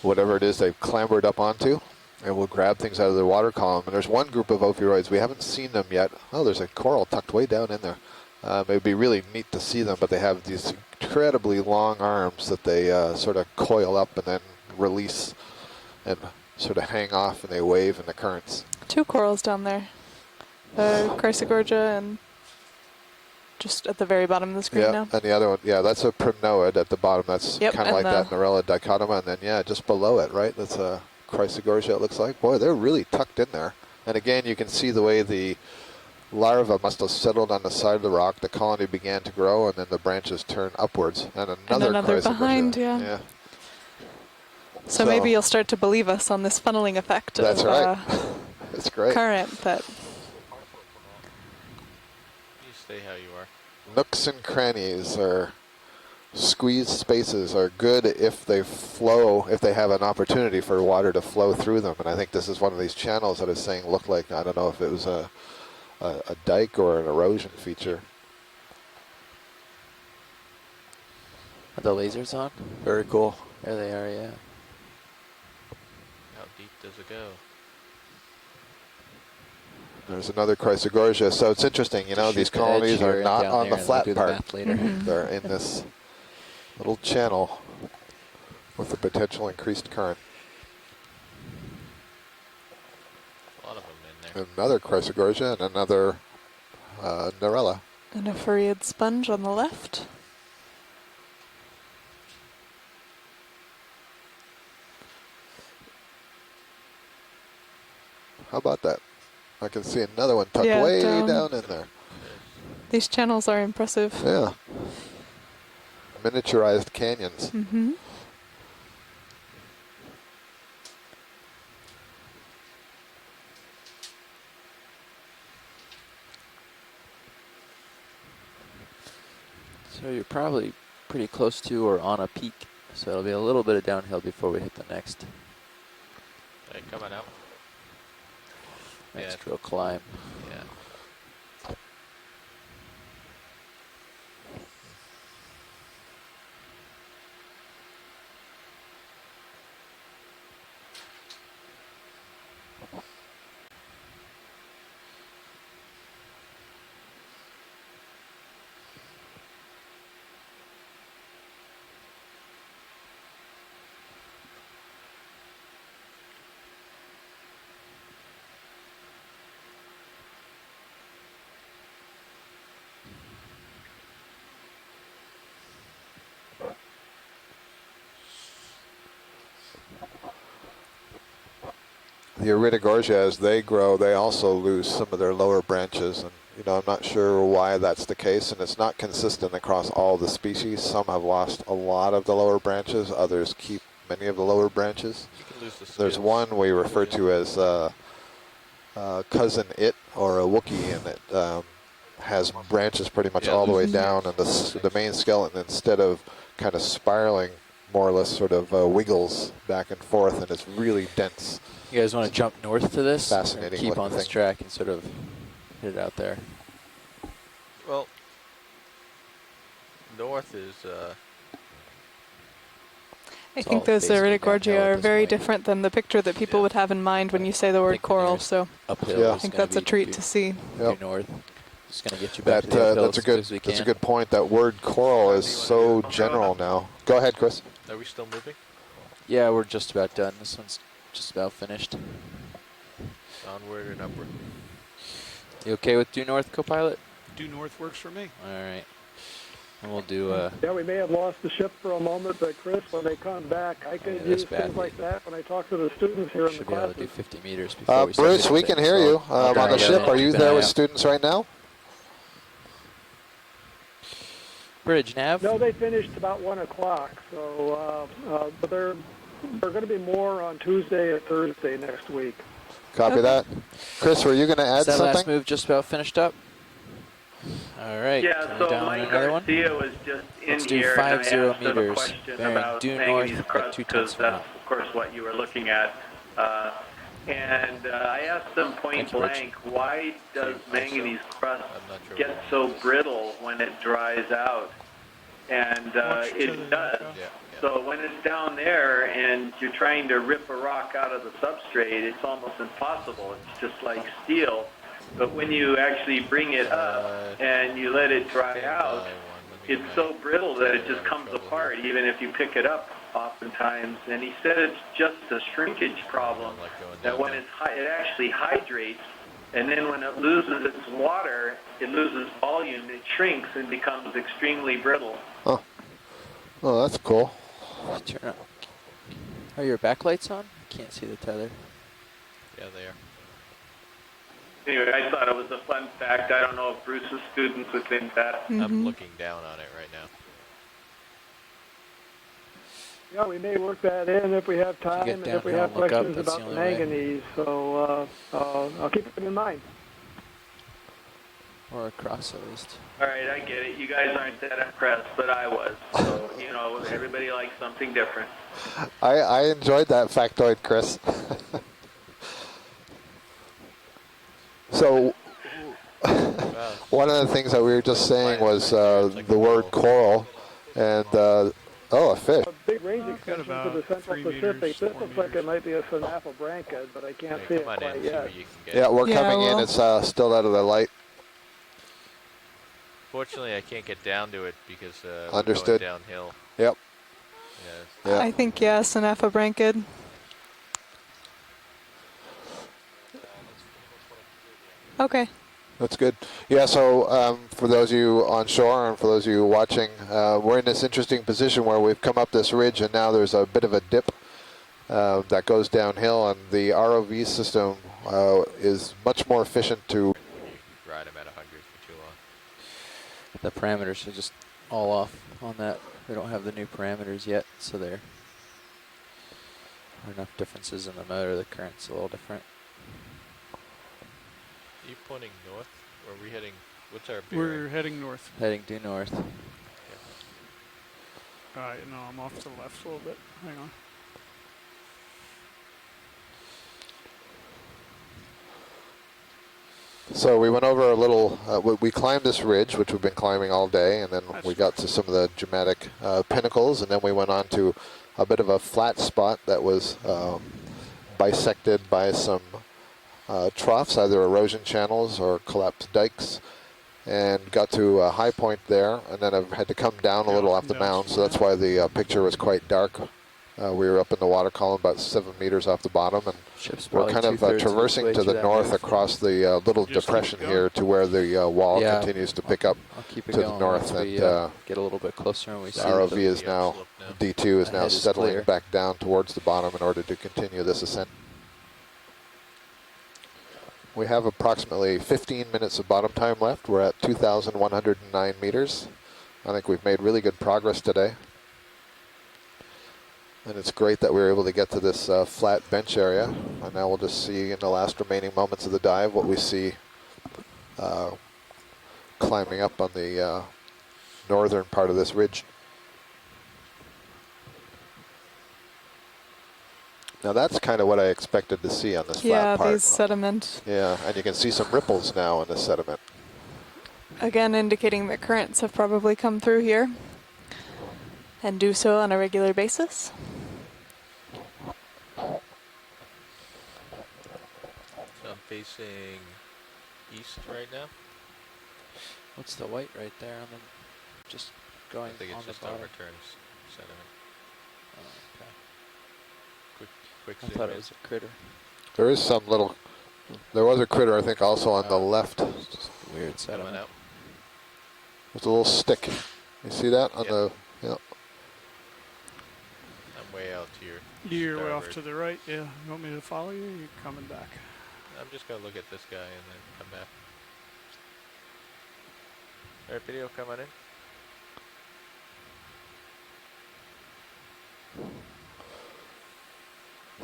whatever it is they've clambered up onto, and will grab things out of the water column. And there's one group of ophiuroids, we haven't seen them yet. Oh, there's a coral tucked way down in there. It would be really neat to see them, but they have these incredibly long arms that they sort of coil up and then release and sort of hang off, and they wave in the currents. 2 corals down there. Chrysogorgia and just at the very bottom of the screen Yeah, now. and the other one, yeah, that's a primnoid at the bottom. That's Yep, kind of like that Narella dichotoma, and then, yeah, just below it, right? That's a Chrysogorgia, it looks like. Boy, they're really tucked in there. And again, you can see the way the larva must have settled on the side of the rock. The colony began to grow, and then the branches turn upwards. And another Chrysogorgia. Behind, yeah. So maybe you'll start to believe us on this funneling effect. That's of, right. That's great. Current that. You stay how you are. Nooks and crannies or squeezed spaces are good if they flow, if they have an opportunity for water to flow through them. And I think this is one of these channels that is saying looked like, I don't know if it was a dike or an erosion feature. Are the lasers on? Very cool. There they are, yeah. How deep does it go? There's another Chrysogorgia. So it's interesting, you know, these the colonies edge here are and not down on there, the and flat we'll do the part. math later. They're in this little channel with the potential increased current. A lot of them in there. Another Chrysogorgia and another Narella. And a furriid sponge on the left. How about that? I can see another one tucked way down in there. These channels are impressive. Yeah. Miniaturized canyons. Mm-hmm. So you're probably pretty close to or on a peak. So it'll be a little bit of downhill before we hit the next. Okay, coming out. Next real climb. Yeah. The Iridogorgia, as they grow, they also lose some of their lower branches. And, you know, I'm not sure why that's the case, and it's not consistent across all the species. Some have lost a lot of the lower branches. Others keep many of the lower branches. You can lose the There's scales. one we refer to as cousin it, or a Wookiee, and it has branches pretty much all the way down, and the main skeleton, instead of kind of spiraling, more or less sort of wiggles back and forth, and it's really dense. You guys want to jump north to this? Fascinating Keep looking on this thing. track and sort of hit it out there. Well, north is I think those Iridogorgia are very different than the picture that people would have in mind when you say the word coral. So uphill I think that's a treat to see. Due north. Just going to get you back to the uphill That's a good. as we That's a can. good point. That word coral is so general now. Go ahead, Chris. Are we still moving? Yeah, we're just about done. This one's just about finished. Onward and upward. You okay with due north, co-pilot? Due north works for me. All right. And we'll do Yeah, we may have lost the ship for a moment, but Chris, when they come back, I can use things like that when I talk to the students here in the should be able to classes. do 50 meters before we Bruce, start we getting can set. hear you So I'll on drive the down ship. and Are you keep an there eye with out. students right now? Bridge nav? No, they finished about 1 o'clock. So, but they're going to be more on Tuesday and Thursday next week. Copy that. Chris, were you going to add Is that something? last move just about finished up? All right. Yeah, can we so down Mike another one? Garcia was just in Let's do here, and I 50 asked him a meters, question bearing about due manganese north crust, at 2 because tenths per that's, knot. of course, what you were looking at. And I asked him point blank, why does manganese crust get so brittle when it dries out? And it does. So when it's down there and you're trying to rip a rock out of the substrate, it's almost impossible. It's just like steel. But when you actually bring it up and you let it dry out, it's so brittle that it just comes apart, even if you pick it up oftentimes. And he said it's just a shrinkage problem, that when it's it actually hydrates, and then when it loses its water, it loses volume, it shrinks and becomes extremely brittle. Oh, oh, that's cool. Turn up. Are your backlights on? Can't see the tether. Yeah, they are. Anyway, I thought it was a fun fact. I don't know if Bruce's students would think that. I'm looking down on it right now. Yeah, we may work that in if we have time and if we have questions about the manganese. So I'll keep it in mind. Or across at least. All right, I get it. You guys aren't that impressed, but I was. So, you know, everybody likes something different. I enjoyed that factoid, Chris. So one of the things that we were just saying was the word coral, and oh, a fish. A big range extension to the Central Pacific. This looks like it might be a synapobranchid, but I can't see it quite yet. Yeah, we're coming in. It's still out of the light. Fortunately, I can't get down to it because Understood. we're going downhill. Yep. Yeah. I think, yeah, synapobranchid. Okay. That's good. Yeah, so for those of you on shore and for those of you watching, we're in this interesting position where we've come up this ridge and now there's a bit of a dip that goes downhill, and the ROV system is much more efficient to Ride them at 100 for too long. The parameters are just all off on that. We don't have the new parameters yet, so there are enough differences in the motor. The current's a little different. Are you pointing north, or are we heading? What's our bearing? We're heading north. Heading due north. All right, no, I'm off to the left a little bit. Hang on. So we went over a little, we climbed this ridge, which we've been climbing all day, and then we got to some of the dramatic pinnacles, and then we went on to a bit of a flat spot that was bisected by some troughs, either erosion channels or collapsed dikes, and got to a high point there, and then I've had to come down a little off the mound, so that's why the picture was quite dark. We were up in the water column about 7 meters off the bottom, and we're kind of traversing to the north across the little depression here to where the wall continues to pick up to the north, and get a little bit closer and we see ROV is now, D2 is now settling back down towards the bottom in order to continue this ascent. We have approximately 15 minutes of bottom time left. We're at 2,109 meters. I think we've made really good progress today. And it's great that we were able to get to this flat bench area. And now we'll just see in the last remaining moments of the dive what we see climbing up on the northern part of this ridge. Now that's kind of what I expected to see on this flat part. Yeah, these sediment. Yeah, and you can see some ripples now in the sediment. Again, indicating that currents have probably come through here and do so on a regular basis. So I'm facing east right now. What's the white right there on the, just going I think on it's the just bottom? overturns sediment. Oh, okay. Quick I zoom thought in. it was a critter. There is some little, there was a critter I think also on the left. Weird sediment. Out. There's a little stick. You see that on the, yeah. I'm way out to your You're way off starboard. to the right, yeah. You want me to follow you? You're coming back. I'm just gonna look at this guy and then come back. Alright, video coming in.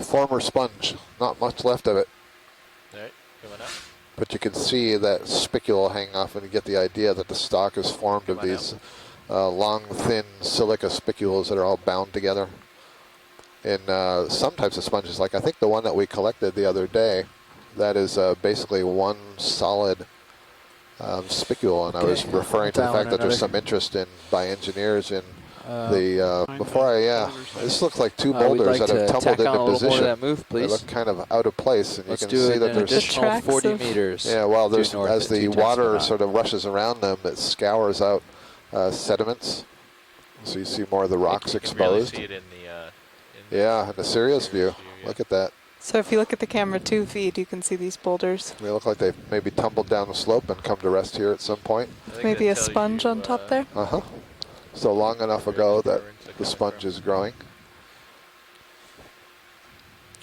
former sponge. Not much left of it. Alright, coming up. But you can see that spicule hanging off, and you get the idea that the stock is formed of Come on these long, thin silica spicules that are all bound together. In some types of sponges, like I think the one that we collected the other day, that is basically one solid spicule, and I was referring to the fact that there's some interest in by engineers in this looks like two boulders that have tumbled into position. That move, please. They look kind of out of place, and Let's you can do see that an there's additional 40 meters. Yeah, well, there's north as at the 2 tenths of a water knot. sort of rushes around them, it scours out sediments. So you see more of the rocks You can really exposed. see it in Yeah, in the Sirius view. Look at that. So if you look at the camera 2 feet, you can see these boulders. They look like they've maybe tumbled down the slope and come to rest here at some point. Maybe a sponge on top there. Uh-huh. So long enough ago that the sponge is growing.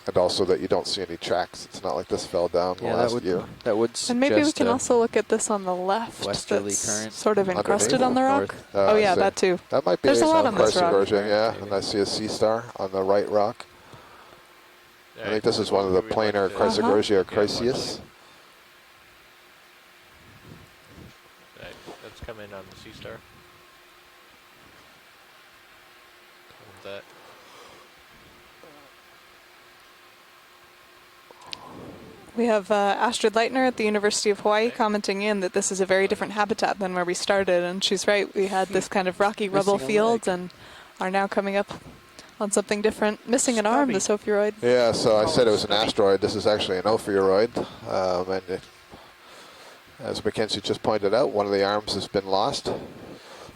And also that you don't see any tracks. It's not like this fell down last year. That would And maybe we can also look at this on the left westerly that's current. sort of encrusted Underneath? on the rock. I Oh yeah, see. that too. That might be There's a lot on this Christ rock. erosion, yeah. And I see a sea star on the right rock. I think this is one of the planar Chrysogogia Chryseus. Right, let's come in on the sea star. Hold that. We have Astrid Leitner at the University of Hawaii commenting in that this is a very different habitat than where we started, and she's right. We had this kind of rocky rubble field and are now coming up on something different. Missing an arm, the Ophiuroid. Yeah, so I said it was an asteroid. This is actually an Ophiuroid. As Mackenzie just pointed out, one of the arms has been lost.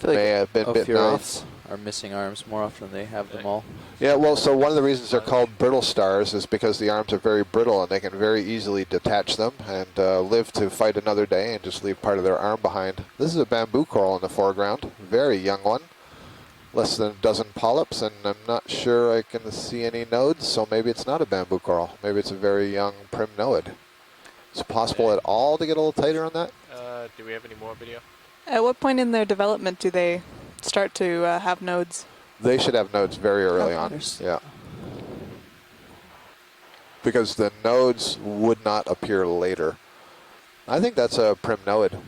May have been bitten off. Are missing arms more often than they have them all. Yeah, well, so one of the reasons they're called brittle stars is because the arms are very brittle and they can very easily detach them and live to fight another day and just leave part of their arm behind. This is a bamboo coral in the foreground, very young one. Less than a dozen polyps, and I'm not sure I can see any nodes, so maybe it's not a bamboo coral. Maybe it's a very young primnoid. Is it possible at all to get a little tighter on that? Do we have any more video? At what point in their development do they start to have nodes? They should have nodes very early on. Yeah. Because the nodes would not appear later. I think that's a primnoid.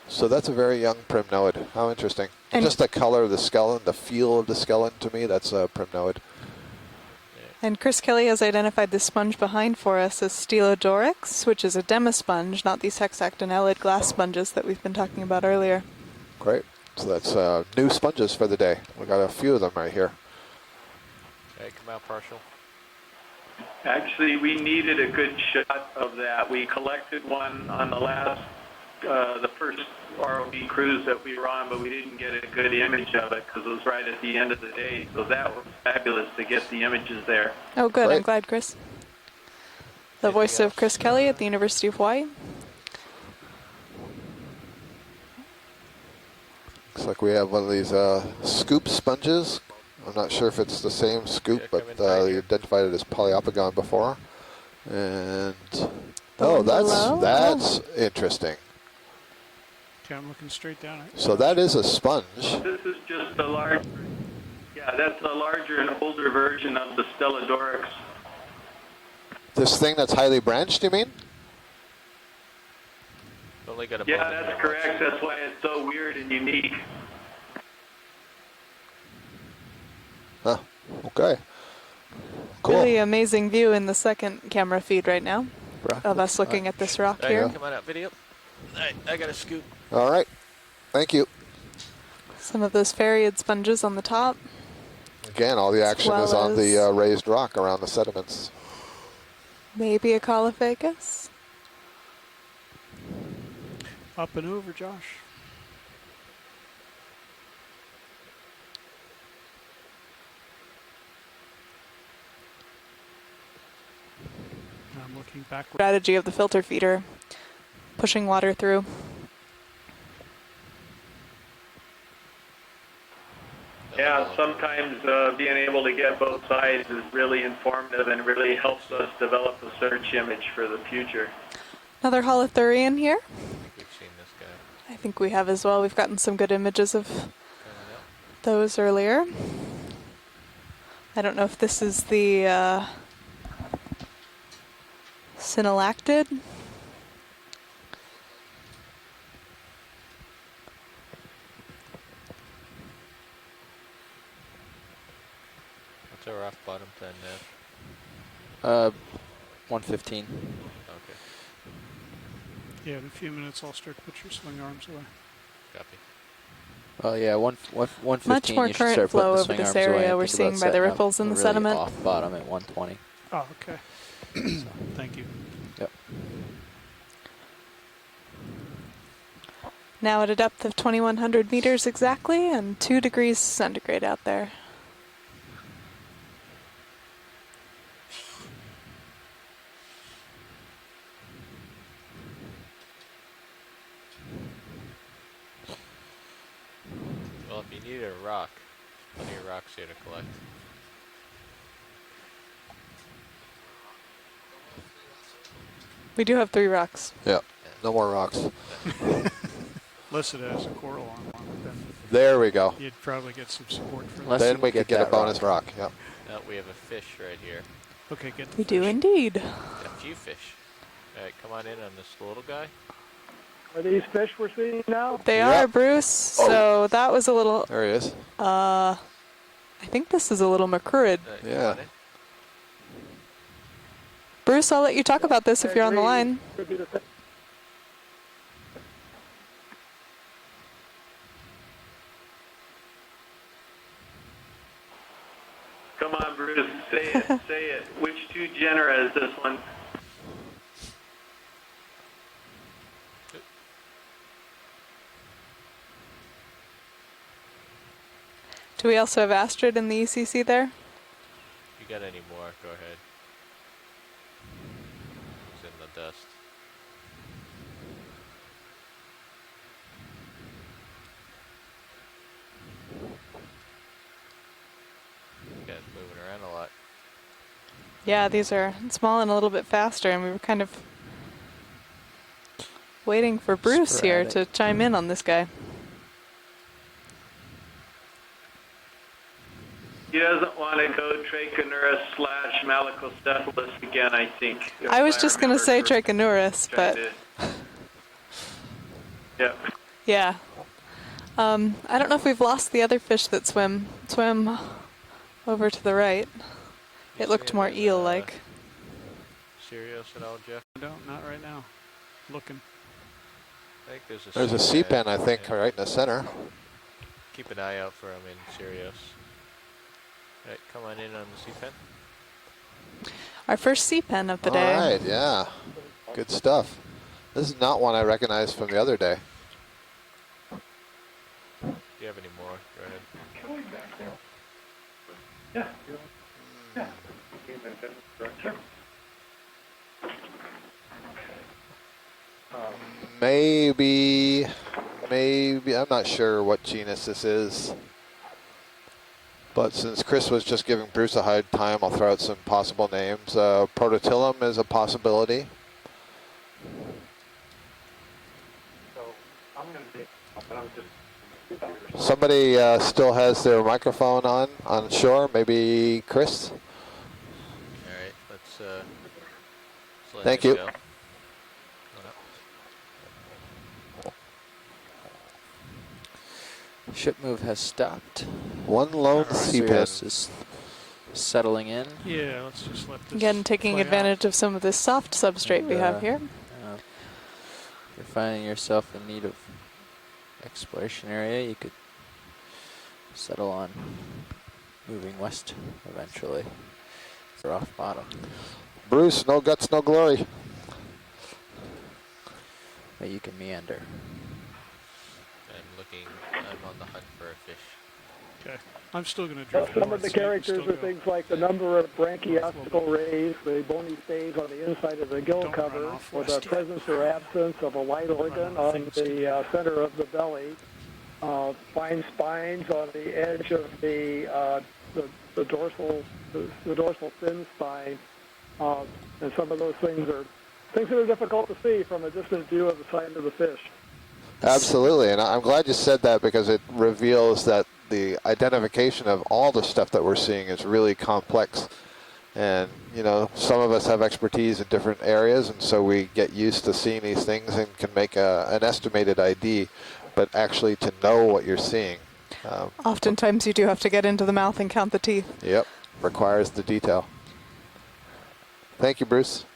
So that's a very young primnoid. How interesting. And just the color of the skeleton, the feel of the skeleton, to me, that's a primnoid. And Chris Kelly has identified this sponge behind for us as Stelodorix, which is a demisponge, not these hexactinellid glass sponges that we've been talking about earlier. Great. So that's new sponges for the day. We got a few of them right here. Okay, come out partial. Actually, we needed a good shot of that. We collected one on the last, the first ROV cruise that we were on, but we didn't get a good image of it because it was right at the end of the day. So that was fabulous to get the images there. Oh, good. Great. I'm glad, Chris. The voice of Chris Kelly at the University of Hawaii. Looks like we have one of these scoop sponges. I'm not sure if it's the same scoop, but you identified it as Poliopogon before. And oh, that's interesting. Okay, I'm looking straight down at it. So that is a sponge. This is just a large, yeah, that's a larger and older version of the Stelodorix. This thing that's highly branched, you mean? Only got a Yeah, that's correct. That's why it's so weird and unique. Huh. Okay. Cool. Really amazing view in the second camera feed right now of us looking at this rock here. Come on out, video. I got a scoop. All right. Thank you. Some of those Phariid sponges on the top. Again, all the action is on the raised rock around the sediments. Maybe a Caulophacus. Up and over, Josh. I'm looking backward. Strategy of the filter feeder, pushing water through. Yeah, sometimes being able to get both sides is really informative and really helps us develop a search image for the future. Another holothurian here. We've seen this guy. I think we have as well. We've gotten some good images of those earlier. I don't know if this is the synallactid. What's our off bottom then, 115. Okay, Yeah, in a few minutes I'll start to put your swing arms away. copy. Well, yeah, 115. Much more you should current start flow putting the over swing this arms away area and we're think about seeing by the setting up ripples in the really sediment. off bottom at 120. Oh, okay. So, Thank you. yep. Now at a depth of 2,100 meters exactly and 2 degrees centigrade out there. Well, if you need a rock, plenty of rocks here to collect. We do have 3 rocks. Yeah, no more rocks. Listed as a coral on one, then There we go. you'd probably get some support for Unless that. Then we could get a bonus rock. Yep. No, we have a fish right here. Okay, get the We fish. do indeed. A few fish. Alright, come on in on this little guy. Are these fish we're seeing now? They are, Bruce. So that was a little... There he is. I think this is a little macrurid. Yeah. Bruce, I'll let you talk about this if you're on the line. Could be the fish. Come on, Bruce. Say it. Say it. Which 2 genera is this one? Do we also have Astrid in the ECC there? If you got any more, go ahead. It's in the dust. Yeah, it's moving around a lot. Yeah, these are small and a little bit faster, and we were kind of waiting for Bruce here to chime in on this guy. He doesn't want to go Trachonurus / Malacocephalus again, I think. I was just going to say Trachonurus, but to- Yep. yeah. I don't know if we've lost the other fish that swam over to the right. It looked more eel-like. Serious at all, Jeff? No, not right now. Looking. I think there's a There's a sea pen, I think, right in the center. Keep an eye out for him in Sirius. Alright, come on in on the sea pen. Our first sea pen of the day. All right, yeah. Good stuff. This is not one I recognize from the other day. Do you have any more? Go ahead. Yeah. Yeah. Maybe, I'm not sure what genus this is. But since Chris was just giving Bruce a hard time, I'll throw out some possible names. Prototillum is a possibility. Somebody still has their microphone on shore, maybe Chris? Alright, let's let Thank this you. go. Ship move has stopped. One lone sea pen. Sirius is settling in. Yeah, let's just let this Again, taking play advantage of some of this soft substrate And, we have here. If you're finding yourself in need of exploration area, you could settle on moving west eventually. For off bottom. Bruce, no guts, no glory. But you can meander. I'm on the hunt for a fish. Okay. I'm still going to drift Some north, of the so you can characters still are go. things like the number of branchiostical rays, the bony stays on the inside of the gill Don't cover, run off or the west yet. presence or absence of a light organ off on things the center of the belly, fine spines on the edge of the dorsal fin spine, and some of those things are things that are difficult to see from a distant view of the side of the fish. Absolutely, and I'm glad you said that because it reveals that the identification of all the stuff that we're seeing is really complex. And, you know, some of us have expertise in different areas, and so we get used to seeing these things and can make an estimated ID, but actually to know what you're seeing. Oftentimes you do have to get into the mouth and count the teeth. Yep, requires the detail. Thank you, Bruce.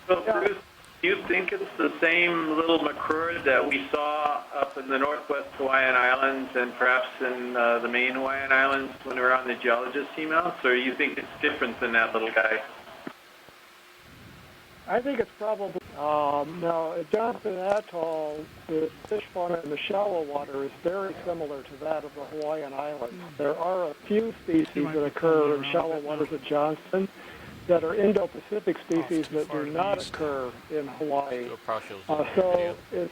So, Bruce, do you think it's the same little McCrurd that we saw up in the northwest Hawaiian Islands and perhaps in the main Hawaiian Islands when we were on the geologist seamounts, or do you think it's different than that little guy? I think it's probably, now at Johnson Atoll, the fish fauna in the shallow water is very similar to that of the Hawaiian Islands. There are a few species that occur in shallow waters at Johnston that are Indo-Pacific species that do not occur in Hawaii. So it's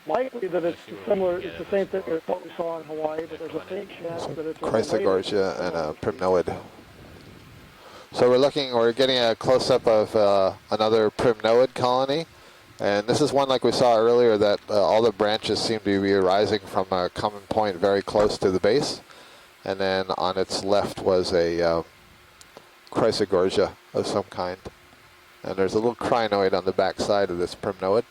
likely that it's similar, it's the same thing as what we saw in Hawaii, but there's a faint chance that it's Chrysogorgia and a primnoid. So we're getting a close-up of another primnoid colony. And this is one like we saw earlier that all the branches seem to be arising from a common point very close to the base. And then on its left was a Chrysogorgia of some kind. And there's a little crinoid on the back side of this primnoid.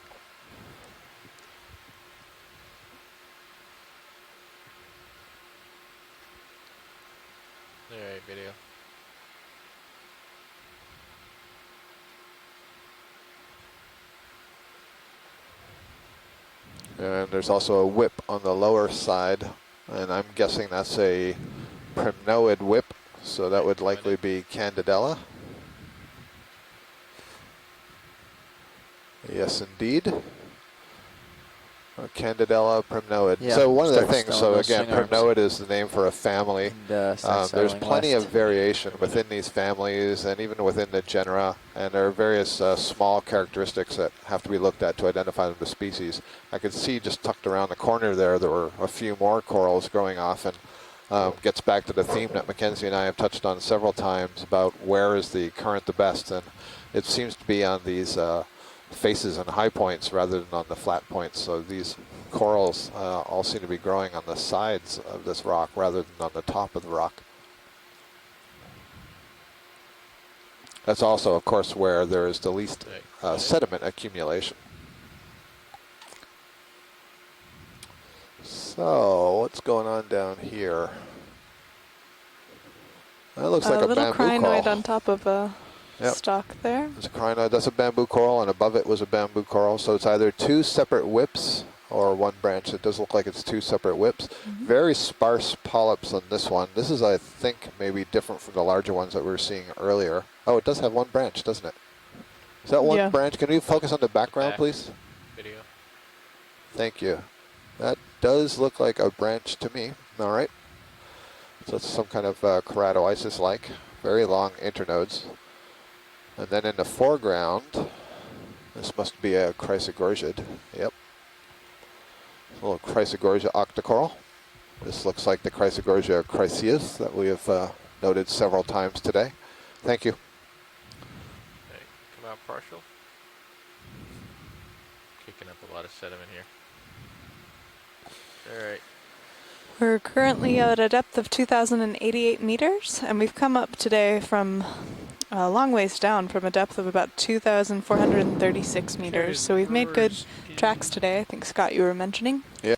All right, video. And there's also a whip on the lower side, and I'm guessing that's a primnoid whip, so that would likely be Candidella. Yes, indeed. Candidella primnoid. Yeah, so one of the start things, snowing so those again, swing arms. primnoid is the name for a family. And, start There's sailing plenty west. of variation within these families and even within the genera, and there are various small characteristics that have to be looked at to identify the species. I could see just tucked around the corner there were a few more corals growing off, and gets back to the theme that Mackenzie and I have touched on several times about where is the current the best, and it seems to be on these faces and high points rather than on the flat points. So these corals all seem to be growing on the sides of this rock rather than on the top of the rock. That's also, of course, where there is the least sediment accumulation. So what's going on down here? That looks like a little bamboo crinoid coral. on top of a stalk there. There's a crinoid. That's a bamboo coral, and above it was a bamboo coral. So it's either two separate whips or one branch. It does look like it's two separate whips. Very sparse polyps on this one. This is, I think, maybe different from the larger ones that we were seeing earlier. Oh, it does have one branch, doesn't it? Is that one branch? Can we focus on the background, please? Video. Thank you. That does look like a branch to me. All right. So it's some kind of keratoisis-like, very long internodes. And then in the foreground, this must be a Chrysogorgia. Yep. A little Chrysogorgia octocoral. This looks like the Chrysogorgia chryseus that we have noted several times today. Thank you. Hey, come out partial. Kicking up a lot of sediment here. All right. We're currently at a depth of 2,088 meters, and we've come up today from a long ways down from a depth of about 2,436 meters. So we've made good tracks today. I think, Scott, you were mentioning. Yeah.